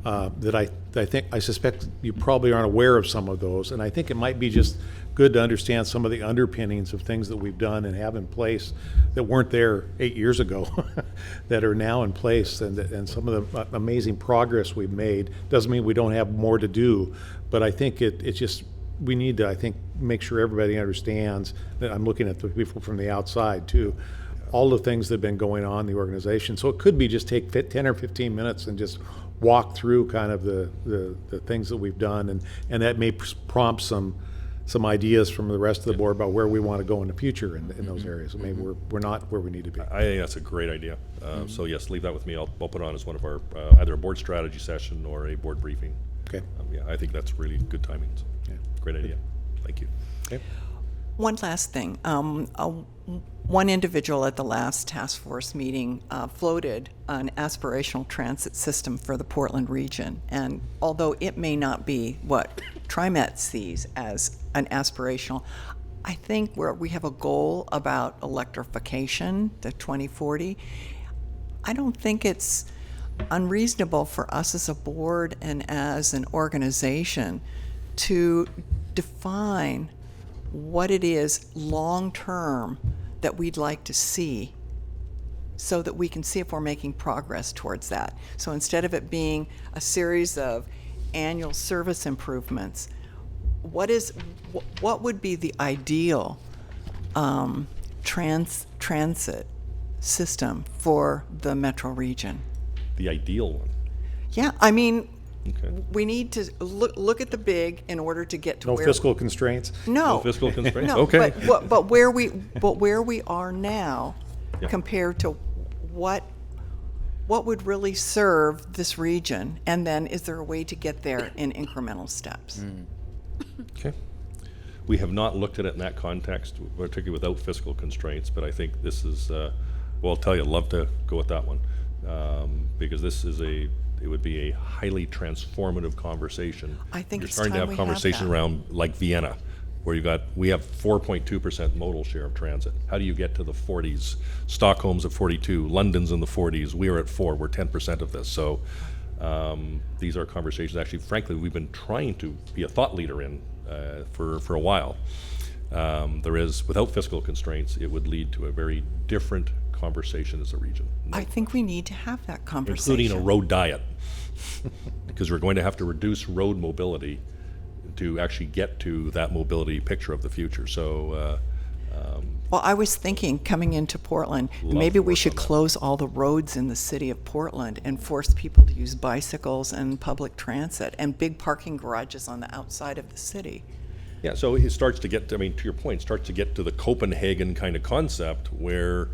that I suspect you probably aren't aware of some of those. And I think it might be just good to understand some of the underpinnings of things that we've done and have in place that weren't there 8 years ago that are now in place, and some of the amazing progress we've made. Doesn't mean we don't have more to do, but I think it's just, we need to, I think, make sure everybody understands that. I'm looking at the people from the outside too, all the things that have been going on in the organization. So it could be just take 10 or 15 minutes and just walk through kind of the things that we've done, and that may prompt some ideas from the rest of the board about where we want to go in the future in those areas. Maybe we're not where we need to be. I think that's a great idea. So yes, leave that with me. I'll put it on as one of our either a board strategy session or a board briefing. Okay. Yeah, I think that's really good timing. So, Yeah. great idea. Thank you. Okay. One last thing. One individual at the last task force meeting floated an aspirational transit system for the Portland region. And although it may not be what TriMet sees as an aspirational, I think we have a goal about electrification, the 2040. I don't think it's unreasonable for us as a board and as an organization to define what it is long-term that we'd like to see, so that we can see if we're making progress towards that. So instead of it being a series of annual service improvements, what would be the ideal transit system for the metro region? The ideal one. Yeah, I mean, Okay. we need to look at the big in order to get to No where fiscal constraints? No fiscal constraints? No, Okay. but where we are now, Yeah. compared to what would really serve this region, and then is there a way to get there in incremental steps? Okay. We have not looked at it in that context, particularly without fiscal constraints, but I think this is, well, I'll tell you, I'd love to go with that one. Because this is it would be a highly transformative conversation. I think You're it's starting to time have we have conversations that. around like Vienna, where we have 4.2% modal share of transit. How do you get to the 40s? Stockholm's at 42, London's in the 40s, we are at 4, we're 10% of this. So these are conversations, actually, frankly, we've been trying to be a thought leader in for a while. Without fiscal constraints, it would lead to a very different conversation as a region. I think we need to have that conversation. Including a road diet, because we're going to have to reduce road mobility to actually get to that mobility picture of the future. So, Well, I was thinking coming into Portland, Love maybe to we work should on that. close all the roads in the city of Portland and force people to use bicycles and public transit and big parking garages on the outside of the city. yeah, so it starts to get, to your point, starts to get to the Copenhagen kind of concept where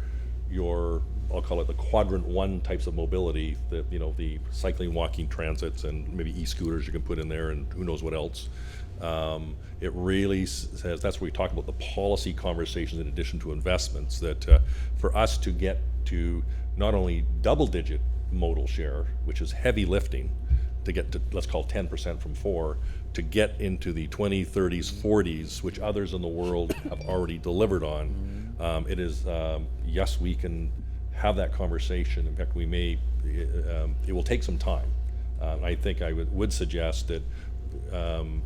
I'll call it the quadrant 1 types of mobility, the cycling, walking, transits, and maybe e-scooters you can put in there, and who knows what else. It really says, that's where we talk about the policy conversations in addition to investments, that for us to get to not only double-digit modal share, which is heavy lifting, to get to, let's call 10% from 4, to get into the 20s, 30s, 40s, which others in the world have already delivered on. It is, yes, we can have that conversation. In fact, it will take some time. I think I would suggest that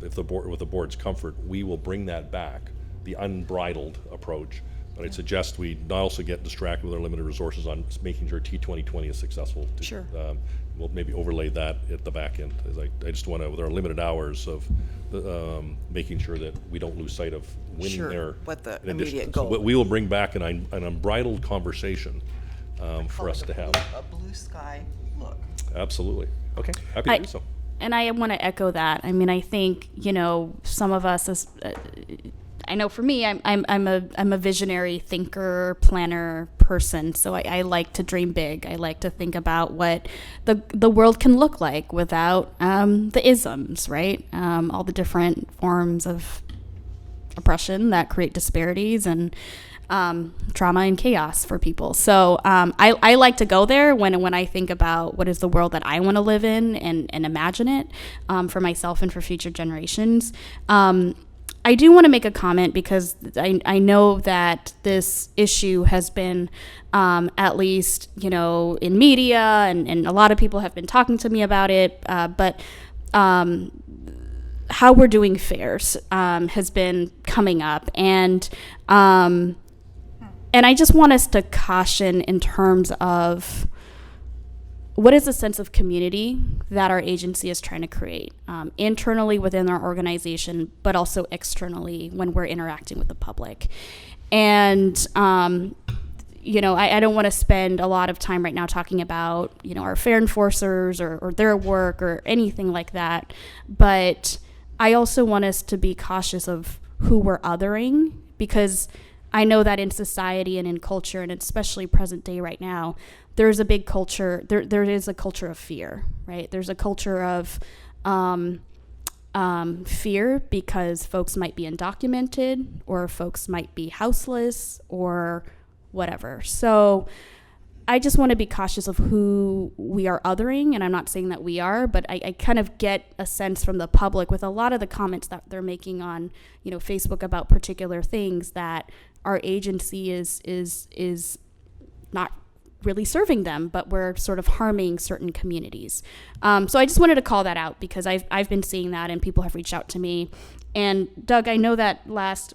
with the board's comfort, we will bring that back, the unbridled approach. But I'd suggest we not also get distracted with our limited resources on making sure T2020 is successful. Sure. We'll maybe overlay that at the back end. I just want to, with our limited hours of making sure that we don't lose sight of winning Sure, there. what the in addition. immediate So goal. we will bring back an unbridled conversation for us to have. A blue sky look. Absolutely. Okay, happy to do so. And I want to echo that. I mean, I think, some of us as I know for me, I'm a visionary thinker, planner person. So I like to dream big. I like to think about what the world can look like without the isms, right? All the different forms of oppression that create disparities and trauma and chaos for people. So I like to go there when I think about what is the world that I want to live in and imagine it for myself and for future generations. I do want to make a comment because I know that this issue has been at least, in media and a lot of people have been talking to me about it, but how we're doing fairs has been coming up. And I just want us to caution in terms of what is the sense of community that our agency is trying to create internally within our organization, but also externally when we're interacting with the public. And, I don't want to spend a lot of time right now talking about, our fair enforcers or their work or anything like that. But I also want us to be cautious of who we're othering, because I know that in society and in culture, and especially present day right now, there's a big culture, there is a culture of fear, right? There's a culture of fear because folks might be undocumented or folks might be houseless or whatever. So I just want to be cautious of who we are othering, and I'm not saying that we are, but I kind of get a sense from the public with a lot of the comments that they're making on, Facebook about particular things that our agency is not really serving them, but we're sort of harming certain communities. So I just wanted to call that out because I've been seeing that and people have reached out to me. And Doug, I know that last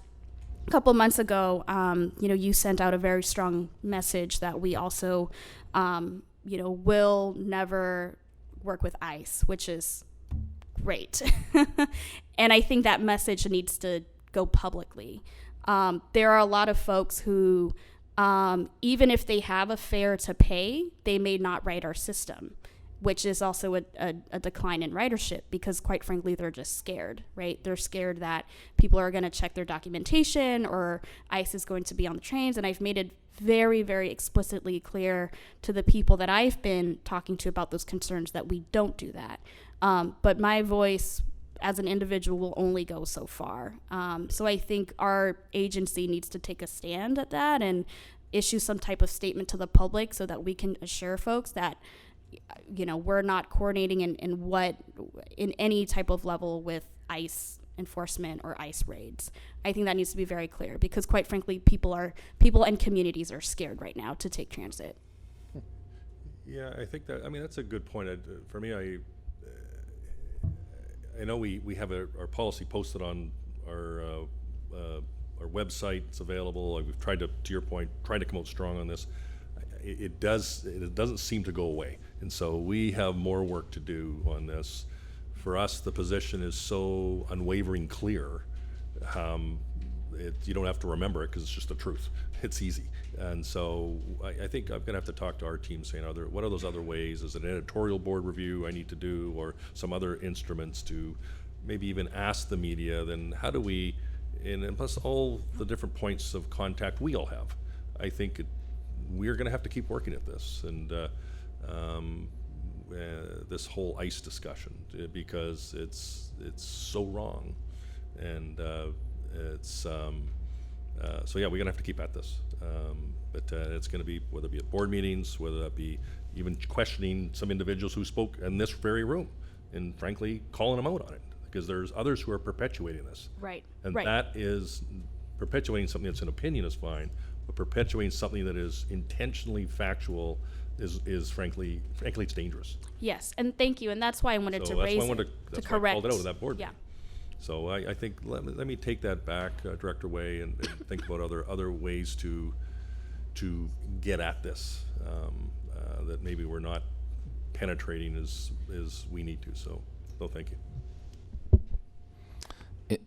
couple months ago, you sent out a very strong message that we also, will never work with ICE, which is great. And I think that message needs to go publicly. There are a lot of folks who, even if they have a fare to pay, they may not write our system, which is also a decline in ridership because, quite frankly, they're just scared, right? They're scared that people are going to check their documentation or ICE is going to be on the trains. And I've made it very, very explicitly clear to the people that I've been talking to about those concerns that we don't do that. But my voice as an individual will only go so far. So I think our agency needs to take a stand at that and issue some type of statement to the public so that we can assure folks that, we're not coordinating in any type of level with ICE enforcement or ICE raids. I think that needs to be very clear because, quite frankly, people and communities are scared right now to take transit. Yeah, I think that, I mean, that's a good point. For me, I know we have our policy posted on our website. It's available. We've tried to your point, trying to come out strong on this. It doesn't seem to go away. And so we have more work to do on this. For us, the position is so unwavering clear. You don't have to remember it because it's just the truth. It's easy. And so I think I'm gonna have to talk to our team saying, what are those other ways? Is it an editorial board review I need to do, or some other instruments to maybe even ask the media, then how do we, and plus all the different points of contact we all have, I think we're gonna have to keep working at this, and this whole ICE discussion, because it's so wrong, and so yeah, we're gonna have to keep at this. But it's gonna be, whether it be at board meetings, whether that be even questioning some individuals who spoke in this very room, and frankly, calling them out on it, because there's others who are perpetuating this. Right. And right. that is, perpetuating something that's an opinion is fine, but perpetuating something that is intentionally factual is frankly it's dangerous. Yes, and thank you, and that's why I wanted So to that's raise why I wanted it, that's to why I correct. called it out at that board Yeah. meeting. So I think let me take that back, Director Way, and think about other ways to get at this that maybe we're not penetrating as we need to. So thank you.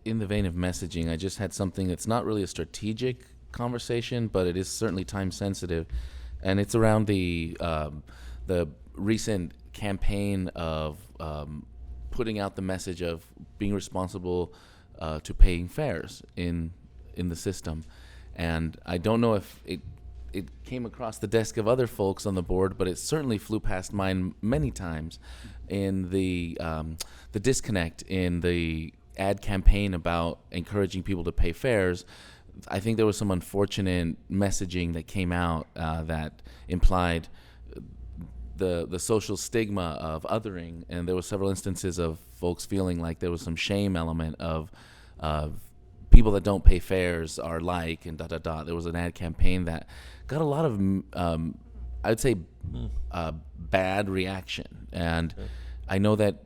In the vein of messaging, I just had something that's not really a strategic conversation, but it is certainly time sensitive, and it's around the recent campaign of putting out the message of being responsible to paying fares in the system. And I don't know if it came across the desk of other folks on the board, but it certainly flew past mine many times in the disconnect in the ad campaign about encouraging people to pay fares. I think there was some unfortunate messaging that came out that implied the social stigma of othering, and there were several instances of folks feeling like there was some shame element of people that don't pay fares are like, and There was an ad campaign that got a lot of, I would say, bad reaction, and I know that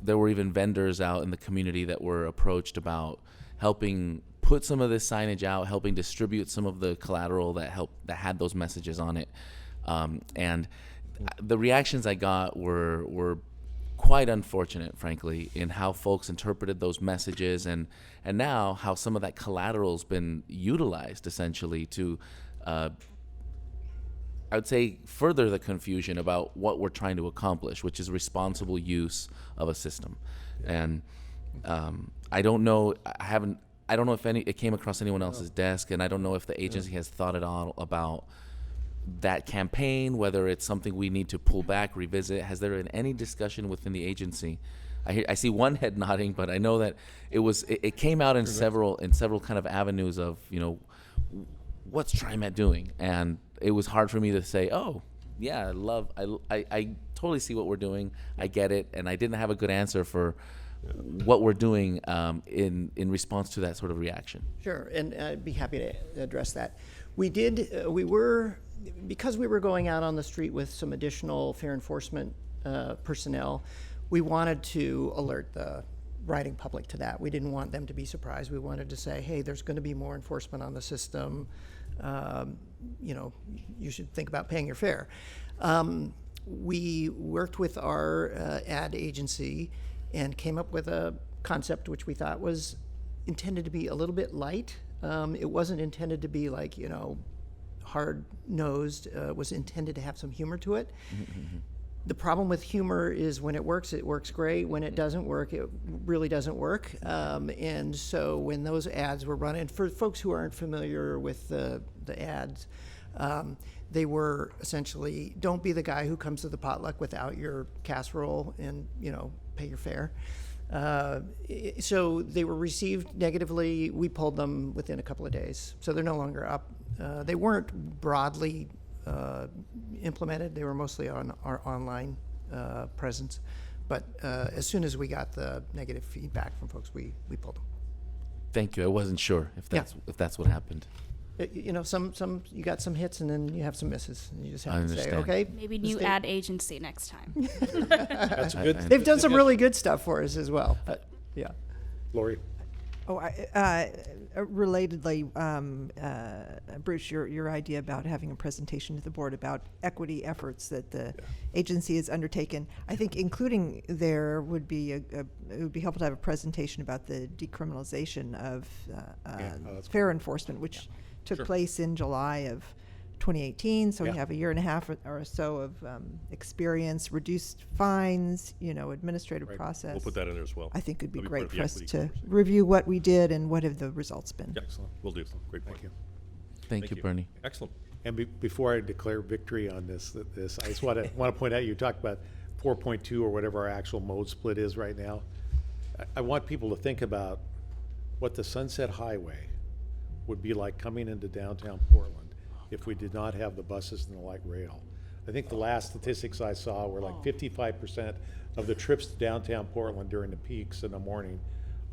there were even vendors out in the community that were approached about helping put some of this signage out, helping distribute some of the collateral that had those messages on it. And the reactions I got were quite unfortunate, frankly, in how folks interpreted those messages, and now how some of that collateral's been utilized essentially to, I would say, further the confusion about what we're trying to accomplish, which is responsible use of a system. And I don't know. I don't know if it came across anyone else's desk, and I don't know if the agency has thought at all about that campaign, whether it's something we need to pull back, revisit. Has there been any discussion within the agency? I see one head nodding, but I know that it came out in several kind of avenues of, what's TriMet doing? And it was hard for me to say, oh, yeah, I totally see what we're doing. I get it. And I didn't have a good answer for what we're doing in response to that sort of reaction. Sure, and I'd be happy to address that. Because we were going out on the street with some additional fare enforcement personnel, we wanted to alert the riding public to that. We didn't want them to be surprised. We wanted to say, hey, there's going to be more enforcement on the system. You should think about paying your fare. We worked with our ad agency and came up with a concept which we thought was intended to be a little bit light. It wasn't intended to be like, hard-nosed. It was intended to have some humor to it. Mm-hmm. The problem with humor is when it works great. When it doesn't work, it really doesn't work. And so when those ads were running, for folks who aren't familiar with the ads, they were essentially, don't be the guy who comes to the potluck without your casserole and, pay your fare. So they were received negatively. We pulled them within a couple of days. So they're no longer up. They weren't broadly implemented. They were mostly on our online presence. But as soon as we got the negative feedback from folks, we pulled them. Thank you. I wasn't sure if that's what happened. You know, some you got some hits and then you have some misses. And you just have I to say, understand. okay. Maybe the new state- ad agency next time. That's a good. They've done some really good stuff for us as well. Yeah. Lori. Oh, relatedly, Bruce, your idea about having a presentation to the board about equity efforts that the agency has undertaken, I think including there would be it would be helpful to have a presentation about the decriminalization of that's fair enforcement, which took place in July of 2018. So we have a year and a half or so of experience, reduced fines, administrative process. We'll put that in there as well. I think it'd be That'll part great of the for us equity to conversation. review what we did and what have the results been. Yeah, excellent. We'll do. Great point. Thank you. Thank you, Bernie. Excellent. And before I declare victory on this, I just want to point out, you talked about 4.2 or whatever our actual mode split is right now. I want people to think about what the Sunset Highway would be like coming into downtown Portland if we did not have the buses and the light rail. I think the last statistics I saw were like 55% of the trips to downtown Portland during the peaks in the morning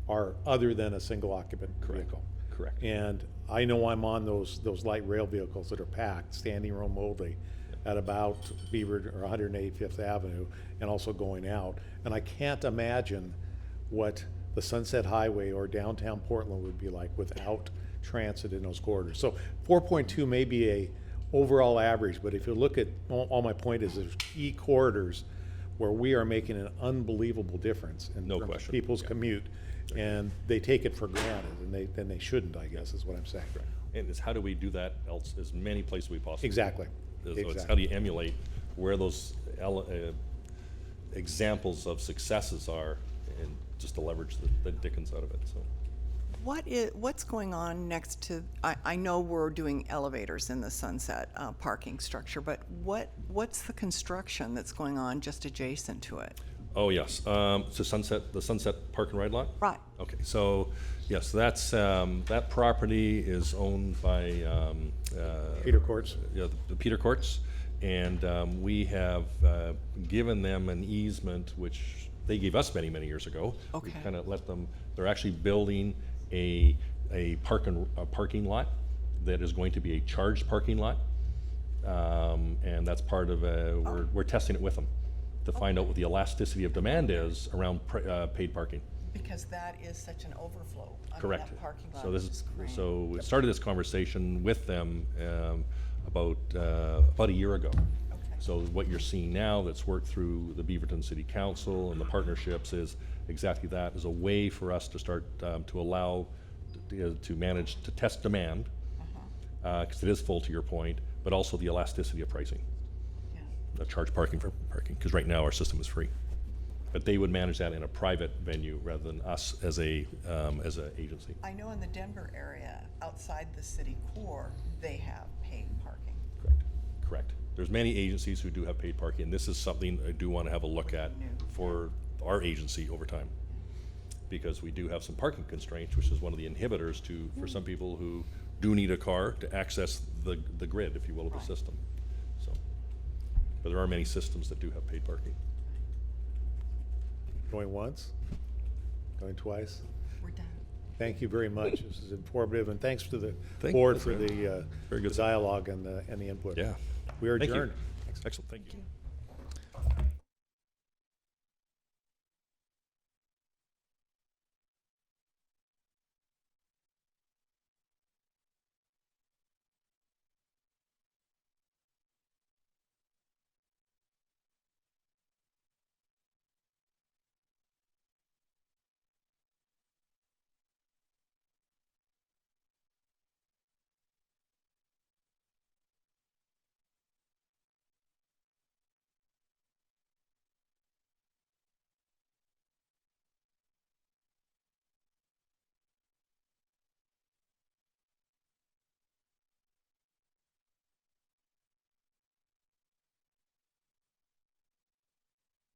are other than a single occupant vehicle. Correct. And I know I'm on those light rail vehicles that are packed, standing room only, at about Beaver or 185th Avenue, and also going out. And I can't imagine what the Sunset Highway or downtown Portland would be like without transit in those corridors. So 4.2 may be a overall average, but if you look at, all my point is there's key corridors where we are making an unbelievable difference in No terms of question. people's commute, and they take it for granted, and they shouldn't, I guess, is what I'm saying. And it's how do we do that else as many places we possibly Exactly. can. So it's Exactly. how do you emulate where those examples of successes are, and just to leverage the dickens out of it. So What's going on next to, I know we're doing elevators in the Sunset parking structure, but what's the construction that's going on just adjacent to it? oh yes, so the Sunset Park and Ride lot. Right. Okay, so yes, that's that property is owned by Peter Courts. Yeah, the Peter Courts, and we have given them an easement which they gave us many years ago. Okay. We kind of let them. They're actually building a parking lot that is going to be a charged parking lot, and that's part of we're testing it with them to find out what the elasticity of demand is around paid parking. Because that is such an overflow. I mean, Correct. that parking lot So this is great. so we started this conversation with them about a year ago. So what you're seeing now that's worked through the Beaverton City Council and the partnerships is exactly that, is a way for us to start to allow to manage, to test demand, because it is full to your point, but also the elasticity of pricing. Yeah. Charge parking for parking, because right now our system is free. But they would manage that in a private venue rather than us as a agency. I know in the Denver area, outside the city core, they have paid parking. Correct. There's many agencies who do have paid parking, and this is something I do want to have a look at for our agency over time. Because we do have some parking constraints, which is one of the inhibitors for some people who do need a car to access the grid, if you will, of the system. So, but there are many systems that do have paid parking. Going once, going twice. We're done. Thank you very much. This is informative, and thanks to the Thank board you. for the Very good. dialogue and the input. Yeah. We are Thank you. adjourned. Excellent, thank you.